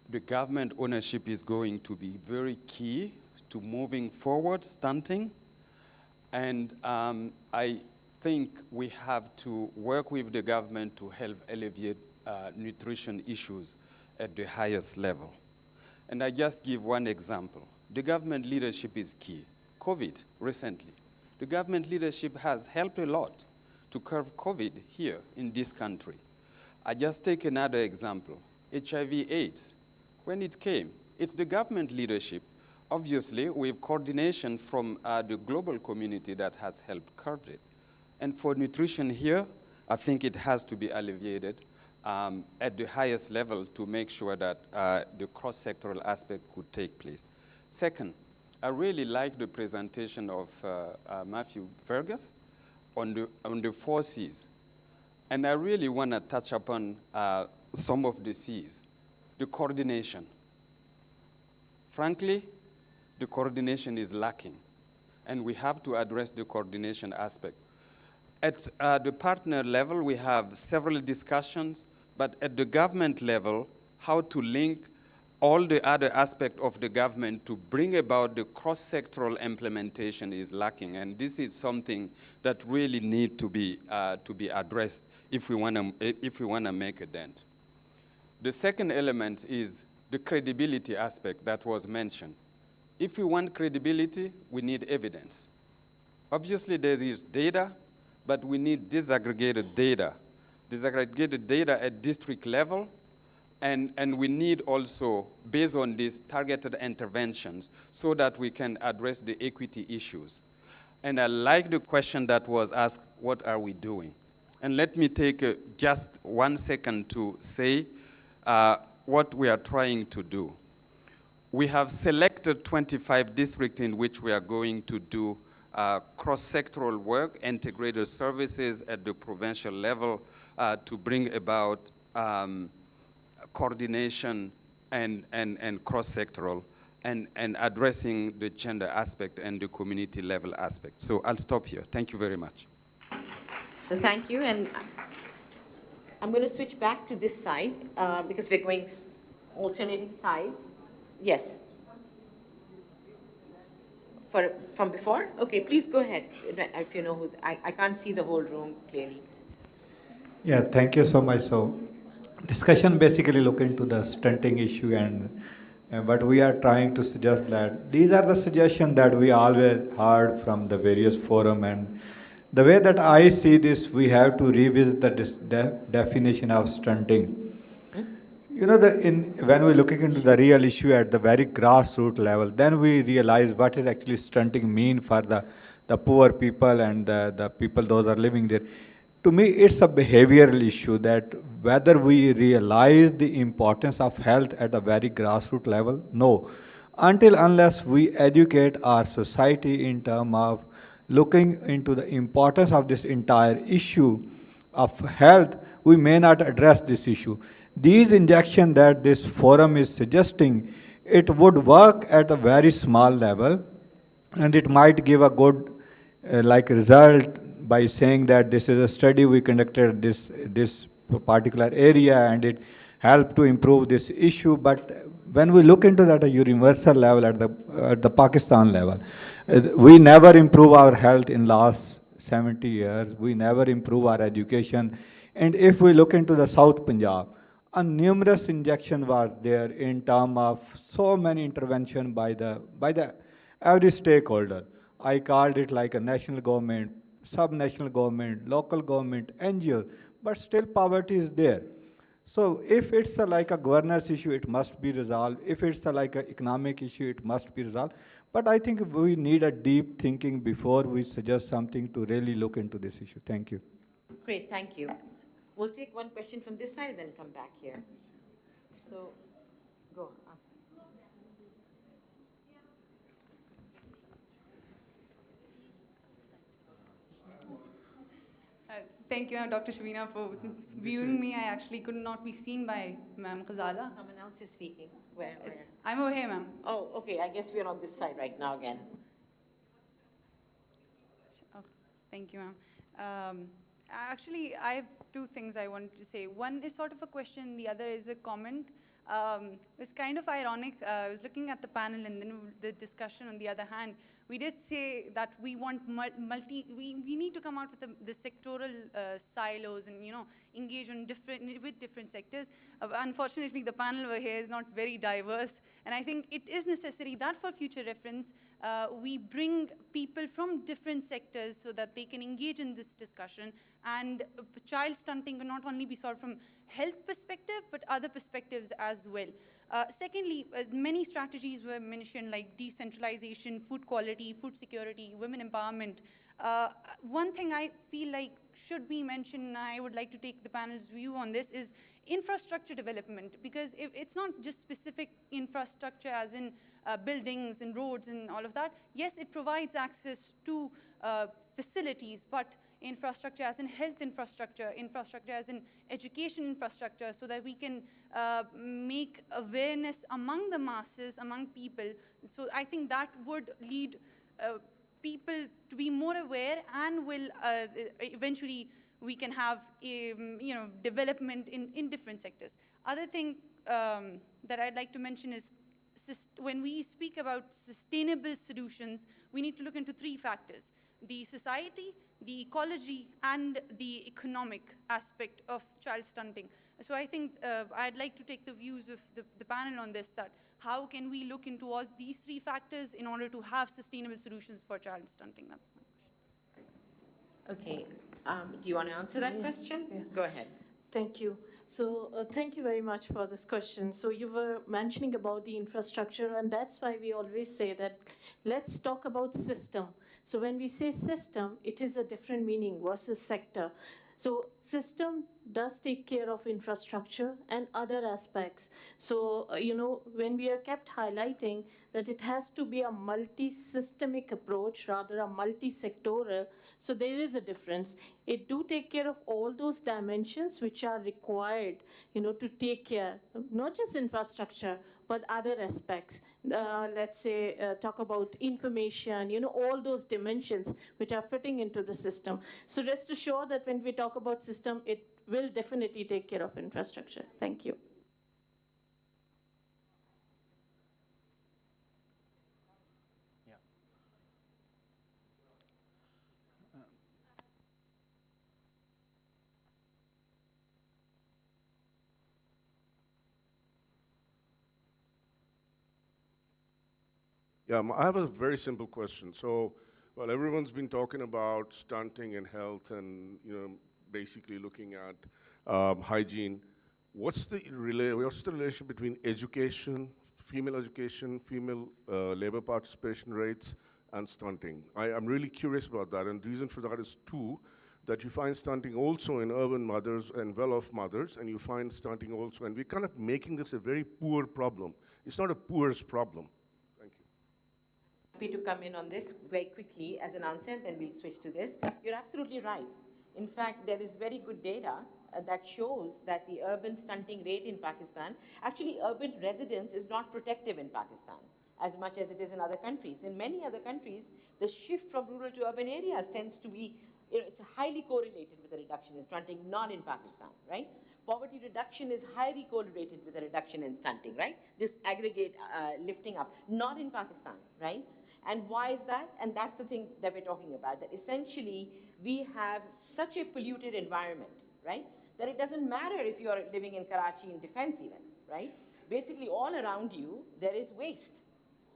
S20: The government ownership is going to be very key to moving forward stunting. And I think we have to work with the government to help alleviate nutrition issues at the highest level. And I just give one example. The government leadership is key. COVID, recently. The government leadership has helped a lot to curb COVID here in this country. I just take another example, HIV/AIDS. When it came, it's the government leadership, obviously with coordination from the global community that has helped curb it. And for nutrition here, I think it has to be alleviated at the highest level to make sure that the cross-sectoral aspect could take place. Second, I really like the presentation of Matthew Fergus on the 4 C's. And I really want to touch upon some of the C's. The coordination. Frankly, the coordination is lacking, and we have to address the coordination aspect. At the partner level, we have several discussions, but at the government level, how to link all the other aspects of the government to bring about the cross-sectoral implementation is lacking, and this is something that really needs to be addressed if we want to make a dent. The second element is the credibility aspect that was mentioned. If we want credibility, we need evidence. Obviously, there is data, but we need disaggregated data at district level, and we need also, based on these targeted interventions, so that we can address the equity issues. And I like the question that was asked, what are we doing? And let me take just 1 second to say what we are trying to do. We have selected 25 districts in which we are going to do cross-sectoral work, integrated services at the provincial level to bring about coordination and cross-sectoral and addressing the gender aspect and the community level aspect. So I'll stop here. Thank you very much.
S8: So thank you, and I'm going to switch back to this side because we're going alternating sides. Yes. From before? Okay, please go ahead. If you know who, I can't see the whole room clearly.
S21: Yeah, thank you so much. So discussion basically look into the stunting issue, and but we are trying to suggest that these are the suggestions that we always heard from the various forum, and the way that I see this, we have to revisit the definition of stunting. You know, when we're looking into the real issue at the very grassroots level, then we realize what is actually stunting mean for the poor people and the people those are living there. to me, it's a behavioral issue that whether we realize the importance of health at a very grassroots level, no. Unless we educate our society in terms of looking into the importance of this entire issue of health, we may not address this issue. These injections that this forum is suggesting, it would work at a very small level, and it might give a good result by saying that this is a study we conducted this particular area and it helped to improve this issue. But when we look into that at a universal level, at the Pakistan level, we never improve our health in last 70 years. We never improve our education. And if we look into the South Punjab, a numerous injection was there in terms of so many intervention by the every stakeholder. I called it like a national government, sub-national government, local government, NGO, but still poverty is there. So if it's like a governance issue, it must be resolved. If it's like an economic issue, it must be resolved. But I think we need a deep thinking before we suggest something to really look into this issue. Thank you.
S8: Great, thank you. We'll take one question from this side and then come back here. So, go. Ask.
S4: Thank you, Dr. Shavina, for viewing me. I actually could not be seen by Ma'am Ghazala.
S8: Someone else is speaking. Where?
S4: I'm over here, ma'am.
S8: Oh, okay. I guess we're on this side right now again.
S4: Oh, thank you, ma'am. Actually, I have two things I wanted to say. One is sort of a question, the other is a comment. It's kind of ironic. I was looking at the panel and then the discussion on the other hand. We did say that we want we need to come out with the sectoral silos and, engage on with different sectors. Unfortunately, the panel over here is not very diverse. And I think it is necessary that for future reference, we bring people from different sectors so that they can engage in this discussion. And child stunting will not only be solved from health perspective, but other perspectives as well. Secondly, many strategies were mentioned like decentralization, food quality, food security, women empowerment. One thing I feel like should be mentioned, and I would like to take the panel's view on this, is infrastructure development. Because if it's not just specific infrastructure as in buildings and roads and all of that. Yes, it provides access to facilities, but infrastructure as in health infrastructure, infrastructure as in education infrastructure, so that we can make awareness among the masses, among people. So I think that would lead people to be more aware and will eventually we can have development in different sectors. Other thing that I'd like to mention is when we speak about sustainable solutions, we need to look into three factors: the society, the ecology, and the economic aspect of child stunting. So I think I'd like to take the views of the panel on this, that how can we look into all these three factors in order to have sustainable solutions for child stunting? That's my question.
S8: Okay. Do you want to answer that question? Yeah. Go ahead.
S12: Thank you. So thank you very much for this question. So you were mentioning about the infrastructure, and that's why we always say that let's talk about system. So when we say system, it is a different meaning versus sector. So system does take care of infrastructure and other aspects. So, when we are kept highlighting that it has to be a multi-systemic approach, rather a multi-sectoral, so there is a difference. It do take care of all those dimensions which are required, to take care, not just infrastructure, but other aspects. Let's say, talk about information, all those dimensions which are fitting into the system. So rest assured that when we talk about system, it will definitely take care of infrastructure. Thank you.
S22: Yeah, I have a very simple question. So, well, everyone's been talking about stunting and health and, basically looking at hygiene. What's the relationship between education, female labor participation rates, and stunting? I'm really curious about that, and the reason for that is two. that you find stunting also in urban mothers and well-off mothers, and you find stunting also, and we're kind of making this a very poor problem. It's not a poorest problem. Thank you.
S8: Happy to come in on this very quickly as an answer, and then we'll switch to this. You're absolutely right. In fact, there is very good data that shows that the urban stunting rate in Pakistan, actually urban residence is not protective in Pakistan as much as it is in other countries. In many other countries, the shift from rural to urban areas tends to be, it's highly correlated with a reduction in stunting, not in Pakistan, right? Poverty reduction is highly correlated with a reduction in stunting, right? This aggregate lifting up, not in Pakistan, right? And why is that? And that's the thing that we're talking about, that essentially we have such a polluted environment, right? That it doesn't matter if you're living in Karachi in defense even, right? Basically all around you, there is waste.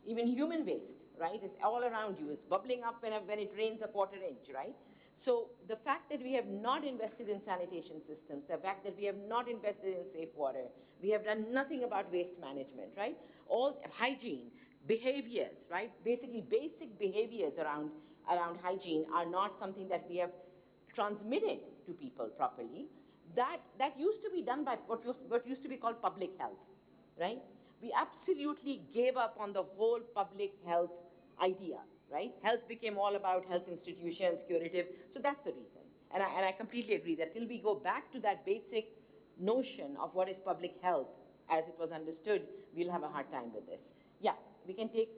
S8: Even human waste, right? It's all around you. It's bubbling up when it rains a quarter inch, right? So the fact that we have not invested in sanitation systems, the fact that we have not invested in safe water, we have done nothing about waste management, right? All hygiene, behaviors, right? Basically basic behaviors around hygiene are not something that we have transmitted to people properly. That used to be done by what used to be called public health, right? We absolutely gave up on the whole public health idea, right? Health became all about health institutions, curative, so that's the reason. And I completely agree that till we go back to that basic notion of what is public health as it was understood, we'll have a hard time with this. Yeah, we can take...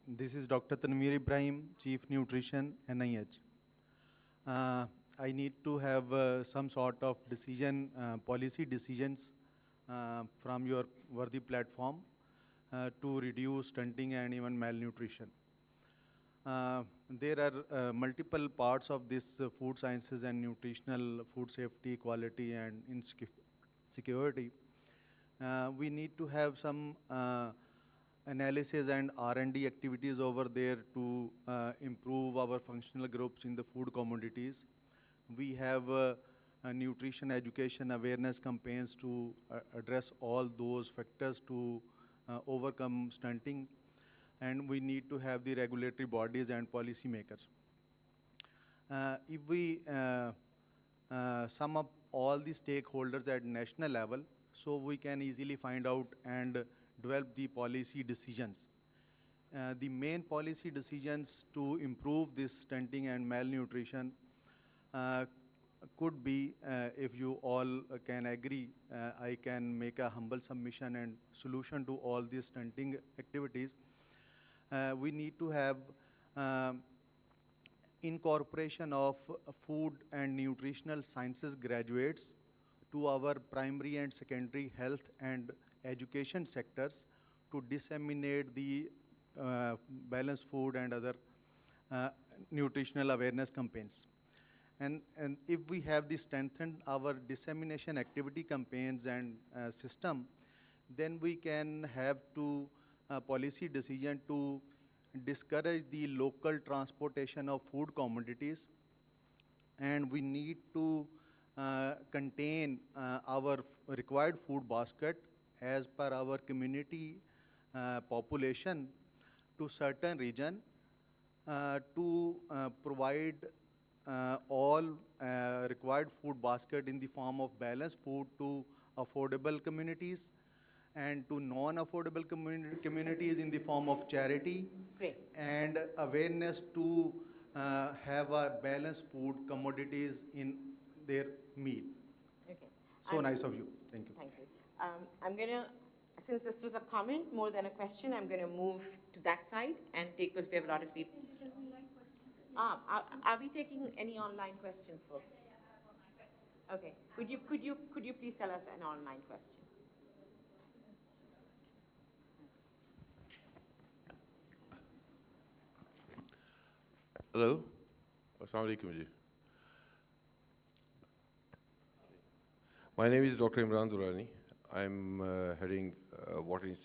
S1: This is Dr. Tanveer Ibrahim, Chief Nutrition, NIH. I need to have some sort of decision, policy decisions from your worthy platform to reduce stunting and even malnutrition. There are multiple parts of this food sciences and nutritional food safety, quality, and security. We need to have some analysis and R&D activities over there to improve our functional groups in the food commodities. We have nutrition education awareness campaigns to address all those factors to overcome stunting, and we need to have the regulatory bodies and policy makers. If we sum up all the stakeholders at national level, so we can easily find out and develop the policy decisions. The main policy decisions to improve this stunting and malnutrition could be, if you all can agree, I can make a humble submission and solution to all these stunting activities. We need to have incorporation of food and nutritional sciences graduates to our primary and secondary health and education sectors to disseminate the balanced food and other nutritional awareness campaigns. And if we have strengthened our dissemination activity campaigns and system, then we can have to policy decision to discourage the local transportation of food commodities, and we need to contain our required food basket as per our community population to certain region to provide all required food basket in the form of balanced food to affordable communities and to non-affordable communities in the form of charity.
S8: Great.
S1: And awareness to have a balanced food commodities in their meal.
S8: Okay.
S1: So nice of you. Thank you.
S8: Thank you. I'm going to, since this was a comment more than a question, I'm going to move to that side and take, because we have a lot of people. Are we taking any online questions, folks? Okay. Could you please tell us an online question?
S5: Hello. Assalamu alaikum ji. My name is Dr. Imran Durrani. I'm heading Water and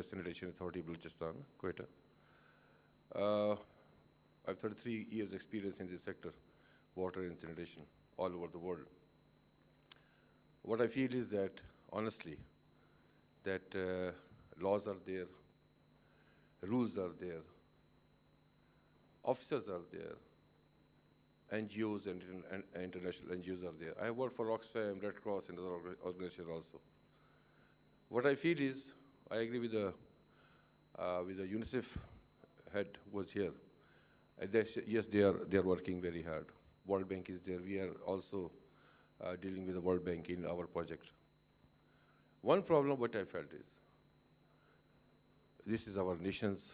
S5: Sanitation Authority, Balochistan, Quetta. I have 33 years experience in this sector, water and sanitation, all over the world. What I feel is that, honestly, that laws are there, rules are there, officers are there, NGOs and international NGOs are there. I work for Oxfam, Red Cross, and other organizations also. What I feel is, I agree with the UNICEF head was here. Yes, they are working very hard. World Bank is there. We are also dealing with the World Bank in our project. One problem what I felt is, this is our nation's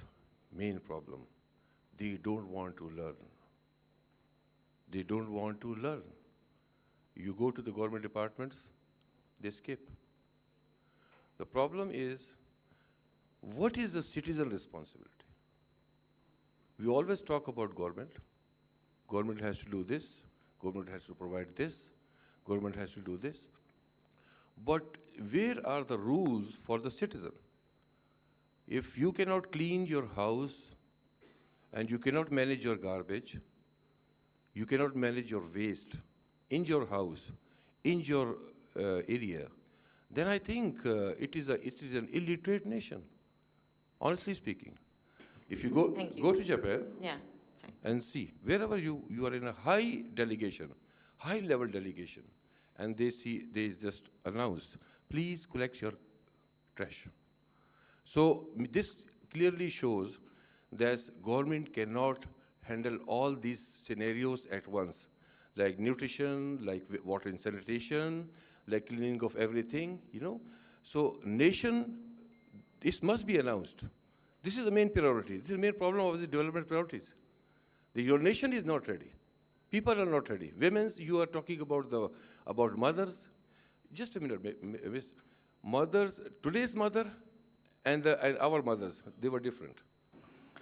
S5: main problem. They don't want to learn. They don't want to learn. You go to the government departments, they skip. The problem is, what is the citizen responsibility? We always talk about government. Government has to do this. Government has to provide this. Government has to do this. But where are the rules for the citizen? If you cannot clean your house and you cannot manage your garbage, you cannot manage your waste in your house, in your area, then I think it is an illiterate nation, honestly speaking. If you go to Japan and see, wherever you are in a high level delegation, and they just announce, please collect your trash. So this clearly shows that government cannot handle all these scenarios at once, like nutrition, like water and sanitation, like cleaning of everything, So nation, this must be announced. This is the main priority. This is the main problem of the development priorities. Your nation is not ready. People are not ready. Women's, you are talking about mothers. Just a minute, miss. Mothers, today's mother and our mothers, they were different.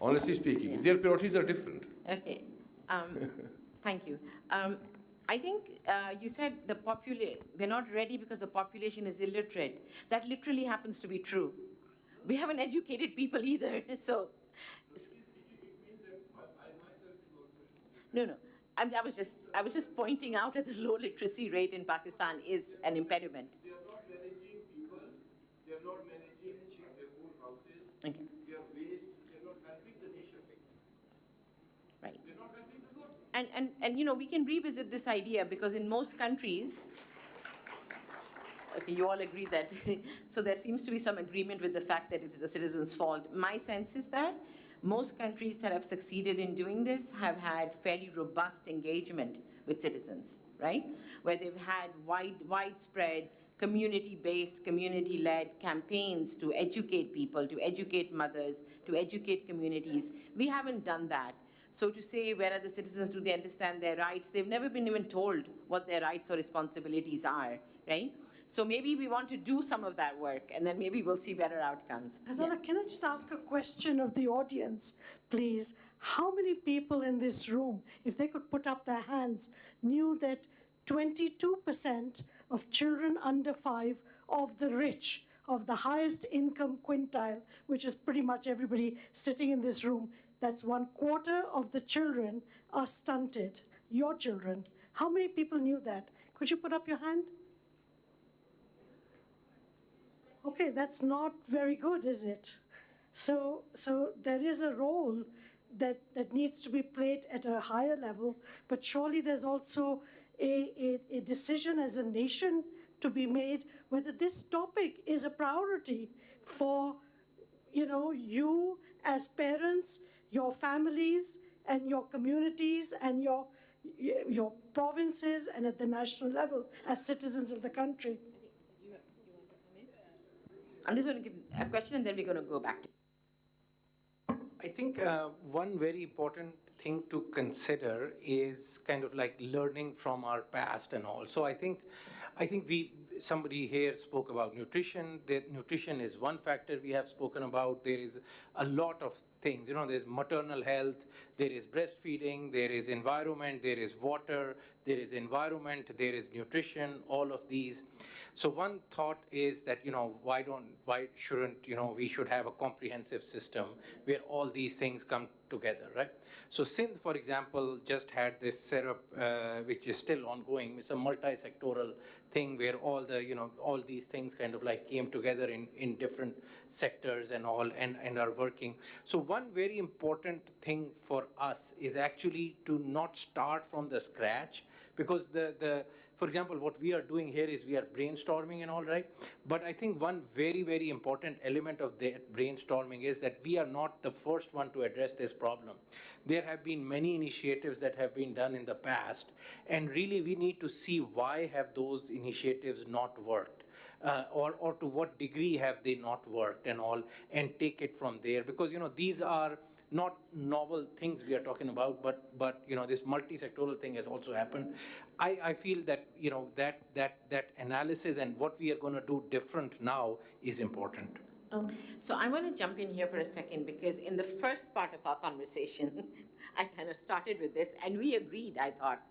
S5: Honestly speaking, their priorities are different.
S8: Okay. Thank you. I think you said we're not ready because the population is illiterate. That literally happens to be true. We haven't educated people either, so. No. I was just pointing out that the low literacy rate in Pakistan is an impediment.
S5: They are not managing people. They are not managing their own houses.
S8: Okay.
S5: They are waste. They are not helping the nation.
S8: Right.
S5: They are not helping the government.
S8: And we can revisit this idea because in most countries, okay, you all agree that, so there seems to be some agreement with the fact that it is the citizens' fault. My sense is that most countries that have succeeded in doing this have had fairly robust engagement with citizens, right? Where they've had widespread community-based, community-led campaigns to educate people, to educate mothers, to educate communities. We haven't done that. So to say, where are the citizens, do they understand their rights? They've never been even told what their rights or responsibilities are, right? So maybe we want to do some of that work, and then maybe we'll see better outcomes.
S15: Ghazala, can I just ask a question of the audience, please? How many people in this room, if they could put up their hands, knew that 22% of children under 5 of the rich, of the highest income quintile, which is pretty much everybody sitting in this room, that's 1/4 of the children are stunted, your children. How many people knew that? Could you put up your hand? Okay, that's not very good, is it? So there is a role that needs to be played at a higher level, but surely there's also a decision as a nation to be made whether this topic is a priority for, you as parents, your families, and your communities, and your provinces, and at the national level as citizens of the country.
S8: I'm just going to give a question and then we're going to go back to.
S14: I think one very important thing to consider is kind of like learning from our past and all. So I think somebody here spoke about nutrition. That nutrition is one factor we have spoken about. There is a lot of things. There's maternal health, there is breastfeeding, there is environment, there is water, there is environment, there is nutrition, all of these. So one thought is that, why shouldn't, we should have a comprehensive system where all these things come together, right? So Sindh, for example, just had this setup, which is still ongoing. It's a multi-sectoral thing where all these things kind of like came together in different sectors and all, and are working. So one very important thing for us is actually to not start from the scratch, because for example, what we are doing here is we are brainstorming and all, right? But I think one very, very important element of that brainstorming is that we are not the first one to address this problem. There have been many initiatives that have been done in the past, and really we need to see why have those initiatives not worked. Or to what degree have they not worked and all, and take it from there. Because, these are not novel things we are talking about, but this multi-sectoral thing has also happened. I feel that, that analysis and what we are going to do different now is important.
S8: So I want to jump in here for a second, because in the first part of our conversation, I kind of started with this, and we agreed, I thought,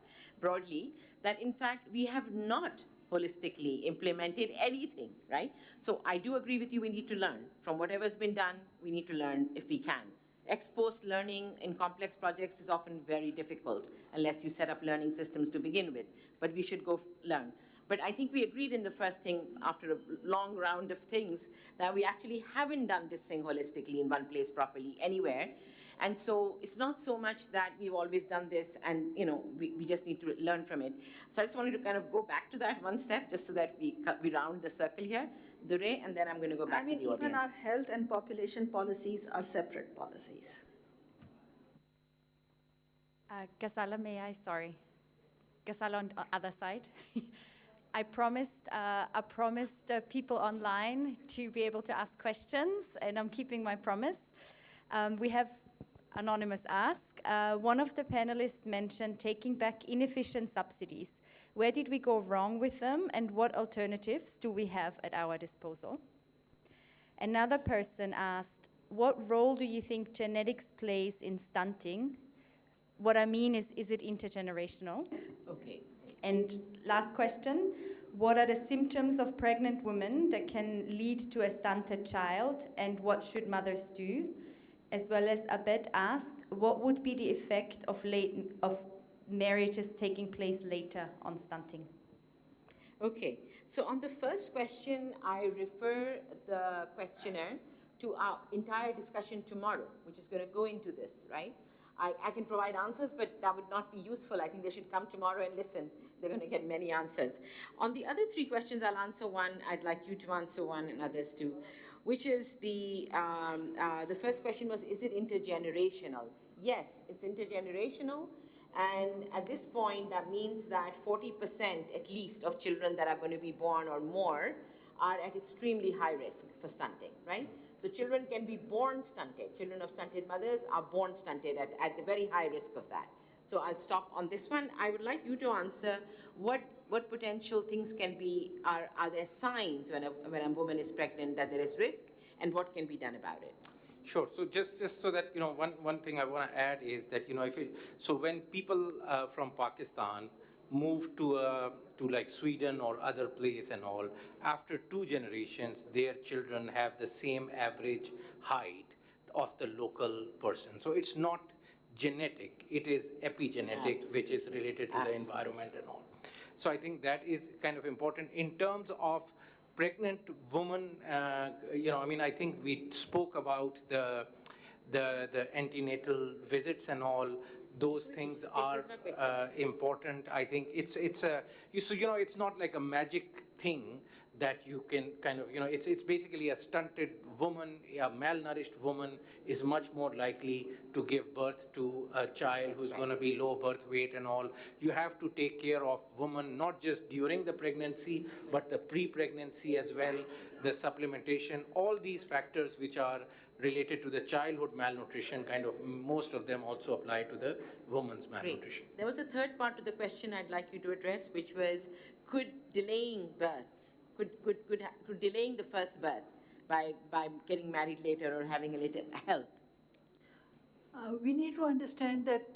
S8: broadly, that in fact we have not holistically implemented anything, right? So I do agree with you, we need to learn. From whatever's been done, we need to learn if we can. Ex-post learning in complex projects is often very difficult unless you set up learning systems to begin with, but we should go learn. But I think we agreed in the first thing, after a long round of things, that we actually haven't done this thing holistically in one place properly anywhere. And so it's not so much that we've always done this and, we just need to learn from it. So I just wanted to kind of go back to that one step, just so that we round the circle here, Dure, and then I'm going to go back to the audience.
S13: Even our health and population policies are separate policies.
S6: Ghazala, may I? Sorry. Ghazala on the other side. I promised people online to be able to ask questions, and I'm keeping my promise. We have Anonymous ask. One of the panelists mentioned taking back inefficient subsidies. Where did we go wrong with them, and what alternatives do we have at our disposal? Another person asked, what role do you think genetics plays in stunting? What I mean is it intergenerational?
S8: Okay.
S6: And last question, what are the symptoms of pregnant women that can lead to a stunted child, and what should mothers do? As well as Abed asked, what would be the effect of marriages taking place later on stunting?
S8: Okay, so on the first question, I refer the questioner to our entire discussion tomorrow, which is going to go into this, right? I can provide answers, but that would not be useful. I think they should come tomorrow and listen. They're going to get many answers. On the other three questions, I'll answer one. I'd like you to answer one, and others too, which is the first question was, is it intergenerational? Yes, it's intergenerational. And at this point, that means that 40% at least of children that are going to be born or more are at extremely high risk for stunting, right? So children can be born stunted. Children of stunted mothers are born stunted at the very high risk of that. So I'll stop on this one. I would like you to answer what potential things can be, are there signs when a woman is pregnant that there is risk, and what can be done about it?
S14: Sure. So just so that, one thing I want to add is that, so when people from Pakistan move to like Sweden or other place and all, after 2 generations, their children have the same average height of the local person. So it's not genetic, it is epigenetic. Absolutely. Which is related to Absolutely. The environment and all. So I think that is kind of important. In terms of pregnant woman, I think we spoke about the antenatal visits and all. Those things are important. I think it's not like a magic thing that you can kind of, it's basically a stunted woman, a malnourished woman is much more likely to give birth to a child who's going to be low birth weight and all. You have to take care of women, not just during the pregnancy, but the pre-pregnancy as well, the supplementation, all these factors which are related to the childhood malnutrition, kind of most of them also apply to the woman's malnutrition.
S8: Great. There was a third part to the question I'd like you to address, which was, could delaying births, could delaying the first birth by getting married later or having a little help?
S16: We need to understand that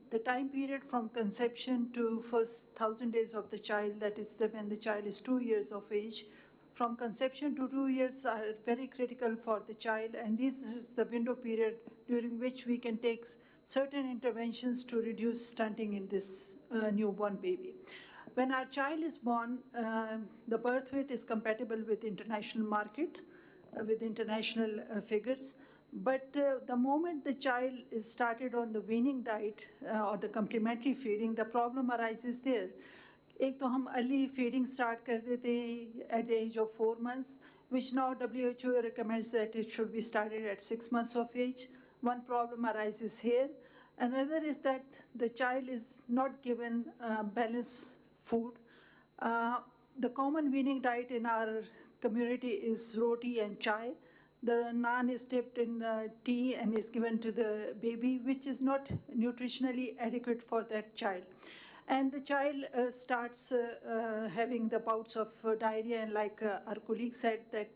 S16: the time period from conception to first 1,000 days of the child, that is when the child is 2 years of age, from conception to 2 years are very critical for the child, and this is the window period during which we can take certain interventions to reduce stunting in this newborn baby. When our child is born, the birth weight is compatible with international market, with international figures. But the moment the child is started on the weaning diet or the complementary feeding, the problem arises there. एक तो हम early feeding start कर देते हैं at the age of 4 months, which now WHO recommends that it should be started at 6 months of age. One problem arises here. Another is that the child is not given balanced food. The common weaning diet in our community is roti and chai. The naan is dipped in tea and is given to the baby, which is not nutritionally adequate for that child. And the child starts having the bouts of diarrhea, and like our colleague said, that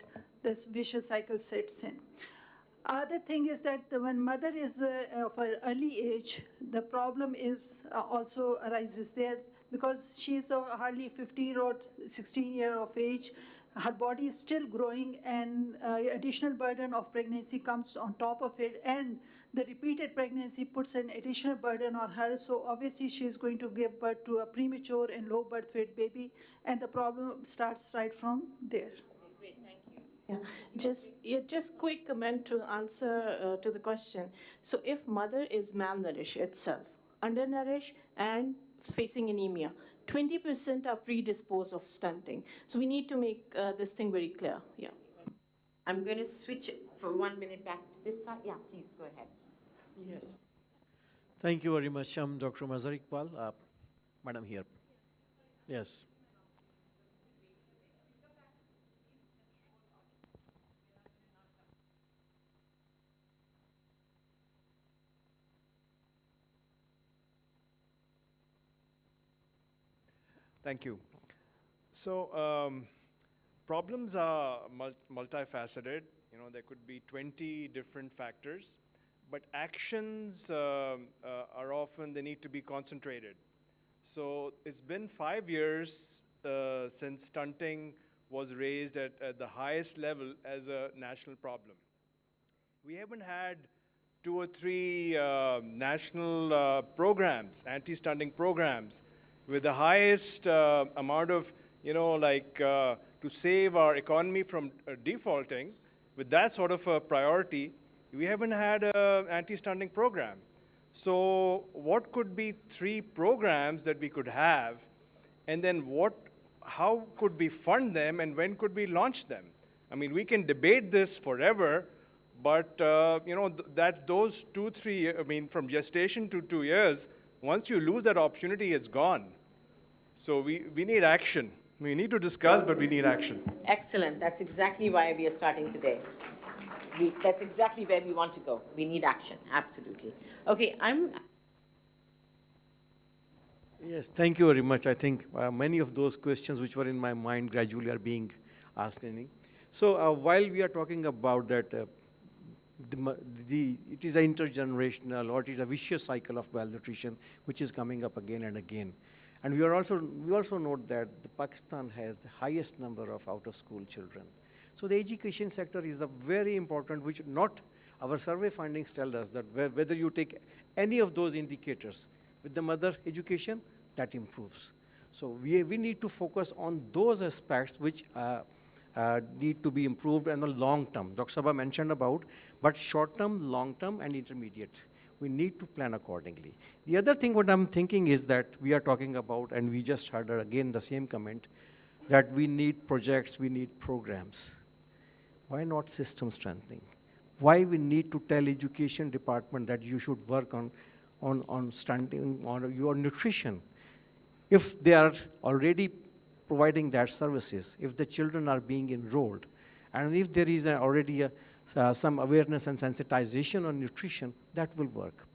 S16: this vicious cycle sets in. Other thing is that when mother is of an early age, the problem is also arises there because she's hardly 15 or 16 years of age. Her body is still growing, and additional burden of pregnancy comes on top of it, and the repeated pregnancy puts an additional burden on her. So obviously she is going to give birth to a premature and low birth weight baby, and the problem starts right from there.
S12: Great, thank you. Just quick comment to answer to the question. So if mother is malnourished itself, undernourished, and facing anemia, 20% are predisposed of stunting. So we need to make this thing very clear. Yeah.
S8: I'm going to switch for 1 minute back to this side. Yeah, please go ahead.
S7: Yes. Thank you very much. I'm Dr. Mazhar Iqbal. Madam here. Yes.
S10: Thank you. So problems are multifaceted. You know, there could be 20 different factors, but actions are often, they need to be concentrated. So it's been 5 years since stunting was raised at the highest level as a national problem. We haven't had 2 or 3 national programs, anti-stunting programs, with the highest amount of, to save our economy from defaulting, with that sort of a priority, we haven't had an anti-stunting program. So what could be 3 programs that we could have, and then how could we fund them, and when could we launch them? I mean, we can debate this forever, but those 2, 3, from gestation to 2 years, once you lose that opportunity, it's gone. So we need action. We need to discuss, but we need action.
S8: Excellent. That's exactly why we are starting today. That's exactly where we want to go. We need action, absolutely. Okay,
S7: Yes, thank you very much. I think many of those questions which were in my mind gradually are being asked. So while we are talking about that, it is an intergenerational, or it is a vicious cycle of malnutrition which is coming up again and again. And we also note that Pakistan has the highest number of out-of-school children. So the education sector is a very important, which our survey findings tell us that whether you take any of those indicators, with the mother education, that improves. So we need to focus on those aspects which need to be improved in the long term. Dr. Sabha mentioned about, but short term, long term, and intermediate. We need to plan accordingly. The other thing what I'm thinking is that we are talking about, and we just heard again the same comment, that we need projects, we need programs. Why not system strengthening? Why we need to tell education department that you should work on stunting, on your nutrition? If they are already providing that services, if the children are being enrolled, and if there is already some awareness and sensitization on nutrition, that will work.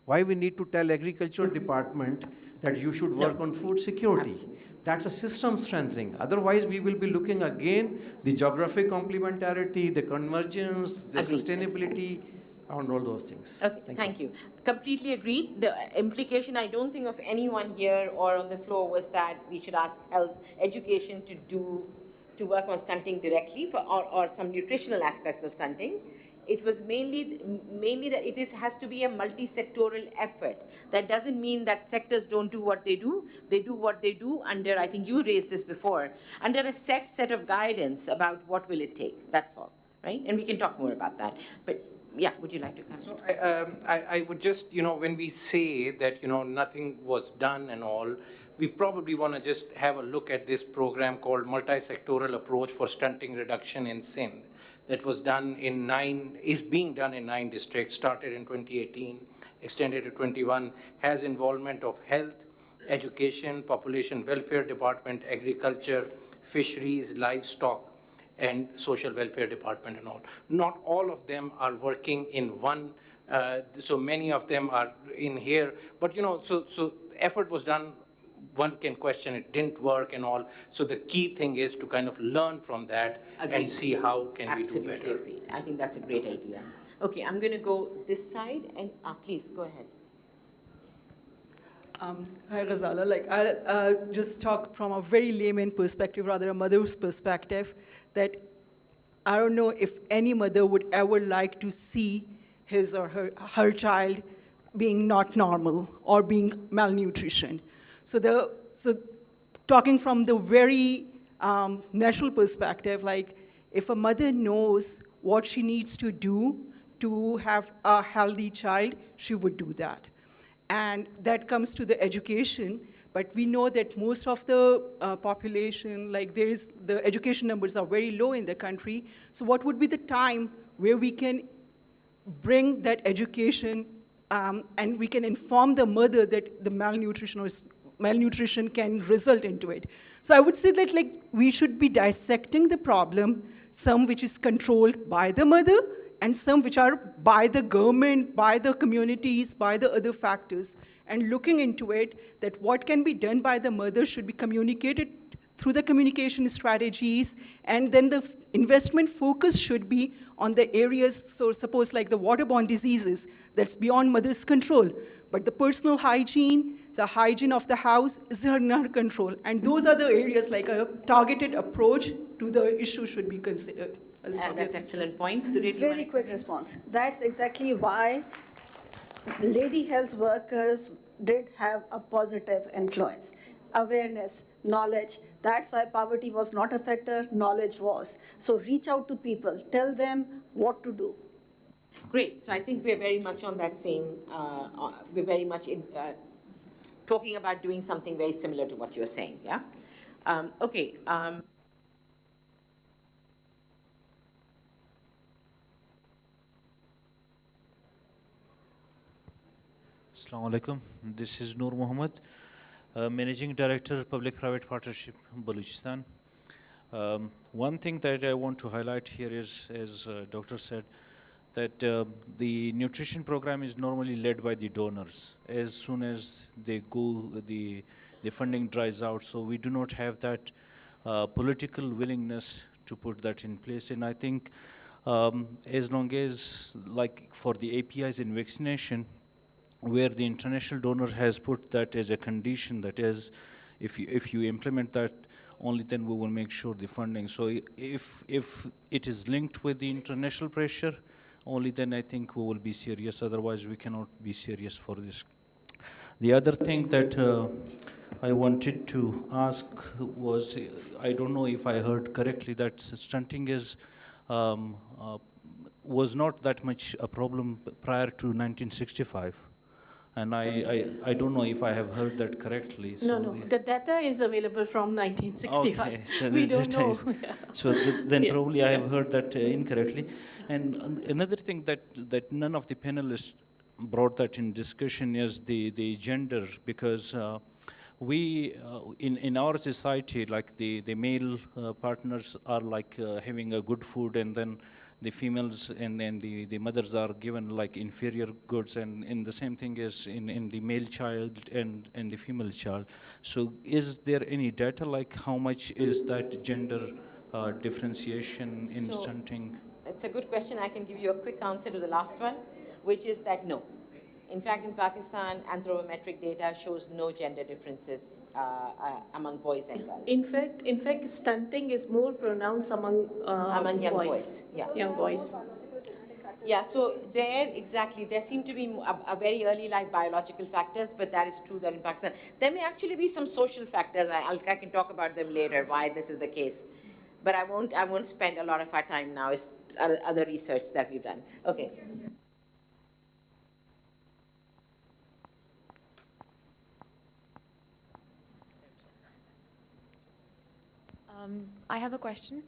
S7: Why we need to tell agricultural department that you should work on food security?
S8: Absolutely.
S7: That's a system strengthening. Otherwise, we will be looking again the geographic complementarity, the convergence, the sustainability. on all those things.
S8: Okay, thank you. Completely agreed. The implication, I don't think of anyone here or on the floor, was that we should ask health education to work on stunting directly or some nutritional aspects of stunting. It was mainly that has to be a multi-sectoral effort. That doesn't mean that sectors don't do what they do. They do what they do under, I think you raised this before, under a set of guidance about what will it take. That's all, right? And we can talk more about that. But yeah, would you like to comment?
S14: So I would just, when we say that, nothing was done and all, we probably want to just have a look at this program called Multi-Sectoral Approach for Stunting Reduction in Sindh that was done is being done in 9 districts, started in 2018, extended to 21, has involvement of health, education, population welfare department, agriculture, fisheries, livestock, and social welfare department and all. Not all of them are working in one, so many of them are in here, but so effort was done. One can question it didn't work and all. So the key thing is to kind of learn from that and see how can we do better.
S8: Absolutely agreed. I think that's a great idea. Okay, I'm going to go this side and please go ahead.
S9: Hi, Ghazala. I'll just talk from a very layman perspective, rather a mother's perspective, that I don't know if any mother would ever like to see his or her child being not normal or being malnutrition. So talking from the very natural perspective, like if a mother knows what she needs to do to have a healthy child, she would do that. And that comes to the education, but we know that most of the population, the education numbers are very low in the country. So what would be the time where we can bring that education and we can inform the mother that the malnutrition can result into it? So I would say that we should be dissecting the problem, some which is controlled by the mother, and some which are by the government, by the communities, by the other factors, and looking into it, that what can be done by the mother should be communicated through the communication strategies, and then the investment focus should be on the areas, so suppose like the waterborne diseases, that's beyond mother's control, but the personal hygiene, the hygiene of the house is in her control, and those are the areas like a targeted approach to the issue should be considered.
S8: That's excellent points.
S13: Very quick response. That's exactly why lady health workers did have a positive influence. Awareness, knowledge. That's why poverty was not a factor, knowledge was. So reach out to people, tell them what to do.
S8: Great. So I think we're very much on that same, we're very much talking about doing something very similar to what you're saying, yeah? Okay.
S11: Assalamu alaikum. This is Noor Mohammed, Managing Director, Public-Private Partnership, Balochistan. One thing that I want to highlight here is, as Doctor said, that the nutrition program is normally led by the donors. As soon as they go, the funding dries out. So we do not have that political willingness to put that in place. And I think as long as, like for the APIs in vaccination, where the international donor has put that as a condition, that is, if you implement that, only then we will make sure the funding. So if it is linked with the international pressure, only then I think we will be serious. Otherwise, we cannot be serious for this. The other thing that I wanted to ask was, I don't know if I heard correctly, that stunting is was not that much a problem prior to 1965. And I don't know if I have heard that correctly. So
S12: no. The data is available from 1965.
S11: Okay, so
S12: we don't know.
S11: So then probably I have heard that incorrectly. And another thing that none of the panelists brought that in discussion is the gender, because we in our society, like the male partners are like having a good food, and then the females and then the mothers are given like inferior goods, and in the same thing is in the male child and the female child. So is there any data like how much is that gender differentiation in stunting?
S8: It's a good question. I can give you a quick answer to the last one. which is that no. In fact, in Pakistan, anthropometric data shows no gender differences among boys and girls.
S12: In fact, stunting is more pronounced among
S8: young
S12: boys.
S8: Yeah.
S12: Young boys.
S8: Yeah, so there seem to be a very early life biological factors, but that is true that in Pakistan. There may actually be some social factors. I can talk about them later, why this is the case. But I won't spend a lot of our time now. It's other research that we've done. Okay.
S2: I have a question.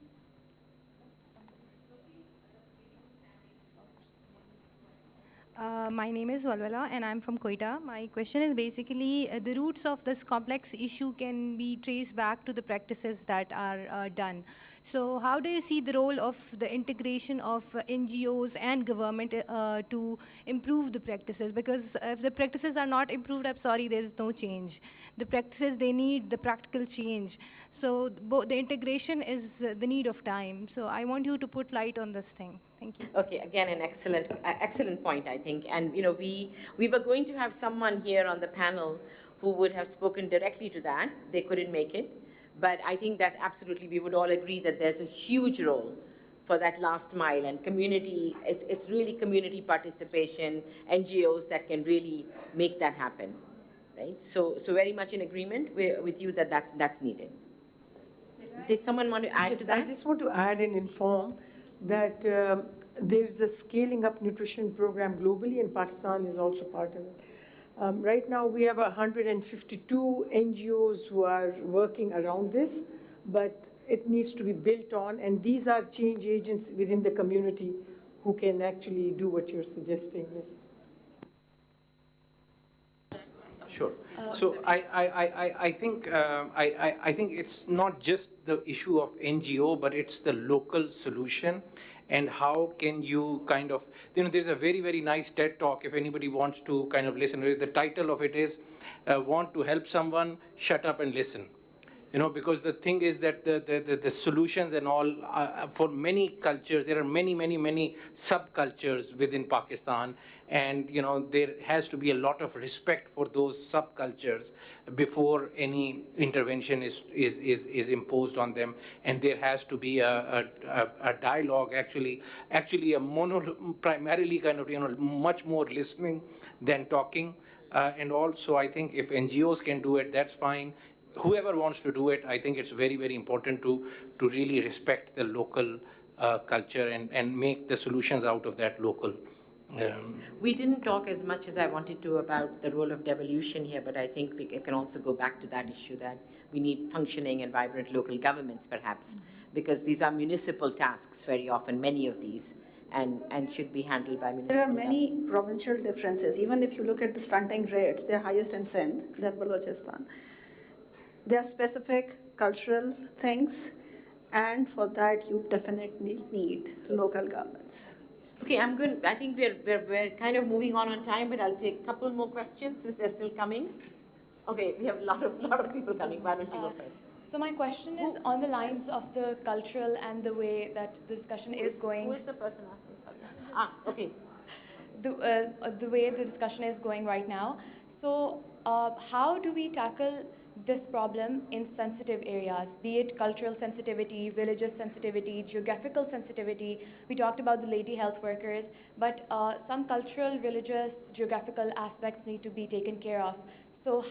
S2: My name is Walwala and I'm from Quetta. My question is basically the roots of this complex issue can be traced back to the practices that are done. So how do you see the role of the integration of NGOs and government to improve the practices? Because if the practices are not improved, I'm sorry, there's no change. The practices, they need the practical change. So the integration is the need of time. So I want you to put light on this thing. Thank you.
S8: Okay, again, an excellent point, I think. And we were going to have someone here on the panel who would have spoken directly to that. They couldn't make it. But I think that absolutely we would all agree that there's a huge role for that last mile and community. It's really community participation, NGOs that can really make that happen, right? So very much in agreement with you that that's needed. Did someone want to add to that?
S17: I just want to add and inform that there's a scaling up nutrition program globally, and Pakistan is also part of it. Right now, we have 152 NGOs who are working around this, but it needs to be built on, and these are change agents within the community who can actually do what you're suggesting. Yes.
S14: Sure. So I think it's not just the issue of NGO, but it's the local solution. And how can you kind of, there's a very, very nice TED talk if anybody wants to kind of listen. The title of it is, Want to Help Someone, Shut Up and Listen. Because the thing is that the solutions and all, for many cultures, there are many subcultures within Pakistan. And, there has to be a lot of respect for those subcultures before any intervention is imposed on them. And there has to be a dialogue, actually primarily kind of, much more listening than talking. And also, I think if NGOs can do it, that's fine. Whoever wants to do it, I think it's very, very important to really respect the local culture and make the solutions out of that local.
S8: We didn't talk as much as I wanted to about the role of devolution here, but I think we can also go back to that issue that we need functioning and vibrant local governments, perhaps, because these are municipal tasks very often, many of these, and should be handled by municipal
S13: There are many provincial differences. Even if you look at the stunting rates, they're highest in Sindh, then Balochistan. There are specific cultural things, and for that you definitely need local governments.
S8: Okay, I'm good. I think we're kind of moving on time, but I'll take a couple more questions since they're still coming. Okay, we have a lot of people coming. Why don't you go first?
S2: So my question is on the lines of the cultural and the way that the discussion is going.
S8: Who is the person asking? Okay.
S2: The way the discussion is going right now. So how do we tackle this problem in sensitive areas, be it cultural sensitivity, religious sensitivity, geographical sensitivity? We talked about the lady health workers, but some cultural, religious, geographical aspects need to be taken care of. So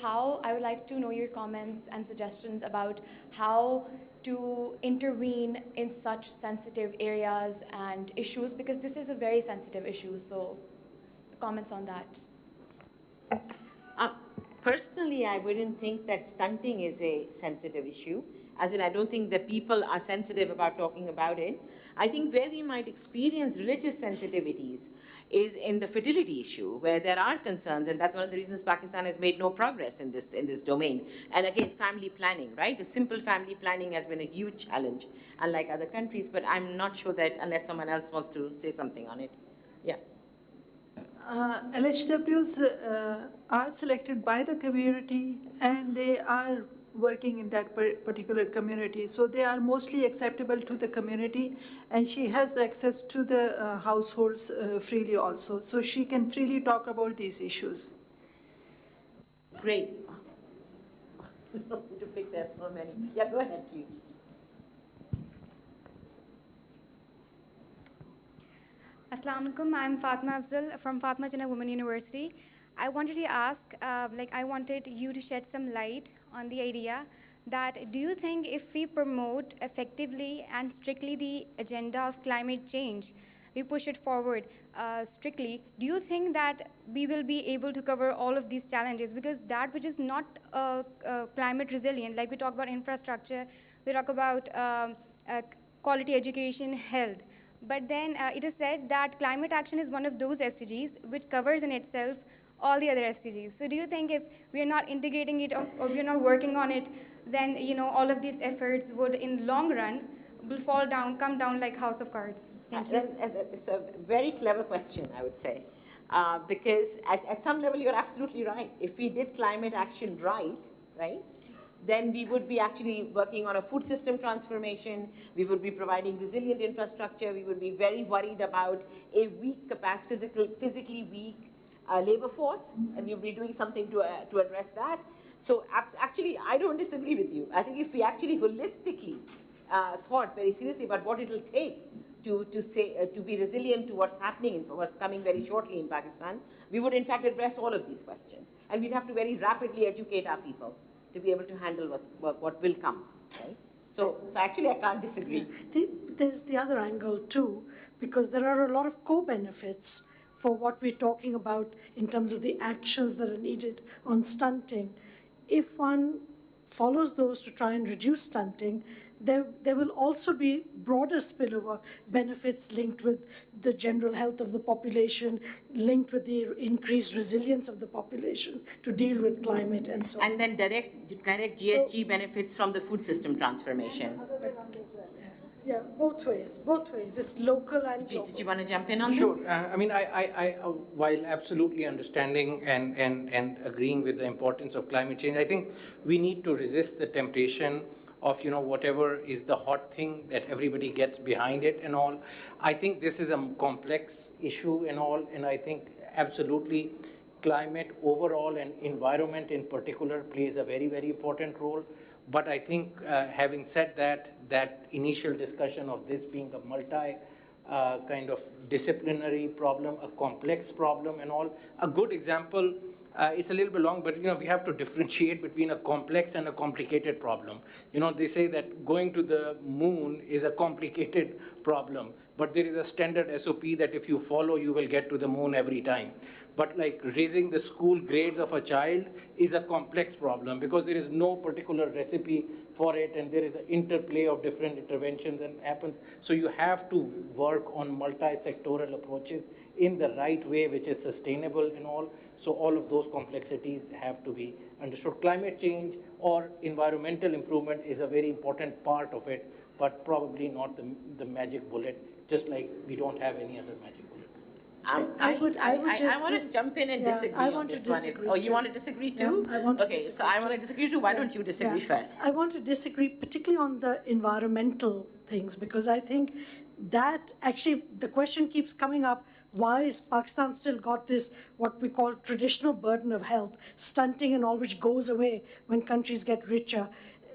S2: I would like to know your comments and suggestions about how to intervene in such sensitive areas and issues, because this is a very sensitive issue. So comments on that.
S8: Personally, I wouldn't think that stunting is a sensitive issue. As in, I don't think that people are sensitive about talking about it. I think where we might experience religious sensitivities is in the fertility issue, where there are concerns, and that's one of the reasons Pakistan has made no progress in this domain. And again, family planning, right? The simple family planning has been a huge challenge, unlike other countries, but I'm not sure that unless someone else wants to say something on it. Yeah.
S16: LHWs are selected by the community, and they are working in that particular community. So they are mostly acceptable to the community, and she has the access to the households freely also. So she can freely talk about these issues.
S8: Great. To pick, there's so many. Yeah, go ahead, please.
S18: Assalamu alaikum. I'm Fatma Afzal from Fatma Jinnah Women University. I wanted to ask, I wanted you to shed some light on the idea that do you think if we promote effectively and strictly the agenda of climate change, we push it forward strictly, do you think that we will be able to cover all of these challenges? Because that which is not climate resilient, like we talk about infrastructure, we talk about quality education, health. But then it is said that climate action is one of those SDGs which covers in itself all the other SDGs. So do you think if we are not integrating it or we are not working on it, then all of these efforts would in long run will fall down, come down like house of cards? Thank you.
S8: It's a very clever question, I would say. Because at some level, you're absolutely right. If we did climate action right, then we would be actually working on a food system transformation, we would be providing resilient infrastructure, we would be very worried about a weak physically weak labor force, and we would be doing something to address that. So actually, I don't disagree with you. I think if we actually holistically thought very seriously about what it will take to be resilient to what's happening and what's coming very shortly in Pakistan, we would in fact address all of these questions. And we'd have to very rapidly educate our people to be able to handle what will come, right? So actually I can't disagree.
S15: There's the other angle too, because there are a lot of co-benefits for what we're talking about in terms of the actions that are needed on stunting. If one follows those to try and reduce stunting, there will also be broader spillover benefits linked with the general health of the population, linked with the increased resilience of the population to deal with climate and so on.
S8: And then direct GHG benefits from the food system transformation.
S15: Yeah, both ways. It's local and global.
S8: Did you want to jump in on this?
S14: Sure. I mean, I while absolutely understanding and agreeing with the importance of climate change, I think we need to resist the temptation of whatever is the hot thing that everybody gets behind it and all. I think this is a complex issue and all, and I think absolutely climate overall and environment in particular plays a very, very important role. But I think having said that initial discussion of this being a multi kind of disciplinary problem, a complex problem and all, a good example, it's a little bit long, but we have to differentiate between a complex and a complicated problem. They say that going to the moon is a complicated problem, but there is a standard SOP that if you follow, you will get to the moon every time. But like raising the school grades of a child is a complex problem because there is no particular recipe for it, and there is an interplay of different interventions and happens. So you have to work on multi-sectoral approaches in the right way, which is sustainable and all. So all of those complexities have to be understood. Climate change or environmental improvement is a very important part of it, but probably not the magic bullet, just like we don't have any other magic bullet.
S8: I want to jump in and disagree on this one. Oh, you want to disagree too?
S15: Yeah, I want to
S8: okay,
S15: disagree
S8: so I want to disagree too. Why don't you disagree first?
S15: I want to disagree particularly on the environmental things, because I think that actually the question keeps coming up, why is Pakistan still got this, what we call traditional burden of health, stunting and all, which goes away when countries get richer?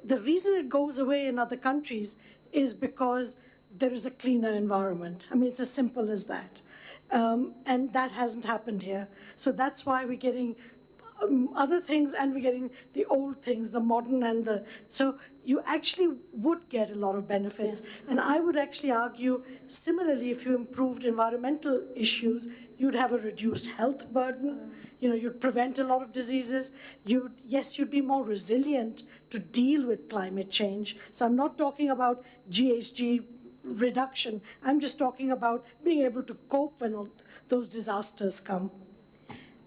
S15: The reason it goes away in other countries is because there is a cleaner environment. I mean, it's as simple as that. And that hasn't happened here. So that's why we're getting other things, and we're getting the old things, the modern and the... So you actually would get a lot of benefits. Yeah. And I would actually argue, similarly, if you improved environmental issues, you'd have a reduced health burden. You'd prevent a lot of diseases. You'd be more resilient to deal with climate change. So I'm not talking about GHG reduction. I'm just talking about being able to cope when all those disasters come.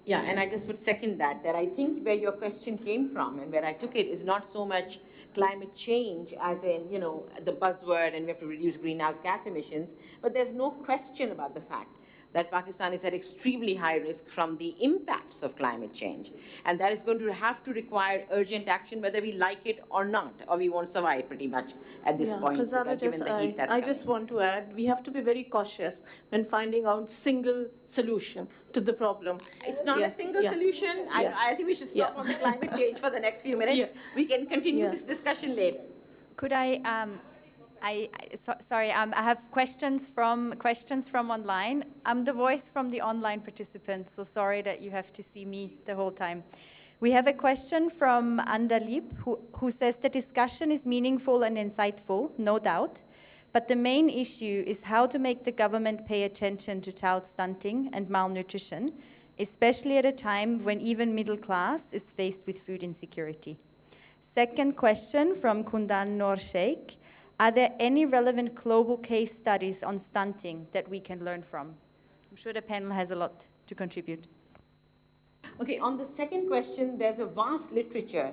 S8: Yeah, and I just would second that I think where your question came from and where I took it is not so much climate change as in, the buzzword and we have to reduce greenhouse gas emissions, but there's no question about the fact that Pakistan is at extremely high risk from the impacts of climate change. And that is going to have to require urgent action, whether we like it or not, or we won't survive pretty much at this point, given the heat that's
S12: I
S8: coming.
S12: just want to add, we have to be very cautious when finding out single solution to the problem.
S8: It's not a single solution. I think we should stop on the climate change for the next few minutes. We can continue this discussion later.
S6: Could I have questions from online. I'm the voice from the online participants, so sorry that you have to see me the whole time. We have a question from Andalib, who says the discussion is meaningful and insightful, no doubt, but the main issue is how to make the government pay attention to child stunting and malnutrition, especially at a time when even middle class is faced with food insecurity. Second question from Kundan Noor Sheikh. Are there any relevant global case studies on stunting that we can learn from? I'm sure the panel has a lot to contribute.
S8: Okay, on the second question, there's a vast literature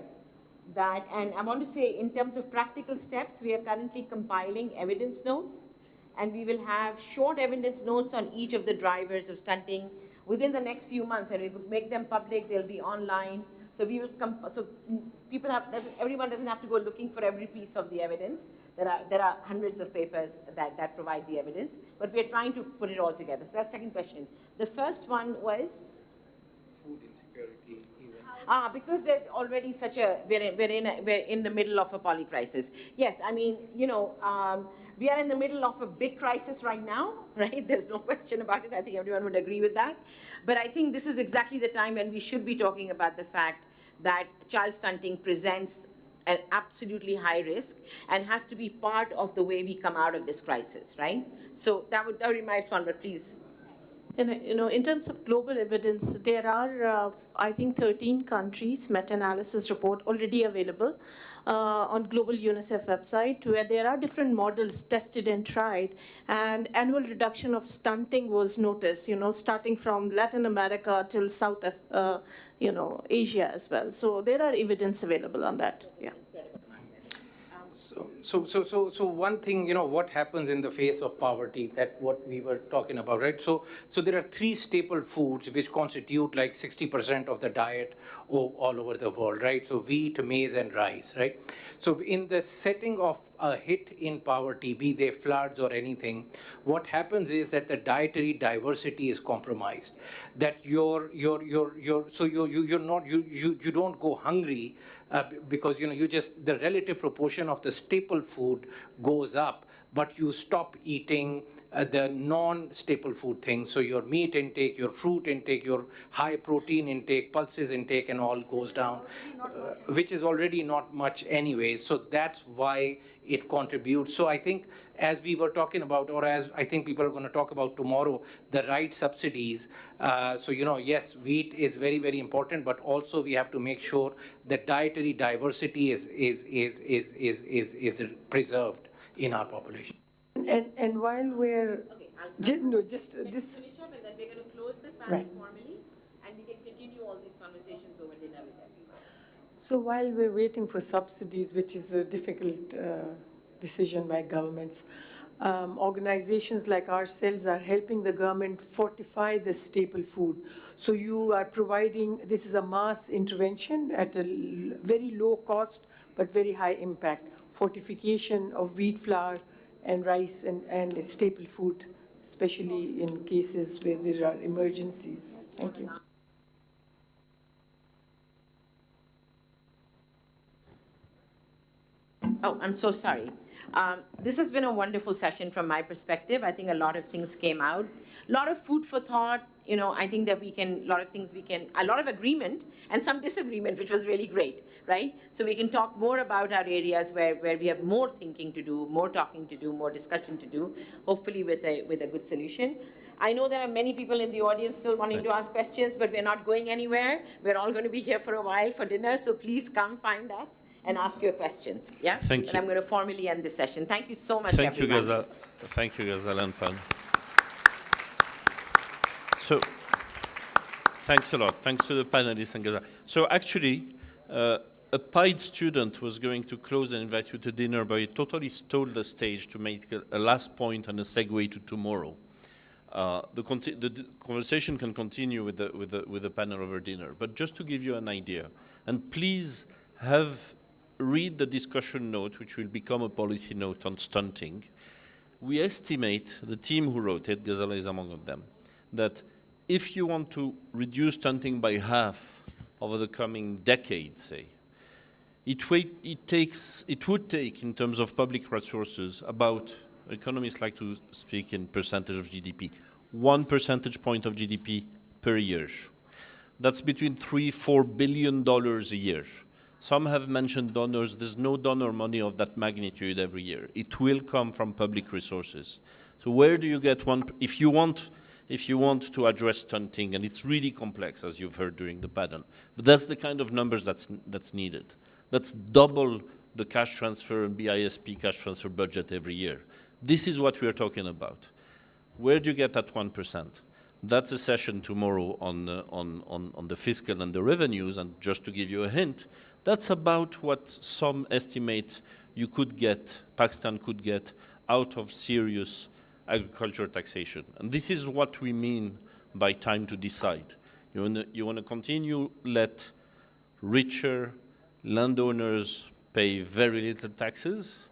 S8: that, and I want to say in terms of practical steps, we are currently compiling evidence notes, and we will have short evidence notes on each of the drivers of stunting within the next few months, and we will make them public, they'll be online. So we will everyone doesn't have to go looking for every piece of the evidence. There are hundreds of papers that provide the evidence, but we're trying to put it all together. So that's the second question. The first one was?
S14: Food insecurity.
S8: Because there's already such a, we're in the middle of a poly crisis. Yes, I mean, we are in the middle of a big crisis right now, right? There's no question about it. I think everyone would agree with that. But I think this is exactly the time when we should be talking about the fact that child stunting presents an absolutely high risk and has to be part of the way we come out of this crisis, right? So that would be my response, but please.
S12: And, in terms of global evidence, there are, I think, 13 countries meta-analysis report already available on global UNICEF website, where there are different models tested and tried, and annual reduction of stunting was noticed, starting from Latin America till South, Asia as well. So there are evidence available on that. Yeah.
S14: So one thing, what happens in the face of poverty, that what we were talking about, right? So there are 3 staple foods which constitute like 60% of the diet all over the world, right? So wheat, maize, and rice, right? So in the setting of a hit in poverty, be they floods or anything, what happens is that the dietary diversity is compromised. That you don't go hungry because the relative proportion of the staple food goes up, but you stop eating the non-staple food things. So your meat intake, your fruit intake, your high protein intake, pulses intake, and all goes down, which is already not much anyway. So that's why it contributes. So I think as we were talking about, or as I think people are going to talk about tomorrow, the right subsidies. Yes, wheat is very, very important, but also we have to make sure that dietary diversity is preserved in our population.
S17: And while we're
S8: Finish up, and then we're going to close the panel formally, and we can continue all these conversations over dinner with everyone.
S17: So while we're waiting for subsidies, which is a difficult decision by governments, organizations like ourselves are helping the government fortify the staple food. So you are providing, this is a mass intervention at a very low cost, but very high impact, fortification of wheat flour and rice and staple food, especially in cases where there are emergencies. Thank you.
S8: Oh, I'm so sorry. This has been a wonderful session from my perspective. I think a lot of things came out. A lot of food for thought. I think that a lot of agreement and some disagreement, which was really great, right? So we can talk more about our areas where we have more thinking to do, more talking to do, more discussion to do, hopefully with a good solution. I know there are many people in the audience still wanting to ask questions, but we're not going anywhere. We're all going to be here for a while for dinner, so please come find us and ask your questions. Yeah?
S3: Thank you.
S8: And I'm going to formally end this session. Thank you so much,
S3: Thank
S8: everyone.
S3: you, Ghazal. Thank you, Ghazal and Pan. So, thanks a lot. Thanks to the panelists and Ghazal. So actually, a PIDE student was going to close and invite you to dinner, but he totally stole the stage to make a last point and a segue to tomorrow. the conversation can continue with the panel over dinner. But just to give you an idea, and please read the discussion note, which will become a policy note on stunting. We estimate, the team who wrote it, Ghazala is among them, that if you want to reduce stunting by half over the coming decade, say, it would take, in terms of public resources, about, economists like to speak in percentage of GDP, 1 percentage point of GDP per year. That's between $3–4 billion a year. Some have mentioned donors. There's no donor money of that magnitude every year. It will come from public resources. So where do you get one? If you want to address stunting, and it's really complex, as you've heard during the panel, but that's the kind of numbers that's needed. That's double the cash transfer and BISP cash transfer budget every year. This is what we're talking about. Where do you get that 1%? That's a session tomorrow on the fiscal and the revenues, and just to give you a hint, that's about what some estimate you could get, Pakistan could get, out of serious agriculture taxation. And this is what we mean by time to decide. You want to continue let richer landowners pay very little taxes,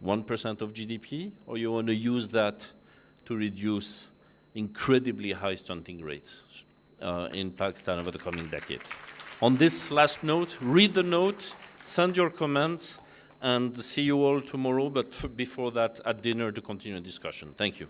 S3: 1% of GDP, or you want to use that to reduce incredibly high stunting rates in Pakistan over the coming decade. On this last note, read the note, send your comments, and see you all tomorrow, but before that, at dinner to continue the discussion. Thank you.